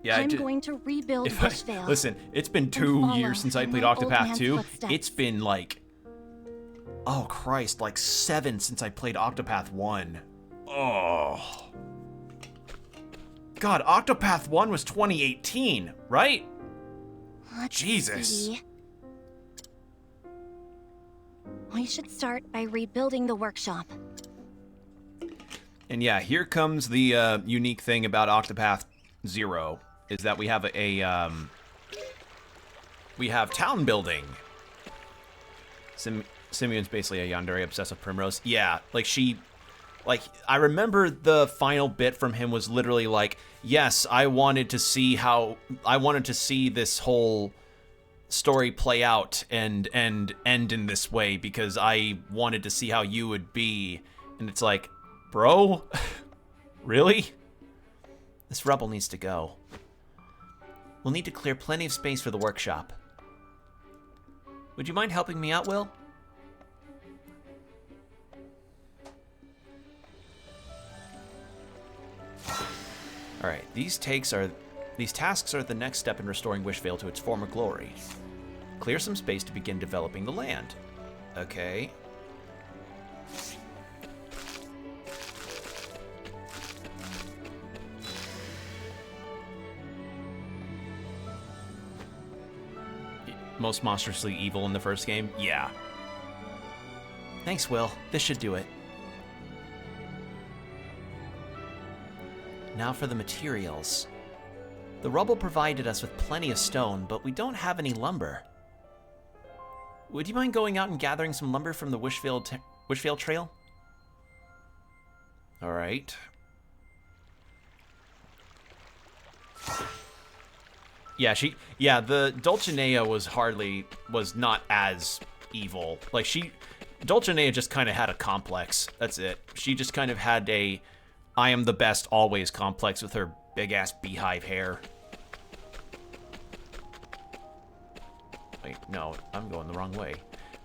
Yeah, I'm going to rebuild Wishvale. Listen, it's been 2 years since I played Octopath 2. It's been like, oh Christ, like 7 since I played Octopath 1. Oh. God, Octopath 1 was 2018, right? Jesus. See. We should start by rebuilding the workshop. And yeah, here comes the unique thing about Octopath 0, is that we have we have town building. Simeon's basically a yandere obsessive Primrose. Yeah, like I remember the final bit from him was literally like, yes, I wanted to see this whole story play out and end in this way because I wanted to see how you would be. And it's like, bro, really? This rubble needs to go. We'll need to clear plenty of space for the workshop. Would you mind helping me out, Will? Alright, these tasks are the next step in restoring Wishvale to its former glory. Clear some space to begin developing the land. Okay. Most monstrously evil in the first game? Yeah. Thanks, Will. This should do it. Now for the materials. The rubble provided us with plenty of stone, but we don't have any lumber. Would you mind going out and gathering some lumber from the Wishvale Trail? Alright. Yeah, the Dulcinea was not as evil. Like, Dulcinea just kind of had a complex. That's it. She just kind of had a I am the best always complex with her big-ass beehive hair. Wait, no, I'm going the wrong way.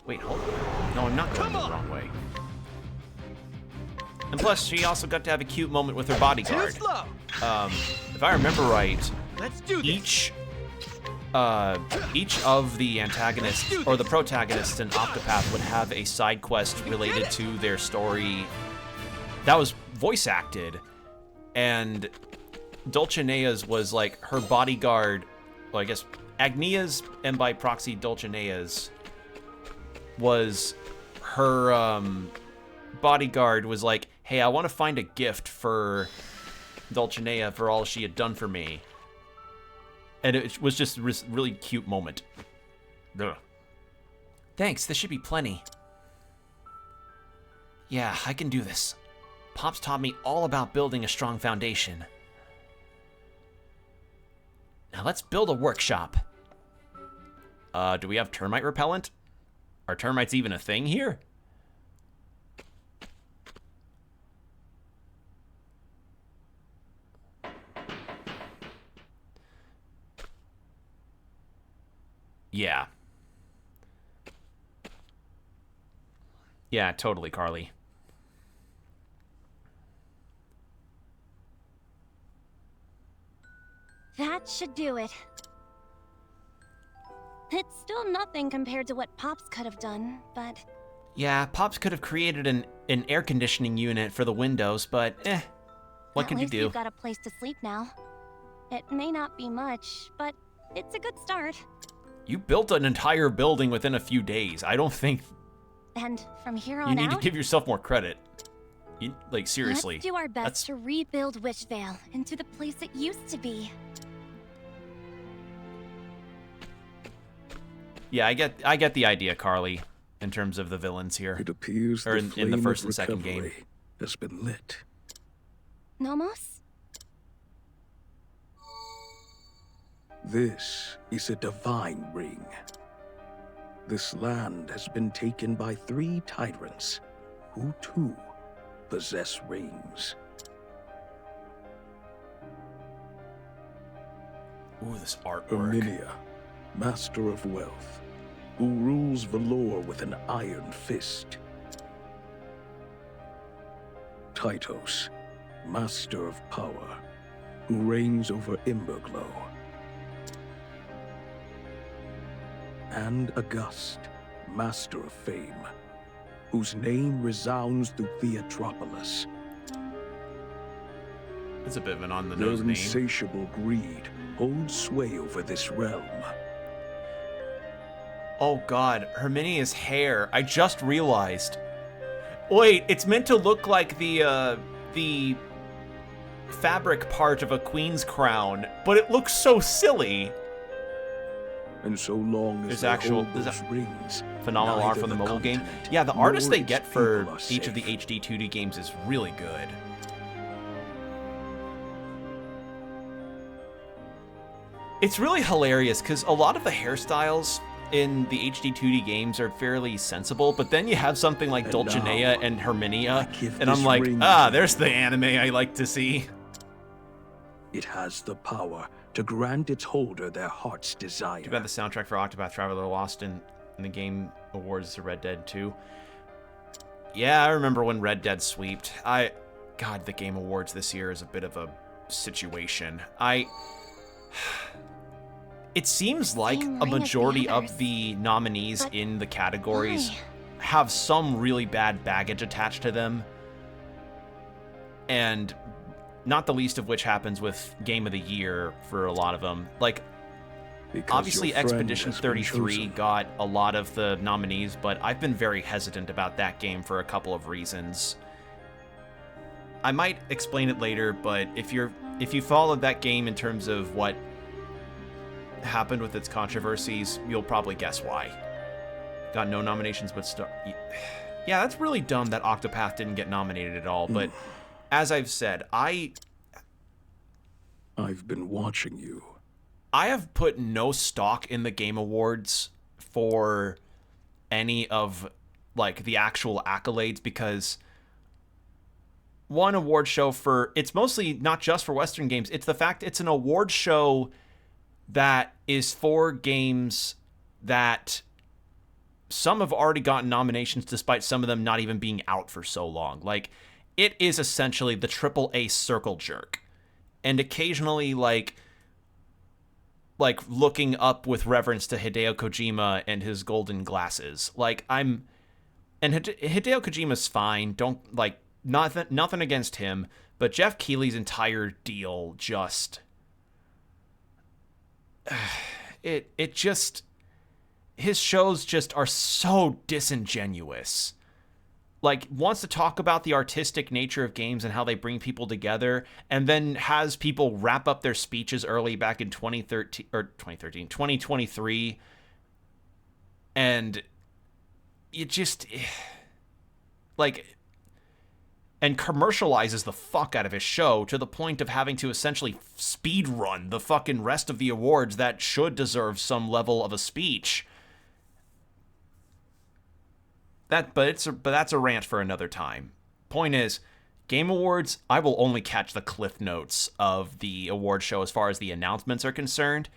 Wait, hold on. No, I'm not going the wrong way. And plus, she also got to have a cute moment with her bodyguard. If I remember right, each of the antagonists or the protagonists in Octopath would have a side quest related to their story that was voice acted, and Dulcinea's was like her bodyguard. Well, I guess Agnia's, and by proxy Dulcinea's, was her bodyguard was like, hey, I want to find a gift for Dulcinea for all she had done for me. And it was just a really cute moment. Ugh. Thanks, this should be plenty. Yeah, I can do this. Pops taught me all about building a strong foundation. Now let's build a workshop. Do we have termite repellent? Are termites even a thing here? Yeah. Yeah, totally, Carly. That should do it. It's still nothing compared to what Pops could have done, but... Yeah, Pops could have created an air conditioning unit for the windows, but what can you do? At least you've got a place to sleep now. It may not be much, but it's a good start. You built an entire building within a few days. I don't think... And from here on out... You need to give yourself more credit. Like, seriously. Let's do our best to rebuild Wishvale into the place it used to be. Yeah, I get the idea, Carly, in terms of the villains here. It appears or the in the flame first of and second game recovery has been lit. Nomos? This is a divine ring. This land has been taken by 3 tyrants, who too possess rings. Ooh, this artwork. Erminia, Master of Wealth, who rules Valor with an iron fist. Tytos, Master of Power, who reigns over Emberglow. And August, Master of Fame, whose name resounds through Theatropolis. It's a bit of an on-the-nose name. Their insatiable greed holds sway over this realm. Oh god, Herminia's hair. I just realized. Wait, it's meant to look like the fabric part of a queen's crown, but it looks so silly. And so long as hold those rings, phenomenal art for the mobile game. Yeah, the artist they get for each of the HD 2D games is really good. It's really hilarious because a lot of the hairstyles in the HD 2D games are fairly sensible, but then you have something like Dulcinea and Herminia, and I'm like, there's the anime I like to see. It has the power to grant its holder their heart's desire. Too bad the soundtrack for Octopath Traveler lost in the Game Awards to Red Dead 2. Yeah, I remember when Red Dead sweeped. God, the Game Awards this year is a bit of a situation. It seems like a majority of the nominees in the categories have some really bad baggage attached to them. And not the least of which happens with Game of the Year for a lot of them. Like, obviously Expedition 33 got a lot of the nominees, but I've been very hesitant about that game for a couple of reasons. I might explain it later, but if you followed that game in terms of what happened with its controversies, you'll probably guess why. Got no nominations, but yeah, that's really dumb that Octopath didn't get nominated at all, but as I've said, I've been watching you. I have put no stock in the Game Awards for any of, like, the actual accolades because one award show it's mostly not just for Western games, it's the fact it's an award show that is for games that some have already gotten nominations despite some of them not even being out for so long. Like, it is essentially the AAA circle jerk. And occasionally, like looking up with reverence to Hideo Kojima and his golden glasses. Like, and Hideo Kojima's fine. Nothing against him, but Jeff Keighley's entire deal just... his shows just are so disingenuous. Like, wants to talk about the artistic nature of games and how they bring people together, and then has people wrap up their speeches early back in 2023, and it just, like, and commercializes the fuck out of his show to the point of having to essentially speed run the fucking rest of the awards that should deserve some level of a speech. But that's a rant for another time. Point is, Game Awards, I will only catch the cliff notes of the award show as far as the announcements are concerned.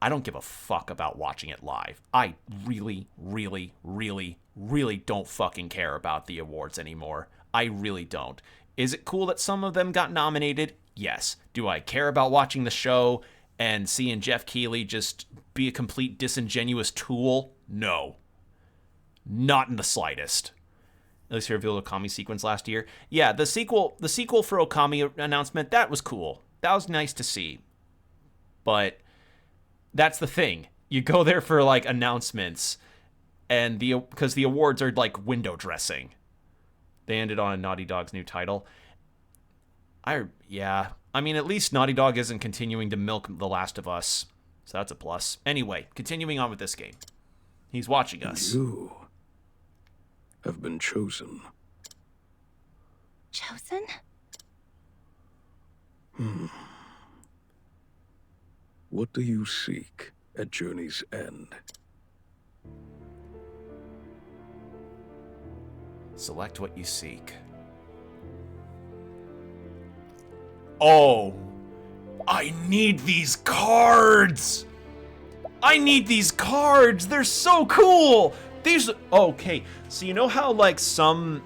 I don't give a fuck about watching it live. I really, really, really, really don't fucking care about the awards anymore. I really don't. Is it cool that some of them got nominated? Yes. Do I care about watching the show and seeing Jeff Keighley just be a complete disingenuous tool? No. Not in the slightest. At least he revealed Okami sequence last year. Yeah, the sequel for Okami announcement, that was cool. That was nice to see. But that's the thing. You go there for, like, announcements, and because the awards are like window dressing. They ended on Naughty Dog's new title. I mean, at least Naughty Dog isn't continuing to milk The Last of Us, so that's a plus. Anyway, continuing on with this game. He's watching us. You have been chosen. Chosen? What do you seek at Journey's End? Select what you seek. Oh, I need these cards! I need these cards! They're so cool! Okay, so you know how, like, some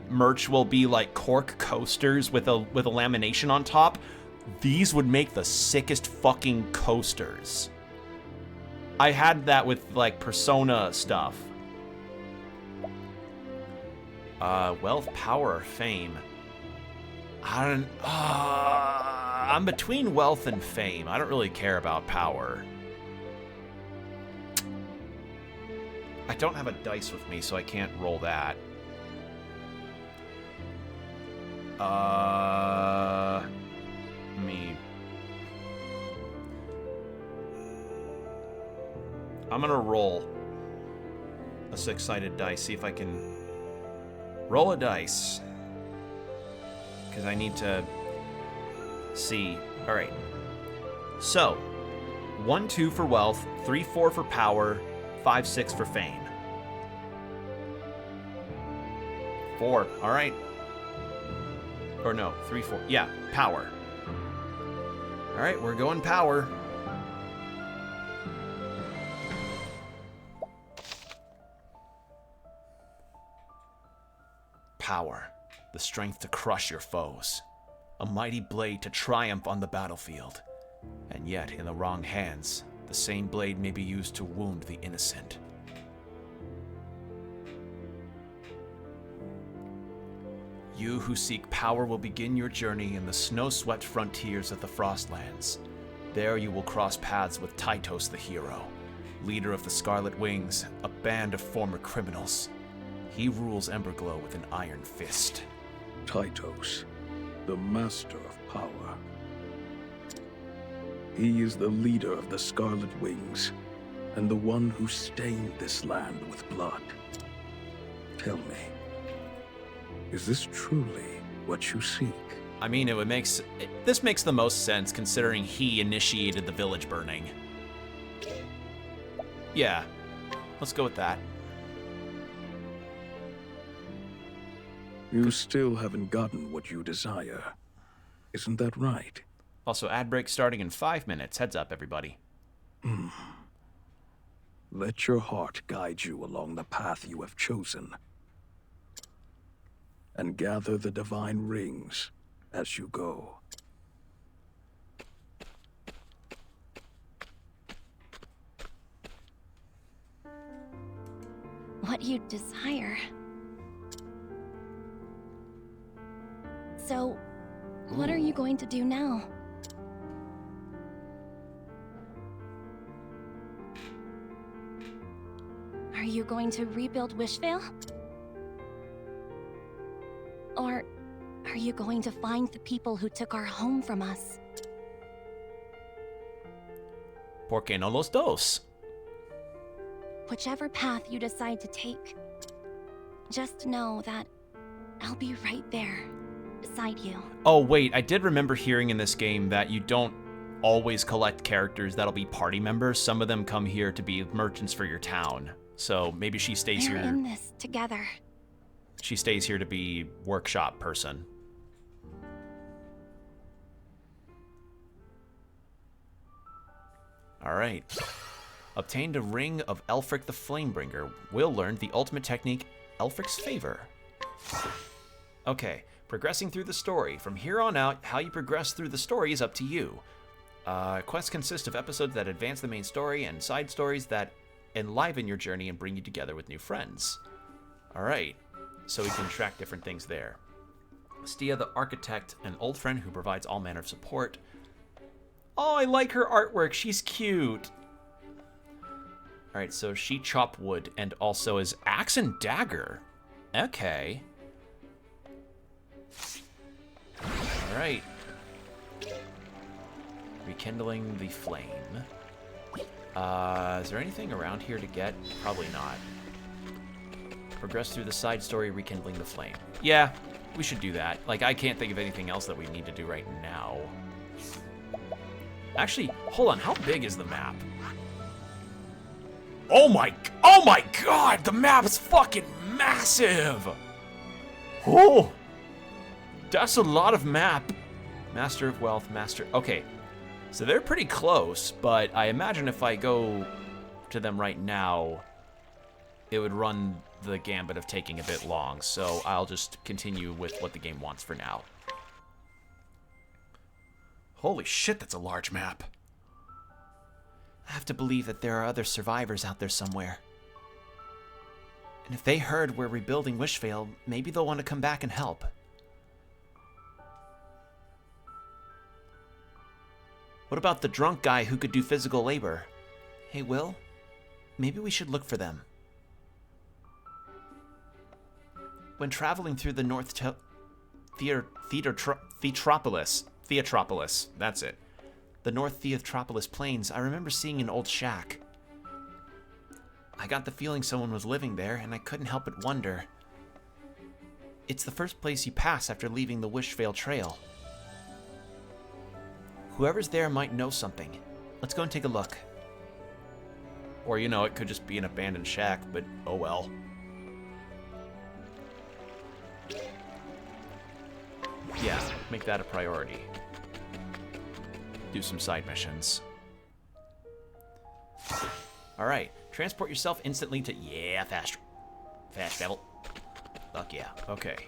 merch will be like cork coasters with a lamination on top? These would make the sickest fucking coasters. I had that with, like, Persona stuff. Wealth, power, or fame. I'm between wealth and fame. I don't really care about power. I don't have a dice with me, so I can't roll that. I'm gonna roll a six-sided dice, see if I can roll a dice. Because I need to see. Alright. So, 1-2 for wealth, 3-4 for power, 5-6 for fame. 4. All right. Or no, 3-4. Yeah, power. All right, we're going power. Power, the strength to crush your foes. A mighty blade to triumph on the battlefield. And yet, in the wrong hands, the same blade may be used to wound the innocent. You who seek power will begin your journey in the snow-swept frontiers of the Frostlands. There you will cross paths with Tytos the hero, leader of the Scarlet Wings, a band of former criminals. He rules Emberglow with an iron fist. Tytos, the master of power. He is the leader of the Scarlet Wings, and the one who stained this land with blood. Tell me, is this truly what you seek? I mean, this makes the most sense considering he initiated the village burning. Yeah, let's go with that. You still haven't gotten what you desire. Isn't that right? Also, ad break starting in 5 minutes. Heads up, everybody. Let your heart guide you along the path you have chosen. And gather the divine rings as you go. What you desire. So, what are you going to do now? Are you going to rebuild Wishvale? Or are you going to find the people who took our home from us? ¿Por qué no los dos? Whichever path you decide to take, just know that I'll be right there, beside you. Oh, wait, I did remember hearing in this game that you don't always collect characters that'll be party members. Some of them come here to be merchants for your town. So maybe she stays We're here. in this together. She stays here to be workshop person. All right. Obtained a ring of Elfric the Flamebringer. Will learn the ultimate technique, Elfric's Favor. Okay, progressing through the story. From here on out, how you progress through the story is up to you. Quests consist of episodes that advance the main story and side stories that enliven your journey and bring you together with new friends. All right, so we can track different things there. Stia the Architect, an old friend who provides all manner of support. Oh, I like her artwork. She's cute. All right, so she chop wood and also is axe and dagger. Okay. All right. Rekindling the flame. Is there anything around here to get? Probably not. Progress through the side story, rekindling the flame. Yeah, we should do that. Like, I can't think of anything else that we need to do right now. Actually, hold on. How big is the map? Oh my God, the map's fucking massive. Oh, that's a lot of map. Master of Wealth, Master. Okay, so they're pretty close, but I imagine if I go to them right now, it would run the gambit of taking a bit long. So I'll just continue with what the game wants for now. Holy shit, that's a large map. I have to believe that there are other survivors out there somewhere. And if they heard we're rebuilding Wishvale, maybe they'll want to come back and help. What about the drunk guy who could do physical labor? Hey, Will, maybe we should look for them. When traveling through the North Theatropolis, that's it. The North Theatropolis Plains, I remember seeing an old shack. I got the feeling someone was living there, and I couldn't help but wonder. It's the first place you pass after leaving the Wishvale Trail. Whoever's there might know something. Let's go and take a look. Or, you know, it could just be an abandoned shack, but oh well. Yeah, make that a priority. Do some side missions. Alright, transport yourself instantly to... Yeah, fast travel. Fuck yeah, okay.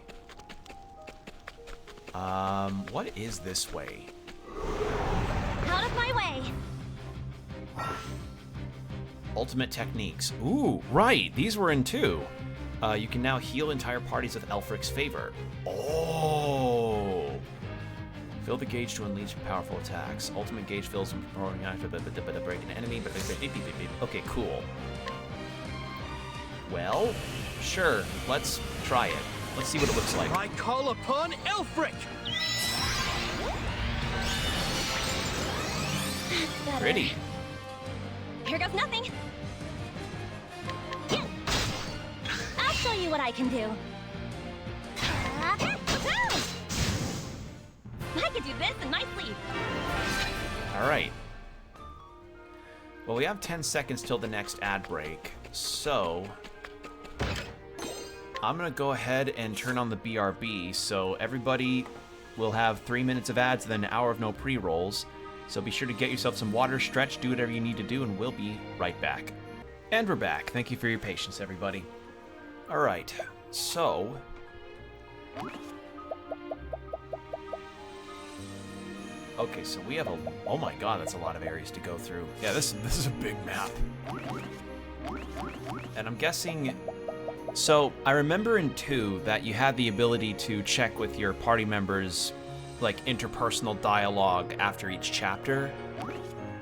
What is this way? Out of my way! Ultimate techniques. Ooh, right, these were in 2. You can now heal entire parties with Elfric's favor. Oh! Fill the gauge to unleash powerful attacks. Ultimate gauge fills when performing after break an enemy. Okay, cool. Well, sure, let's try it. Let's see what it looks like. I call upon Elfric! Pretty. Here goes nothing. I'll show you what I can do. I could do this in my sleep. Alright. Well, we have 10 seconds till the next ad break, so I'm gonna go ahead and turn on the BRB, so everybody will have 3 minutes of ads and then an hour of no pre-rolls. So be sure to get yourself some water, stretch, do whatever you need to do, and we'll be right back. And we're back. Thank you for your patience, everybody. Alright, so... Okay, so we have a... Oh my god, that's a lot of areas to go through. Yeah, this is a big map. And I'm guessing... So, I remember in 2 that you had the ability to check with your party members, like, interpersonal dialogue after each chapter.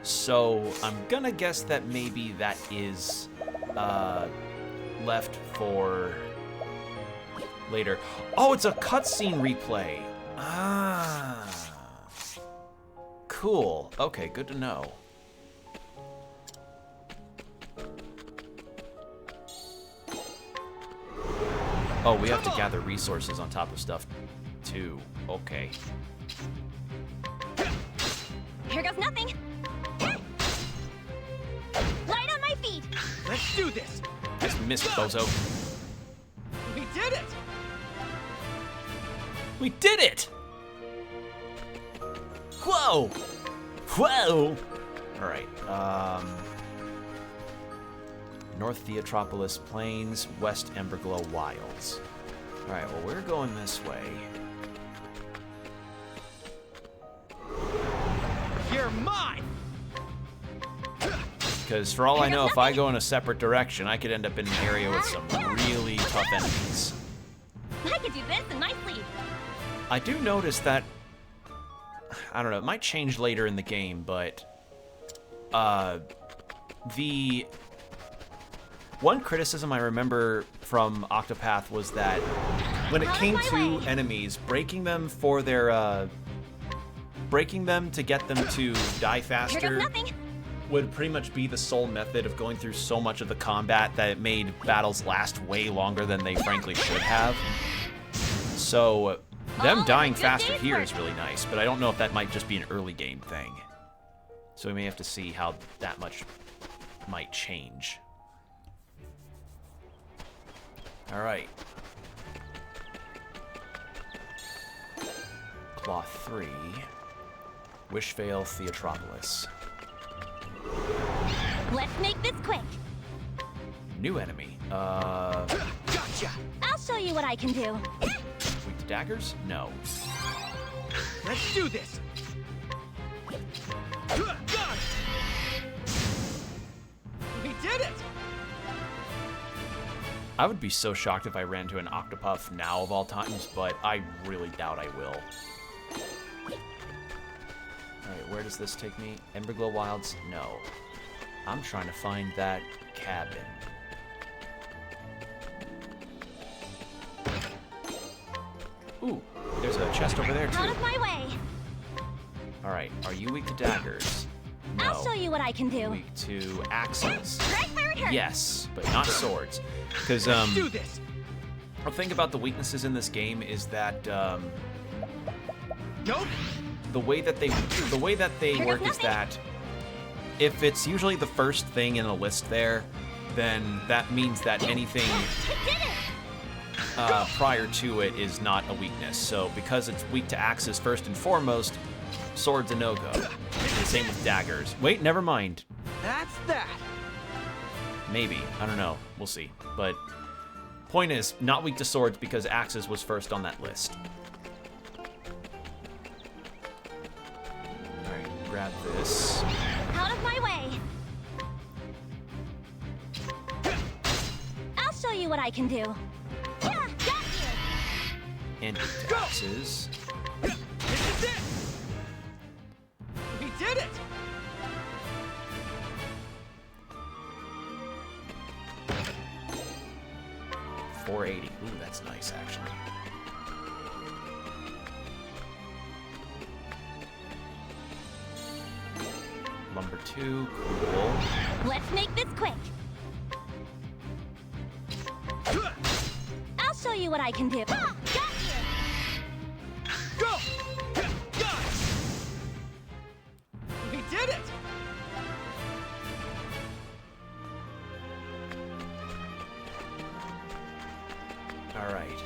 So, I'm gonna guess that maybe that is, left for later. Oh, it's a cutscene replay! Ah... Cool. Okay, good to know. Oh, we have to gather resources on top of stuff, too. Okay. Here goes nothing. Light on my feet. Let's do this. Just missed, bozo. We did it. We did it! Whoa! Whoa! Alright, North Theatropolis Plains, West Emberglow Wilds. Alright, well, we're going this way. You're mine! Because for all I know, if I go in a separate direction, I could end up in an area with some really tough enemies. I could do this in my sleep. I do notice that... I don't know, it might change later in the game, but... the... One criticism I remember from Octopath was that when it came to enemies, breaking them for their, breaking them to get them to die faster would pretty much be the sole method of going through so much of the combat that it made battles last way longer than they frankly should have. So, them dying faster here is really nice, but I don't know if that might just be an early game thing. So we may have to see how that much might change. Alright. Claw 3. Wishvale Theatropolis. Let's make this quick. New enemy. Gotcha! I'll show you what I can do. Weak to daggers? No. Let's do this. We did it! I would be so shocked if I ran to an Octopath now of all times, but I really doubt I will. Alright, where does this take me? Emberglow Wilds? No. I'm trying to find that cabin. Ooh, there's a chest over there too. Out of my way! Alright, are you weak to daggers? No. I'll show you what I can do. Weak to axes? Right where it hurts. Yes, but not swords. Because, do this. the thing about the weaknesses in this game is that, Nope. the way that they work is that if it's usually the first thing in a list there, then that means that anything prior to it is not a weakness. So because it's weak to axes first and foremost, swords a no-go. The same with daggers. Wait, never mind. That's that. Maybe. I don't know. We'll see. But point is, not weak to swords because axes was first on that list. Alright, grab this. Out of my way. I'll show you what I can do. Yeah, got you. And axes. This is it. We did it. 480. Ooh, that's nice, actually. Lumber 2, cool. Let's make this quick. I'll show you what I can do. Ah, got you. Go. Got it. We did it. All right.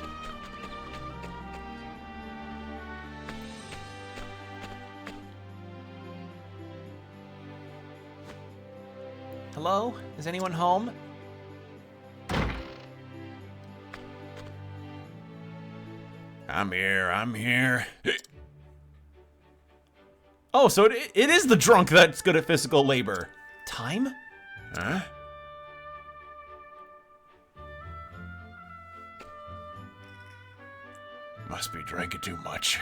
Hello? Is anyone home? I'm here. Oh, so it is the drunk that's good at physical labor. Time? Huh? Must be drinking too much.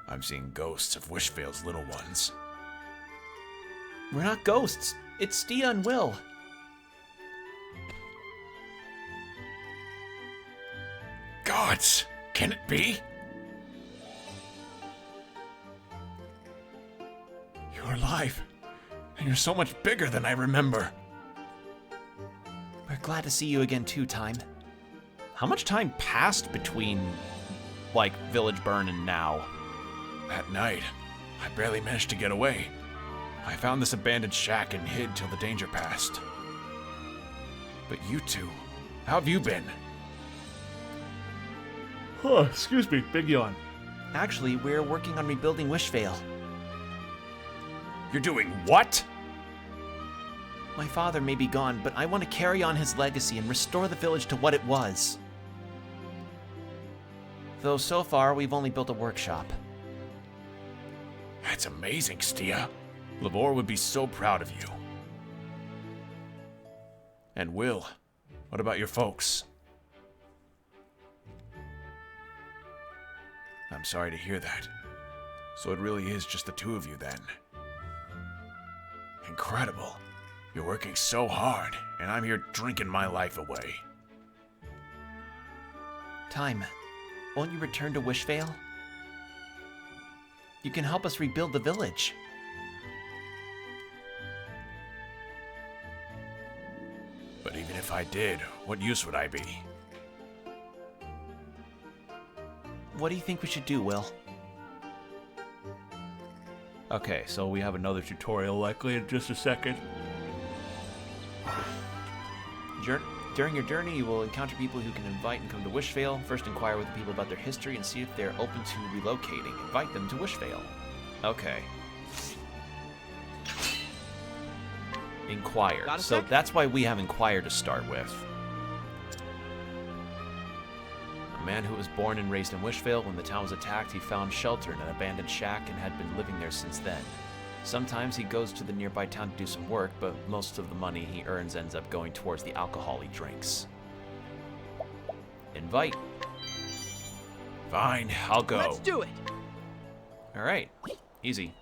I'm seeing ghosts of Wishvale's little ones. We're not ghosts. It's Stia and Will. Gods! Can it be? You're alive. And you're so much bigger than I remember. We're glad to see you again too, Time. How much time passed between, like, Village Burn and now? That night, I barely managed to get away. I found this abandoned shack and hid till the danger passed. But you two, how have you been? Oh, excuse me, big yawn. Actually, we're working on rebuilding Wishvale. You're doing what? My father may be gone, but I want to carry on his legacy and restore the village to what it was. Though so far, we've only built a workshop. That's amazing, Stia. Lavore would be so proud of you. And Will, what about your folks? I'm sorry to hear that. So it really is just the two of you then. Incredible. You're working so hard, and I'm here drinking my life away. Time, won't you return to Wishvale? You can help us rebuild the village. But even if I did, what use would I be? What do you think we should do, Will? Okay, so we have another tutorial likely in just a second. During your journey, you will encounter people who can invite and come to Wishvale. First, inquire with the people about their history and see if they're open to relocating. Invite them to Wishvale. Okay. Inquire. So that's why we have inquire to start with. A man who was born and raised in Wishvale. When the town was attacked, he found shelter in an abandoned shack and had been living there since then. Sometimes he goes to the nearby town to do some work, but most of the money he earns ends up going towards the alcohol he drinks. Invite. Fine, I'll go. Let's do it. All right, easy.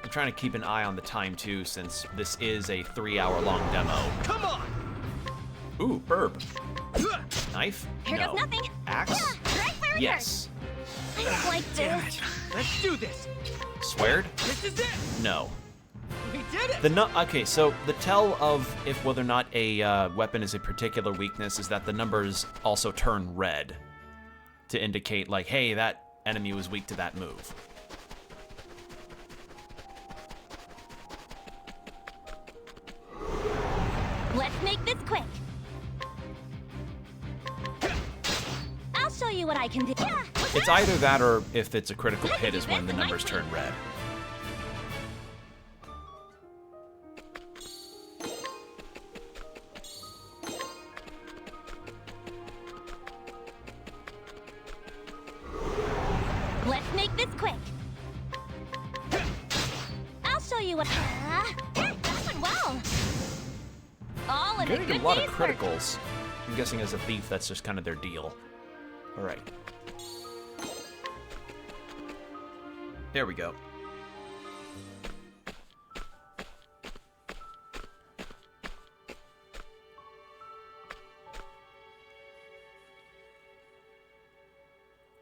I'm trying to keep an eye on the time too, since this is a 3-hour-long demo. Come on. Ooh, herb. Knife? Here No. goes nothing. Axe? Yeah, right where it Yes. hurts. I don't like Damn this. it. Let's do this. Sweared? This is it. No. We did it. Okay, so the tell of if whether or not a weapon is a particular weakness is that the numbers also turn red. to indicate, like, hey, that enemy was weak to that move. Let's make this quick. I'll show you what I can do. Yeah. It's either that or if it's a critical hit is when the numbers turn red. Let's make this quick. I'll show you what. That went well. All I'm in a getting good a lot of day's work. criticals. I'm guessing as a thief, that's just kind of their deal. All right. There we go.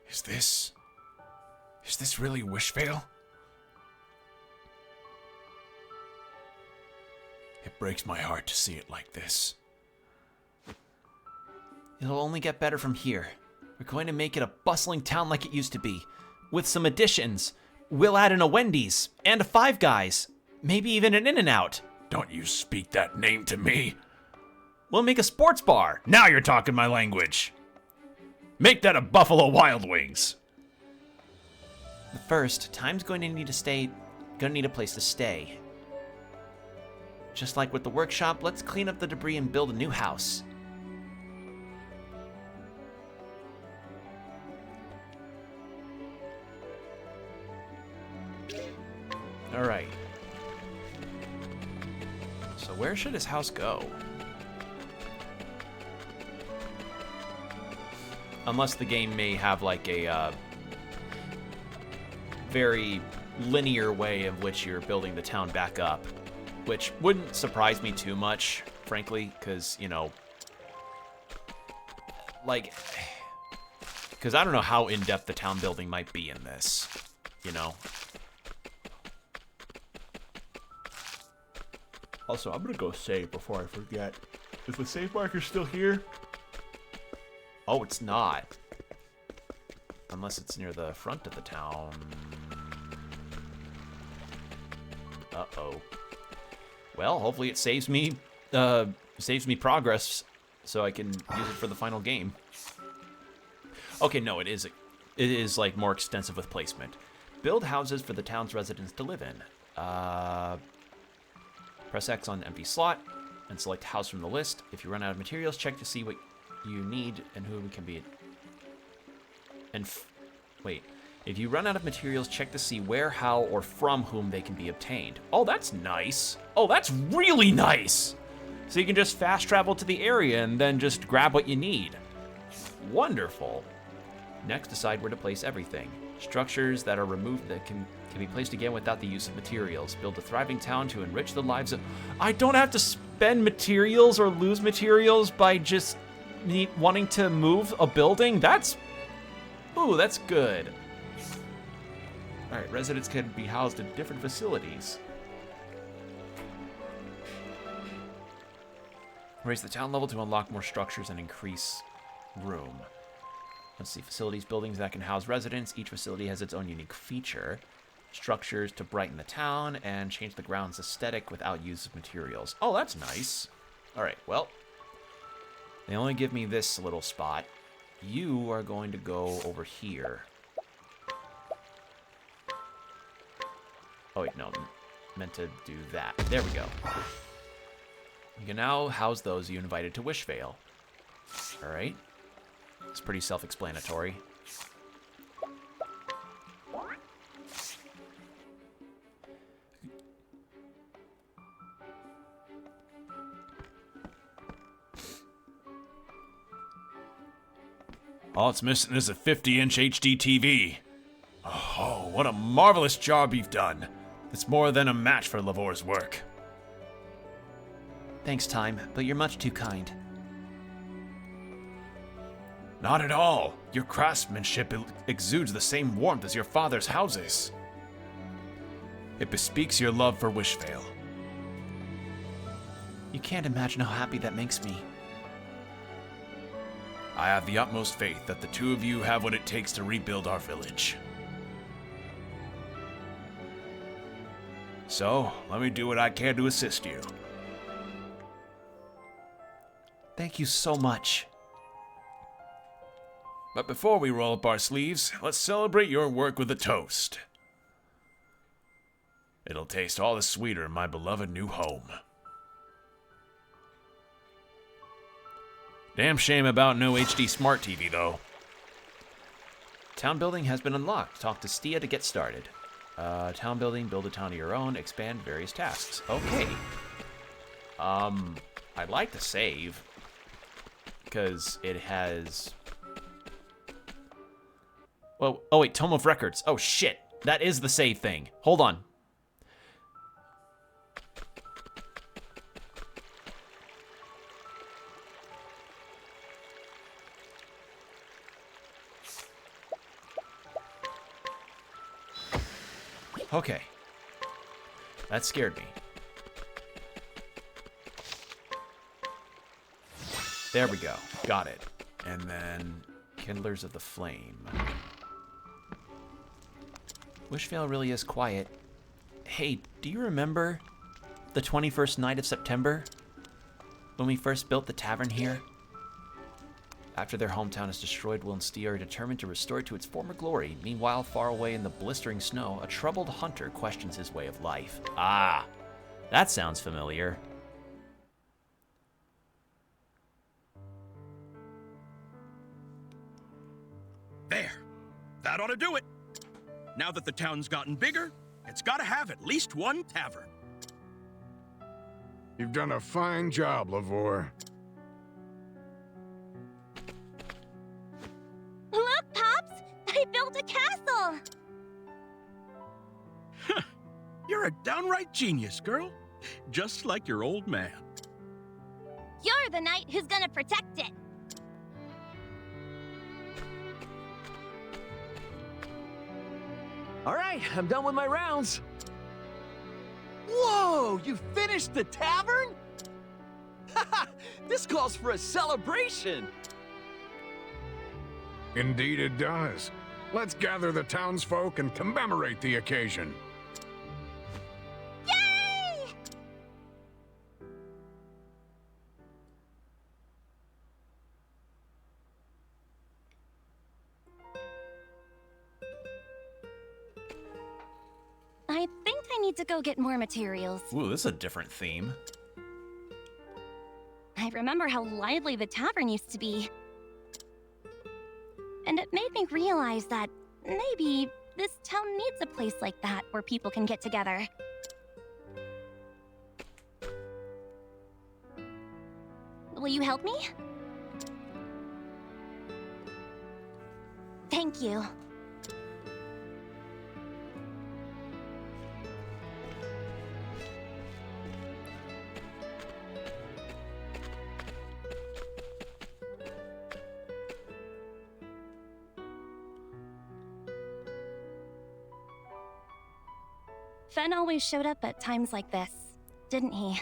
Is this really Wishvale? It breaks my heart to see it like this. It'll only get better from here. We're going to make it a bustling town like it used to be. With some additions. We'll add in a Wendy's and a Five Guys. Maybe even an In-N-Out. Don't you speak that name to me. We'll make a sports bar. Now you're talking my language. Make that a Buffalo Wild Wings. But first, Time's going to need a place to stay. Just like with the workshop, let's clean up the debris and build a new house. All right. So where should his house go? Unless the game may have like a very linear way of which you're building the town back up, which wouldn't surprise me too much, frankly, because, you know, like, because I don't know how in-depth the town building might be in this, you know. Also, I'm gonna go save before I forget. Is the save marker still here? Oh, it's not. Unless it's near the front of the town. Uh-oh. Well, hopefully it saves me progress so I can use it for the final game. Okay, no, it is like more extensive with placement. Build houses for the town's residents to live in. Press X on empty slot and select house from the list. If you run out of materials, check to see what you need and who can be. Wait. If you run out of materials, check to see where, how, or from whom they can be obtained. Oh, that's nice. Oh, that's really nice. So you can just fast travel to the area and then just grab what you need. Wonderful. Next, decide where to place everything. Structures that are removed that can be placed again without the use of materials. Build a thriving town to enrich the lives of... I don't have to spend materials or lose materials by just wanting to move a building? That's... Ooh, that's good. Alright, residents can be housed in different facilities. Raise the town level to unlock more structures and increase room. Let's see, facilities, buildings that can house residents. Each facility has its own unique feature. Structures to brighten the town and change the ground's aesthetic without use of materials. Oh, that's nice. Alright, well, they only give me this little spot. You are going to go over here. Oh, wait, no. Meant to do that. There we go. You can now house those you invited to Wishvale. Alright. It's pretty self-explanatory. All it's missing is a 50-inch HD TV. Oh, what a marvelous job you've done. It's more than a match for Lavor's work. Thanks, Time, but you're much too kind. Not at all. Your craftsmanship exudes the same warmth as your father's houses. It bespeaks your love for Wishvale. You can't imagine how happy that makes me. I have the utmost faith that the two of you have what it takes to rebuild our village. So, let me do what I can to assist you. Thank you so much. But before we roll up our sleeves, let's celebrate your work with a toast. It'll taste all the sweeter in my beloved new home. Damn shame about no HD Smart TV, though. Town building has been unlocked. Talk to Stia to get started. Town building, build a town of your own, expand various tasks. Okay. I'd like to save. Because it has... Well, oh wait, Tome of Records. Oh shit, that is the save thing. Hold on. Okay. That scared me. There we go. Got it. And then Kindlers of the Flame. Wishvale really is quiet. Hey, do you remember the 21st night of September? When we first built the tavern here? After their hometown is destroyed, Will and Stia are determined to restore it to its former glory. Meanwhile, far away in the blistering snow, a troubled hunter questions his way of life. Ah, that sounds familiar. There. That ought to do it. Now that the town's gotten bigger, it's got to have at least one tavern. You've done a fine job, Lavore. Look, Pops! I built a castle! You're a downright genius, girl. Just like your old man. You're the knight who's gonna protect it. All right, I'm done with my rounds. Whoa, you finished the tavern? This calls for a celebration. Indeed it does. Let's gather the townsfolk and commemorate the occasion. Yay! I think I need to go get more materials. Ooh, this is a different theme. I remember how lively the tavern used to be. And it made me realize that maybe this town needs a place like that where people can get together. Will you help me? Thank you. Fen always showed up at times like this, didn't he?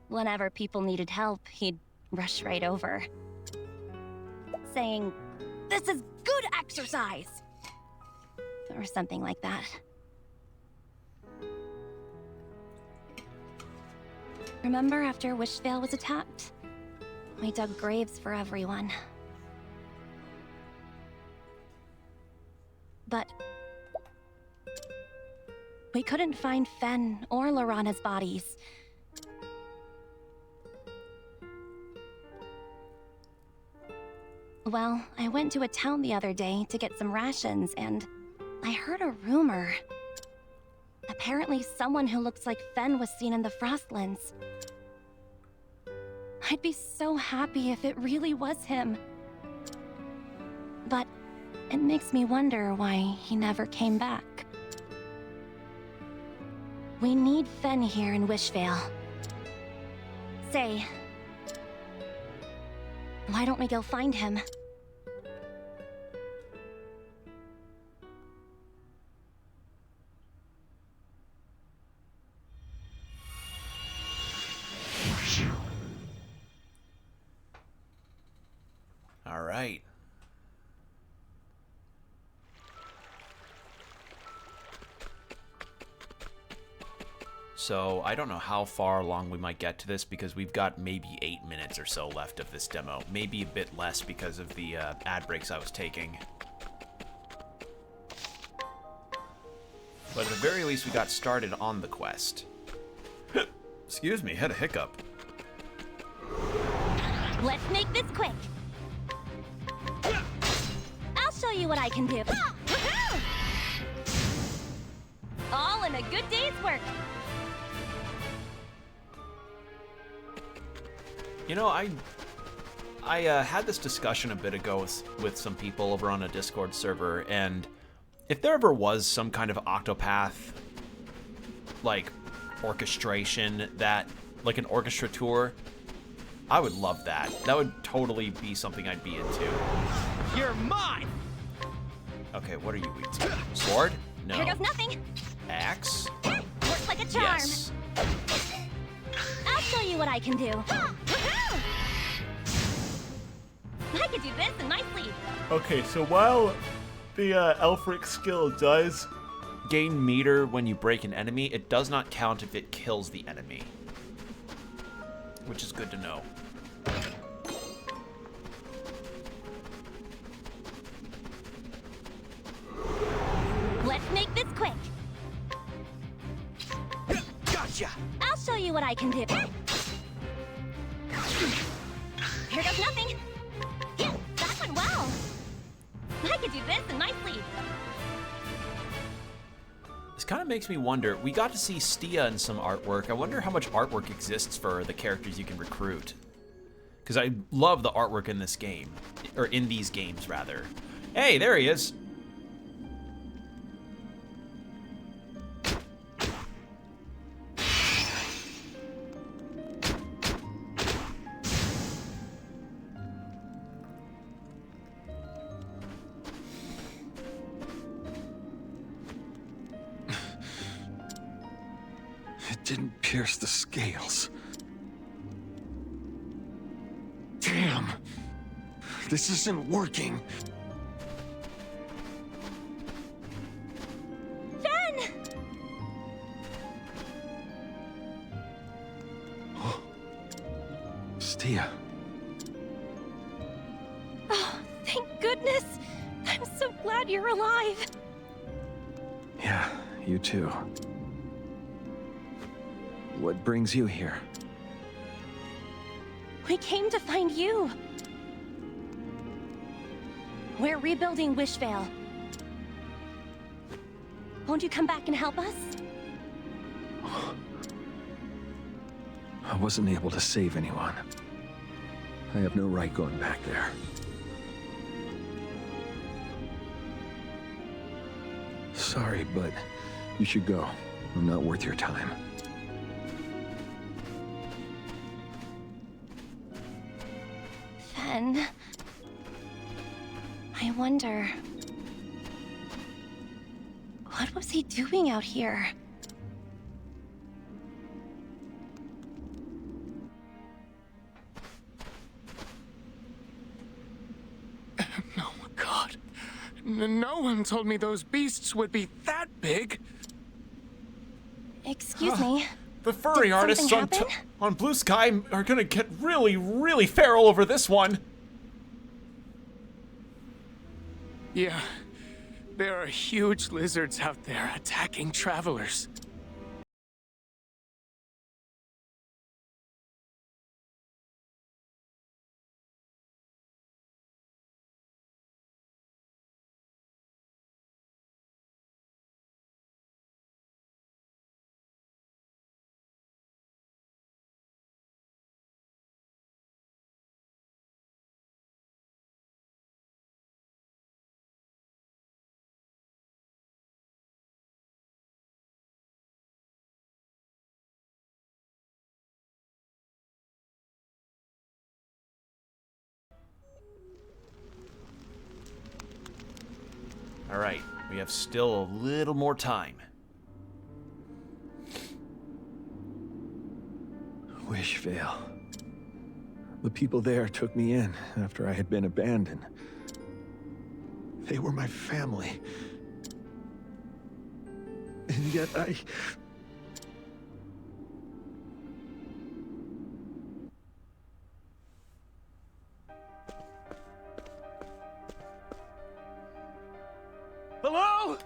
Whenever people needed help, he'd rush right over, saying, "This is good exercise!" Or something like that. Remember after Wishvale was attacked? We dug graves for everyone. But we couldn't find Fen or Lorana's bodies. Well, I went to a town the other day to get some rations, and I heard a rumor. Apparently someone who looks like Fen was seen in the Frostlands. I'd be so happy if it really was him. But it makes me wonder why he never came back. We need Fen here in Wishvale. Say, why don't we go find him? All right. So, I don't know how far along we might get to this because we've got maybe 8 minutes or so left of this demo. Maybe a bit less because of the ad breaks I was taking. But at the very least, we got started on the quest. Excuse me, had a hiccup. Let's make this quick. I'll show you what I can do. All in a good day's work. You know, I had this discussion a bit ago with some people over on a Discord server, and if there ever was some kind of Octopath, like, orchestration that, like an orchestra tour, I would love that. That would totally be something I'd be into. You're mine! Okay, what are you weak to? Sword? No. Here goes nothing. Axe? Works like a charm. Yes. I'll show you what I can do. I could do this in my sleep. Okay, so while the Elfric skill does gain meter when you break an enemy, it does not count if it kills the enemy. Which is good to know. Let's make this quick. Gotcha! I'll show you what I can do. Here goes nothing. Yeah, that went well. I could do this in my sleep. This kind of makes me wonder, we got to see Stia in some artwork. I wonder how much artwork exists for the characters you can recruit. Because I love the artwork in this game. Or in these games, rather. Hey, there he is. It didn't pierce the scales. Damn! This isn't working. Fen! Stia. Oh, thank goodness. I'm so glad you're alive. Yeah, you too. What brings you here? We came to find you. We're rebuilding Wishvale. Won't you come back and help us? I wasn't able to save anyone. I have no right going back there. Sorry, but you should go. I'm not worth your time. Fen... I wonder... what was he doing out here? Oh, God. No one told me those beasts would be that big. Excuse me. The furry Did artists something on Blue Sky are gonna get really, really feral over this one. Yeah. There are huge lizards out there attacking travelers. Alright, we have still a little more time. Wishvale. The people there took me in after I had been abandoned. They were my family. And yet I... Hello?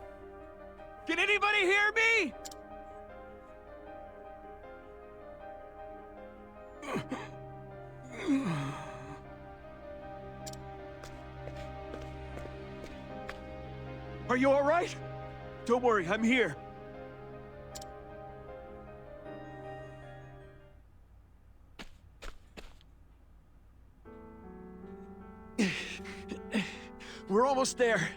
Can anybody hear me? Are you all right? Don't worry, I'm here. We're almost there.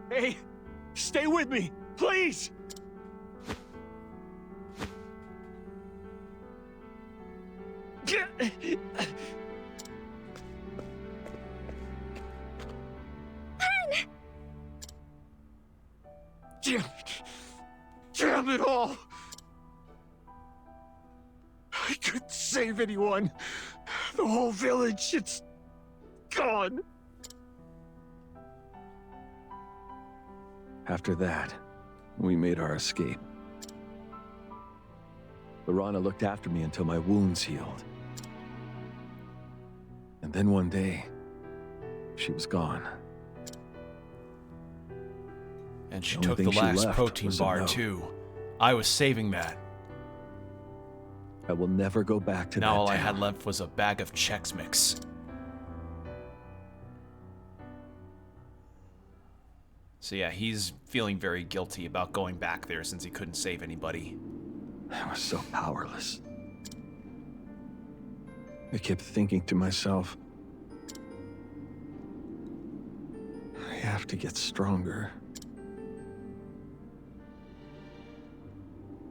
Hey, stay with me, please! Damn it all! I couldn't save anyone. The whole village, it's gone. After that, we made our escape. Lorana looked after me until my wounds healed. And then one day, she was gone. And she The only took thing the she last left protein was a bar, note. too. I was saving that. I will never go back to that Now all I town. had left was a bag of Chex Mix. So yeah, he's feeling very guilty about going back there since he couldn't save anybody. I was so powerless. I kept thinking to myself, I have to get stronger.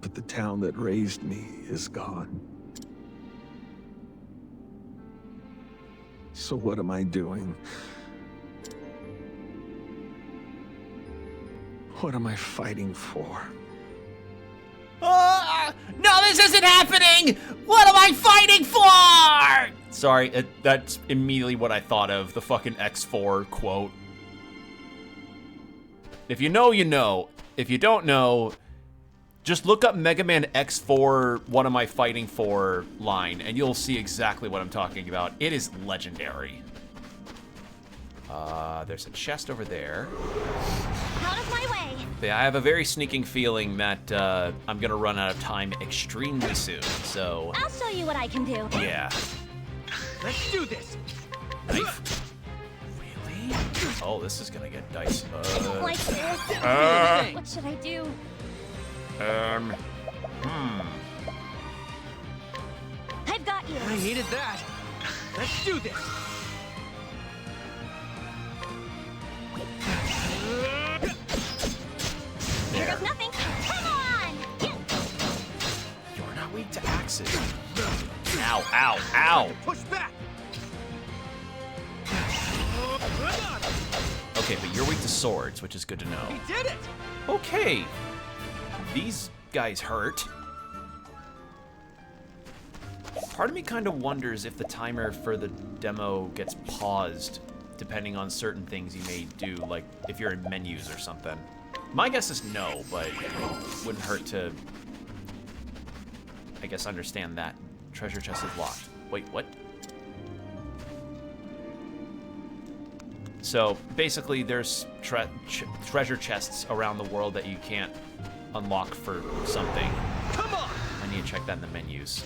But the town that raised me is gone. So what am I doing? What am I fighting for? No, this isn't happening! What am I fighting for? Sorry, that's immediately what I thought of, the fucking X4 quote. If you know, you know. If you don't know, just look up Mega Man X4, what am I fighting for line, and you'll see exactly what I'm talking about. It is legendary. There's a chest over there. Out of my way! But yeah, I have a very sneaking feeling that I'm gonna run out of time extremely soon, so... I'll show you what I can do. Yeah. Let's do this! Knife. Really? Oh, this is gonna get dicey. I don't like this. What should I do? I've got you. I needed that. Let's do this! Here goes nothing. Come on! You're not weak to axes. Ow, ow, ow! Push back! Okay, but you're weak to swords, which is good to know. He did it! Okay. These guys hurt. Part of me kind of wonders if the timer for the demo gets paused depending on certain things you may do, like if you're in menus or something. My guess is no, but it wouldn't hurt to, I guess, understand that. Treasure chest is locked. Wait, what? So basically there's treasure chests around the world that you can't unlock for something. Come on! I need to check that in the menus.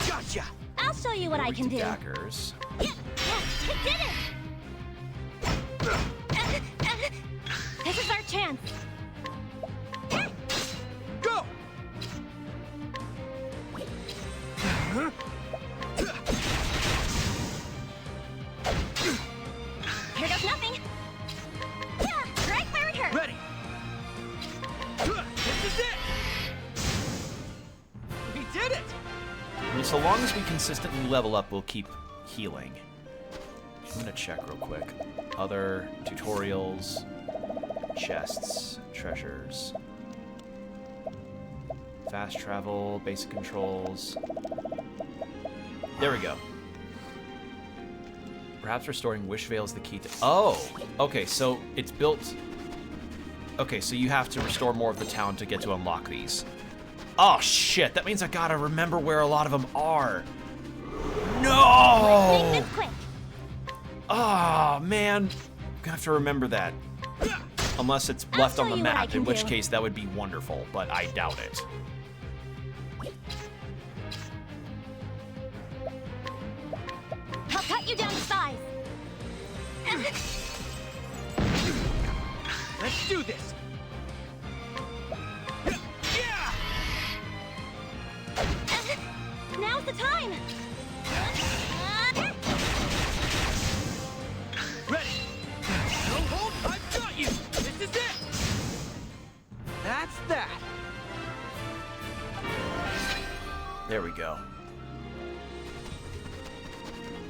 Gotcha! I'll show you what I can do. Daggers. Yeah, I did it! This is our chance. Go! Here goes nothing. Yeah, right where it hurt. Ready! This is it! We did it! I mean, so long as we consistently level up, we'll keep healing. I'm gonna check real quick. Other tutorials, chests, treasures. Fast travel, basic controls. There we go. Perhaps restoring Wish Veil is the key to... Oh! Okay, so it's built... Okay, so you have to restore more of the town to get to unlock these. Oh, shit! That means I gotta remember where a lot of them are. No! Oh, man. I'm gonna have to remember that. Unless it's left on the map, in which case that would be wonderful, but I doubt it. I'll cut you down to size. Let's do this. Now's the time. Ready. No hold. I've got you. This is it. That's that. There we go.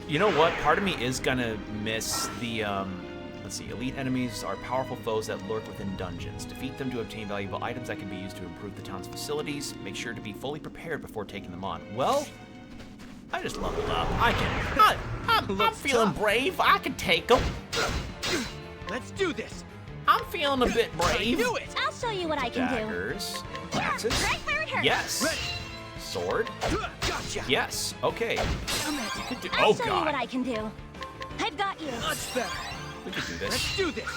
You know what? Part of me is gonna miss the, let's see. Elite enemies are powerful foes that lurk within dungeons. Defeat them to obtain valuable items that can be used to improve the town's facilities. Make sure to be fully prepared before taking them on. Well, I just leveled up. I'm feeling brave. I can take them. Let's do this. I'm feeling a bit brave. Do it. I'll show you what I can Daggers. Axes. Right where it hurts. Yes. Ready. Sword. Gotcha. Yes. Okay. You could do. I'll Oh show you god. what I can do. I've got you. Much better. We could do this. Let's do this.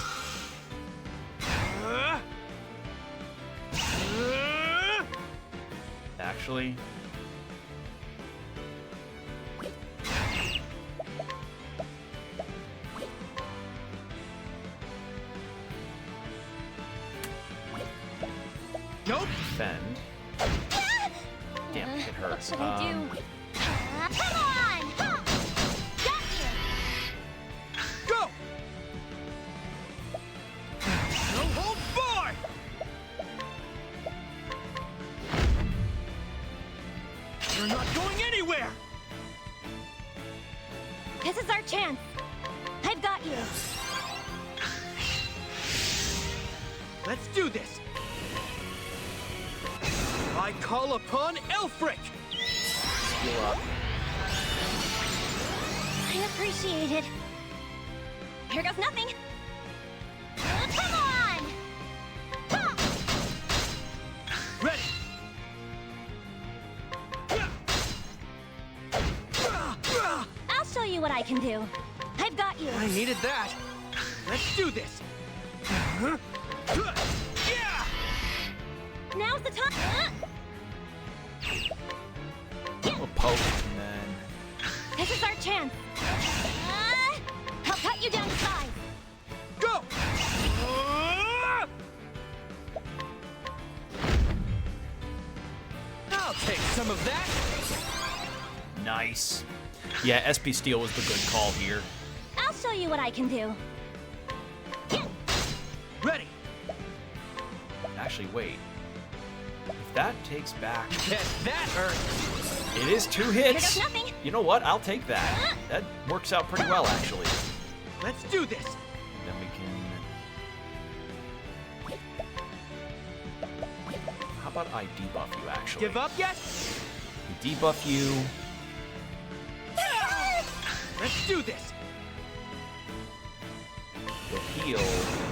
Actually. Nope. Defend. Damn, it hurt. What should I do? Come on! Huh. Gotcha! Go! No hold barred! You're not going anywhere! This is our chance. I've got you. Let's do this. I call upon Elfric! Heal up. I appreciate it. Here goes nothing. Come on! Huh. Ready! I'll show you what I can do. I've got you. I needed that. Let's do this. Yeah! Now's the time. We'll poke and then. This is our chance. I'll cut you down to size. Go! I'll take some of that. Nice. Yeah, SP Steel was the good call here. I'll show you what I can do. Ready. Actually, wait. If that takes back. Get that hurt. It is 2 Here hits. goes nothing. You know what? I'll take that. That works out pretty well, actually. Let's do this. Then we can. How about I debuff you, actually? Give up yet? We debuff you. Let's do this. We'll heal.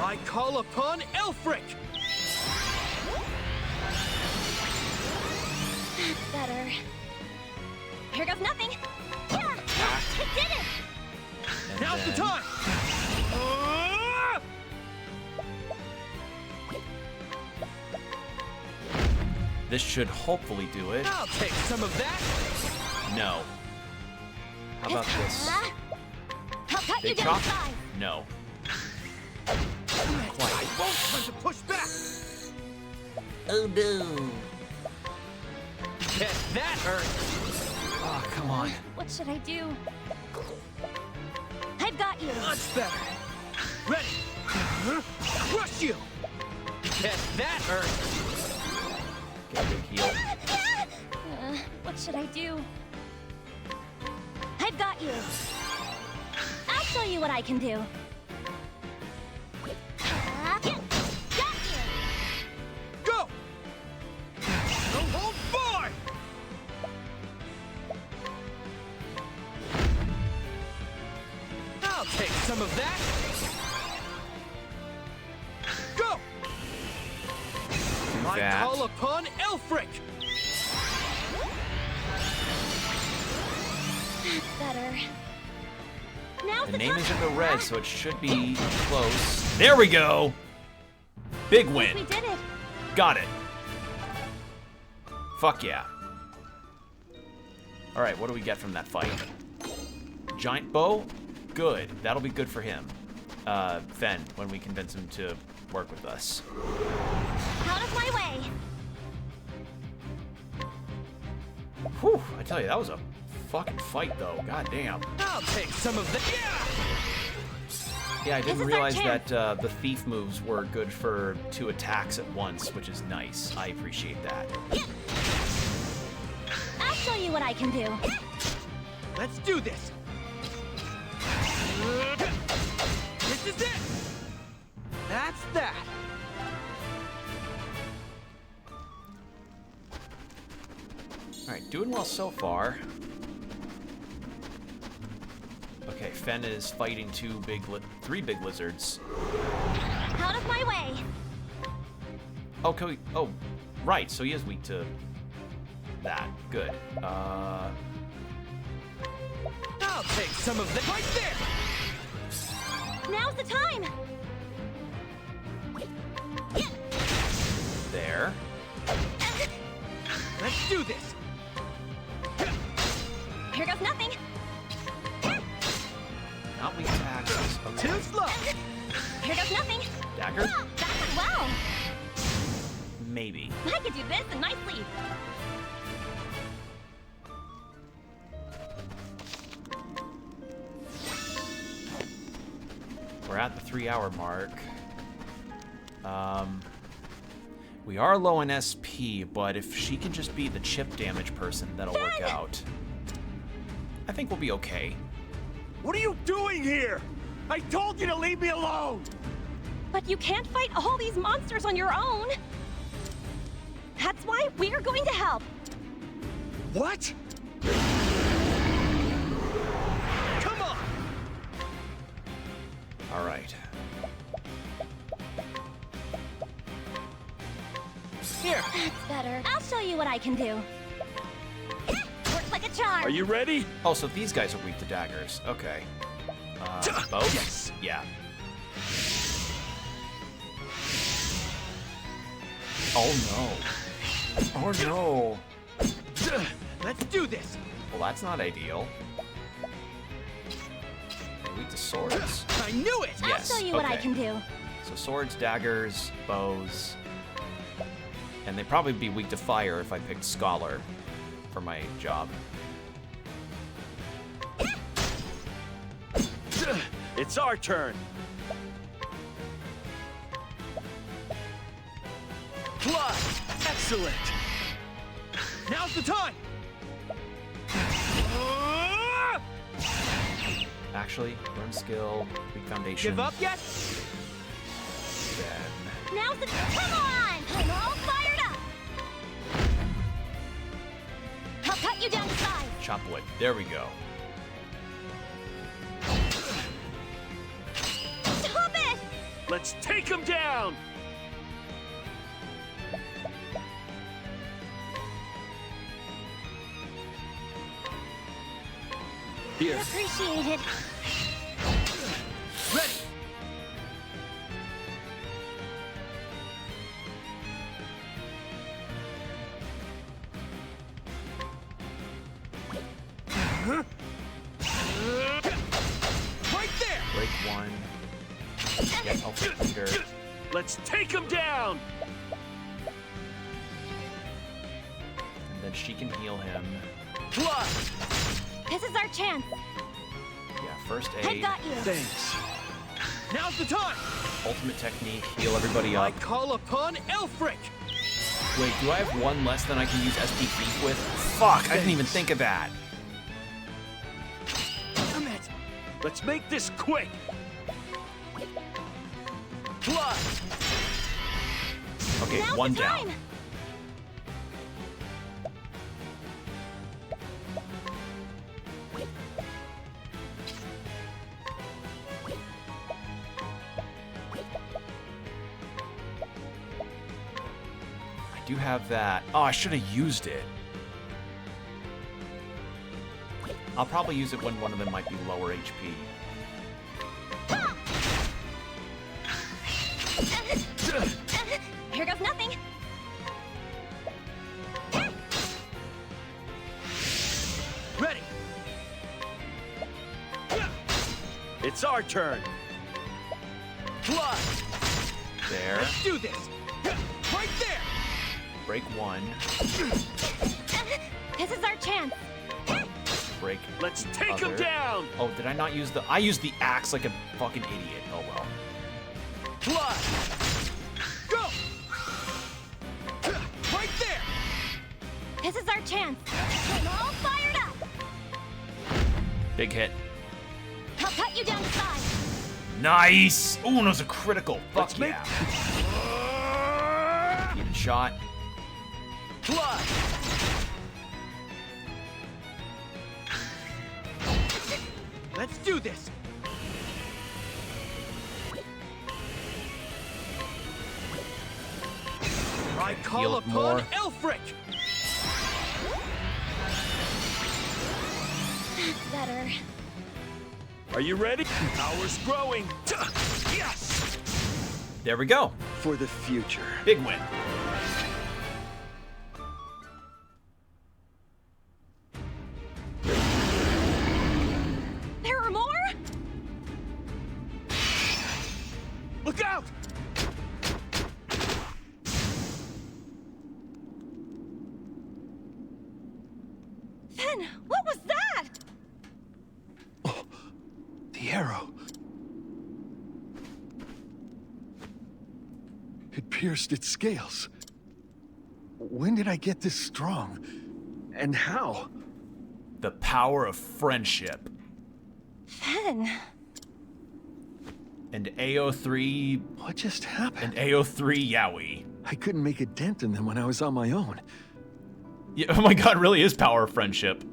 I call upon Elfric! That's better. Here goes nothing. Yeah, I did it. And Now's the then- time! This should hopefully do it. I'll take some of that. No. How about this? I'll cut you Big down chop? to size. No. I won't try to push back. Oh no. Get that hurt. Oh, come on. What should I do? I've got you. Much better. Ready. Crush you. Get that hurt. Get a big heal. What should I do? I've got you. I'll show you what I can do. Got you. Go. No take some of that. Go! I that. call upon Elfric! That's better. Now's The the name time. is in the red, so it should be close. There we go! Big win. We did it. Got it. Fuck yeah. Alright, what do we get from that fight? Giant bow? Good. That'll be good for him. Fen, when we convince him to work with us. Out of my way. Whew, I tell you, that was a fucking fight, though. God damn. I'll take some of the. Yeah, I didn't This is our realize that chance. the thief moves were good for 2 attacks at once, which is nice. I appreciate that. I'll show you what I can do. Let's do this. This is it. That's that. Alright, doing well so far. Okay, Fen is fighting 3 big lizards. Out of my way. Okay, oh, right, so he is weak to that. Good. I'll take some of that right there. Now's the time. There. Let's do this. Here goes nothing. Not weak attacks. Okay. Too slow. Here goes nothing. Dagger? That went well. Maybe. I could do this in my sleep. We're at the 3-hour mark. We are low on SP, but if she can just be the chip damage person, that'll work out. I think we'll be okay. What are you doing here? I told you to leave me alone! But you can't fight all these monsters on your own. That's why we're going to help. What? Come on. All right. Here. That's better. I'll show you what I can do. Works like a charm. Are you ready? Oh, so these guys are weak to daggers. Okay. Bow? Yes. Yeah. Oh no. Oh no. Let's do this. Well, that's not ideal. They're weak to swords. I knew it. Yes. I'll show you what I okay. can do. So swords, daggers, bows. And they'd probably be weak to fire if I picked Scholar for my job. It's our turn. Blood! Excellent! Now's the time. Actually, learn skill, weak foundation. Give up yet? Then Now's the come on! I'm all fired up. I'll cut you down to size. chop wood. There we go. Stop it! Let's take him down! Here. Appreciate it. Ready. Right there. Break one. Get health meter. Let's take him down! And then she can heal him. Blood! This is our chance. Yeah, first I aid. got you. Thanks. Now's the time. Ultimate technique. Heal everybody I up. call upon Elfric. Wait, do I have one less than I can use SP Thief with? Fuck, I didn't even think of that. Damn it! Let's make this quick! Blood! Okay, Now's one the down. time. you have that? Oh, I should have used it. I'll probably use it when one of them might be lower HP. Here goes nothing. Ready. It's our turn. Blood. There. Let's do this. Right there. Break one. This is our chance. Break. Let's take him other. down. Oh, did I not use the? I used the axe like a fucking idiot. Oh well. Blood. Go. Right there. This is our chance. I'm all fired up. Big hit. I'll cut you down to size. Nice. Ooh, that was a critical. Fuck Let's make- yeah. Even shot. Blood. Let's do this. I call Heal upon more. Elfric. That's better. Are you ready? Power's growing. Yes. There we go. For the future. Big win. There are more? Look out! Fen, what was that? The arrow. It pierced its scales. When did I get this strong? And how? The power of friendship. Fen. And AO3. What just happened? And AO3 Yowie. I couldn't make a dent in them when I was on my own. Yeah, oh my god, it really is power of friendship.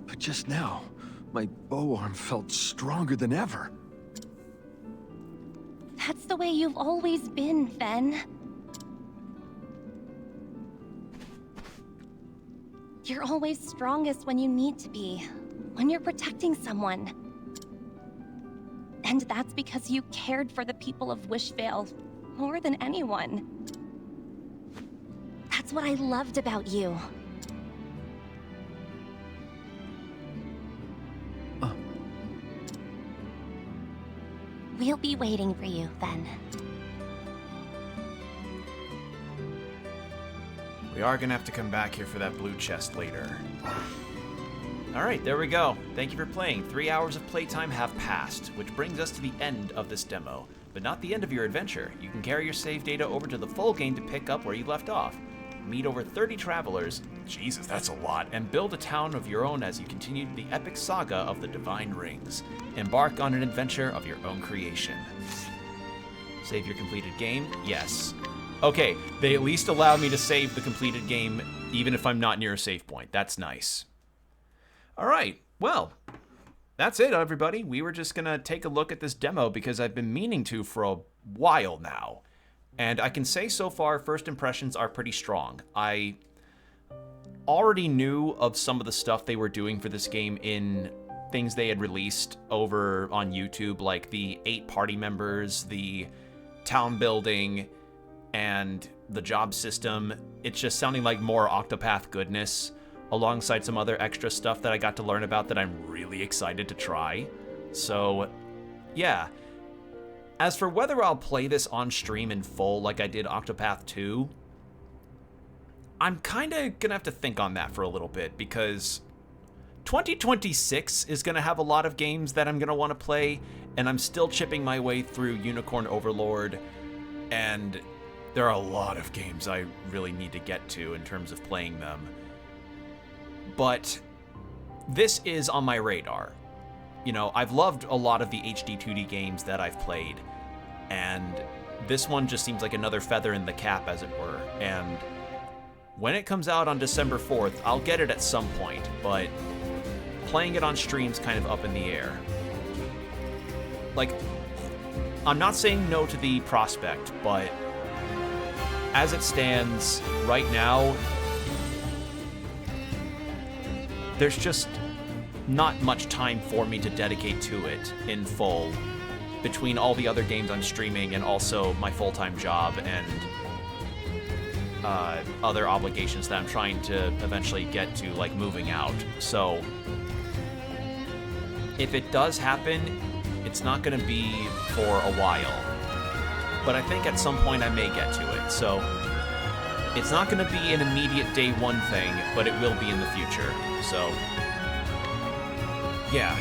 But just now, my bow arm felt stronger than ever. That's the way you've always been, Fen. You're always strongest when you need to be, when you're protecting someone. And that's because you cared for the people of Wishvale more than anyone. That's what I loved about you. We'll be waiting for you, then. We are gonna have to come back here for that blue chest later. Alright, there we go. Thank you for playing. 3 hours of playtime have passed, which brings us to the end of this demo. But not the end of your adventure. You can carry your save data over to the full game to pick up where you left off. Meet over 30 travelers, Jesus, that's a lot, and build a town of your own as you continue the epic saga of the Divine Rings. Embark on an adventure of your own creation. Save your completed game? Yes. Okay, they at least allow me to save the completed game even if I'm not near a save point. That's nice. Alright, well, that's it, everybody. We were just gonna take a look at this demo because I've been meaning to for a while now. And I can say so far, first impressions are pretty strong. I already knew of some of the stuff they were doing for this game in things they had released over on YouTube, like the 8 party members, the town building, and the job system. It's just sounding like more Octopath goodness, alongside some other extra stuff that I got to learn about that I'm really excited to try. So, yeah. As for whether I'll play this on stream in full like I did Octopath 2, I'm kinda gonna have to think on that for a little bit, because 2026 is gonna have a lot of games that I'm gonna want to play, and I'm still chipping my way through Unicorn Overlord, and there are a lot of games I really need to get to in terms of playing them. But this is on my radar. You know, I've loved a lot of the HD 2D games that I've played, and this one just seems like another feather in the cap, as it were. And when it comes out on December 4th, I'll get it at some point, but playing it on stream's kind of up in the air. Like, I'm not saying no to the prospect, but as it stands right now, there's just not much time for me to dedicate to it in full between all the other games I'm streaming and also my full-time job and other obligations that I'm trying to eventually get to, like moving out. So if it does happen, it's not going to be for a while. But I think at some point I may get to it. So it's not going to be an immediate day one thing, but it will be in the future. So yeah.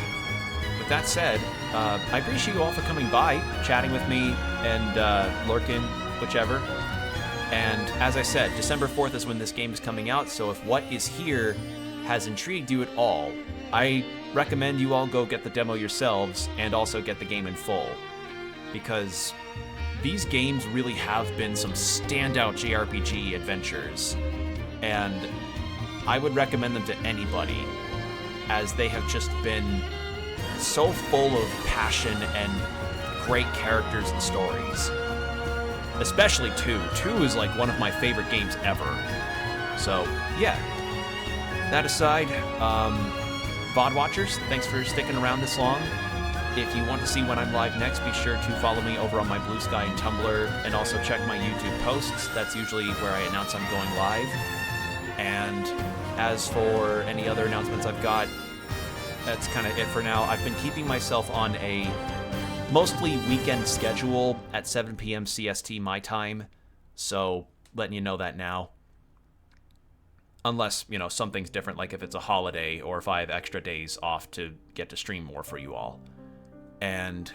With that said, I appreciate you all for coming by, chatting with me, and lurking, whichever. And as I said, December 4th is when this game is coming out, so if what is here has intrigued you at all, I recommend you all go get the demo yourselves and also get the game in full. Because these games really have been some standout JRPG adventures, and I would recommend them to anybody, as they have just been so full of passion and great characters and stories. Especially 2. 2 is like one of my favorite games ever. So, yeah. That aside, VOD watchers, thanks for sticking around this long. If you want to see when I'm live next, be sure to follow me over on my Blue Sky and Tumblr, and also check my YouTube posts. That's usually where I announce I'm going live. And as for any other announcements I've got, that's kind of it for now. I've been keeping myself on a mostly weekend schedule at 7 p.m. CST my time, so letting you know that now. Unless, you know, something's different, like if it's a holiday or if I have extra days off to get to stream more for you all. And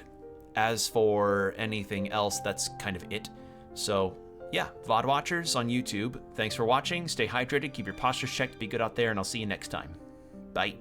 as for anything else, that's kind of it. So, yeah, VOD watchers on YouTube, thanks for watching. Stay hydrated, keep your postures checked, be good out there, and I'll see you next time. Bye.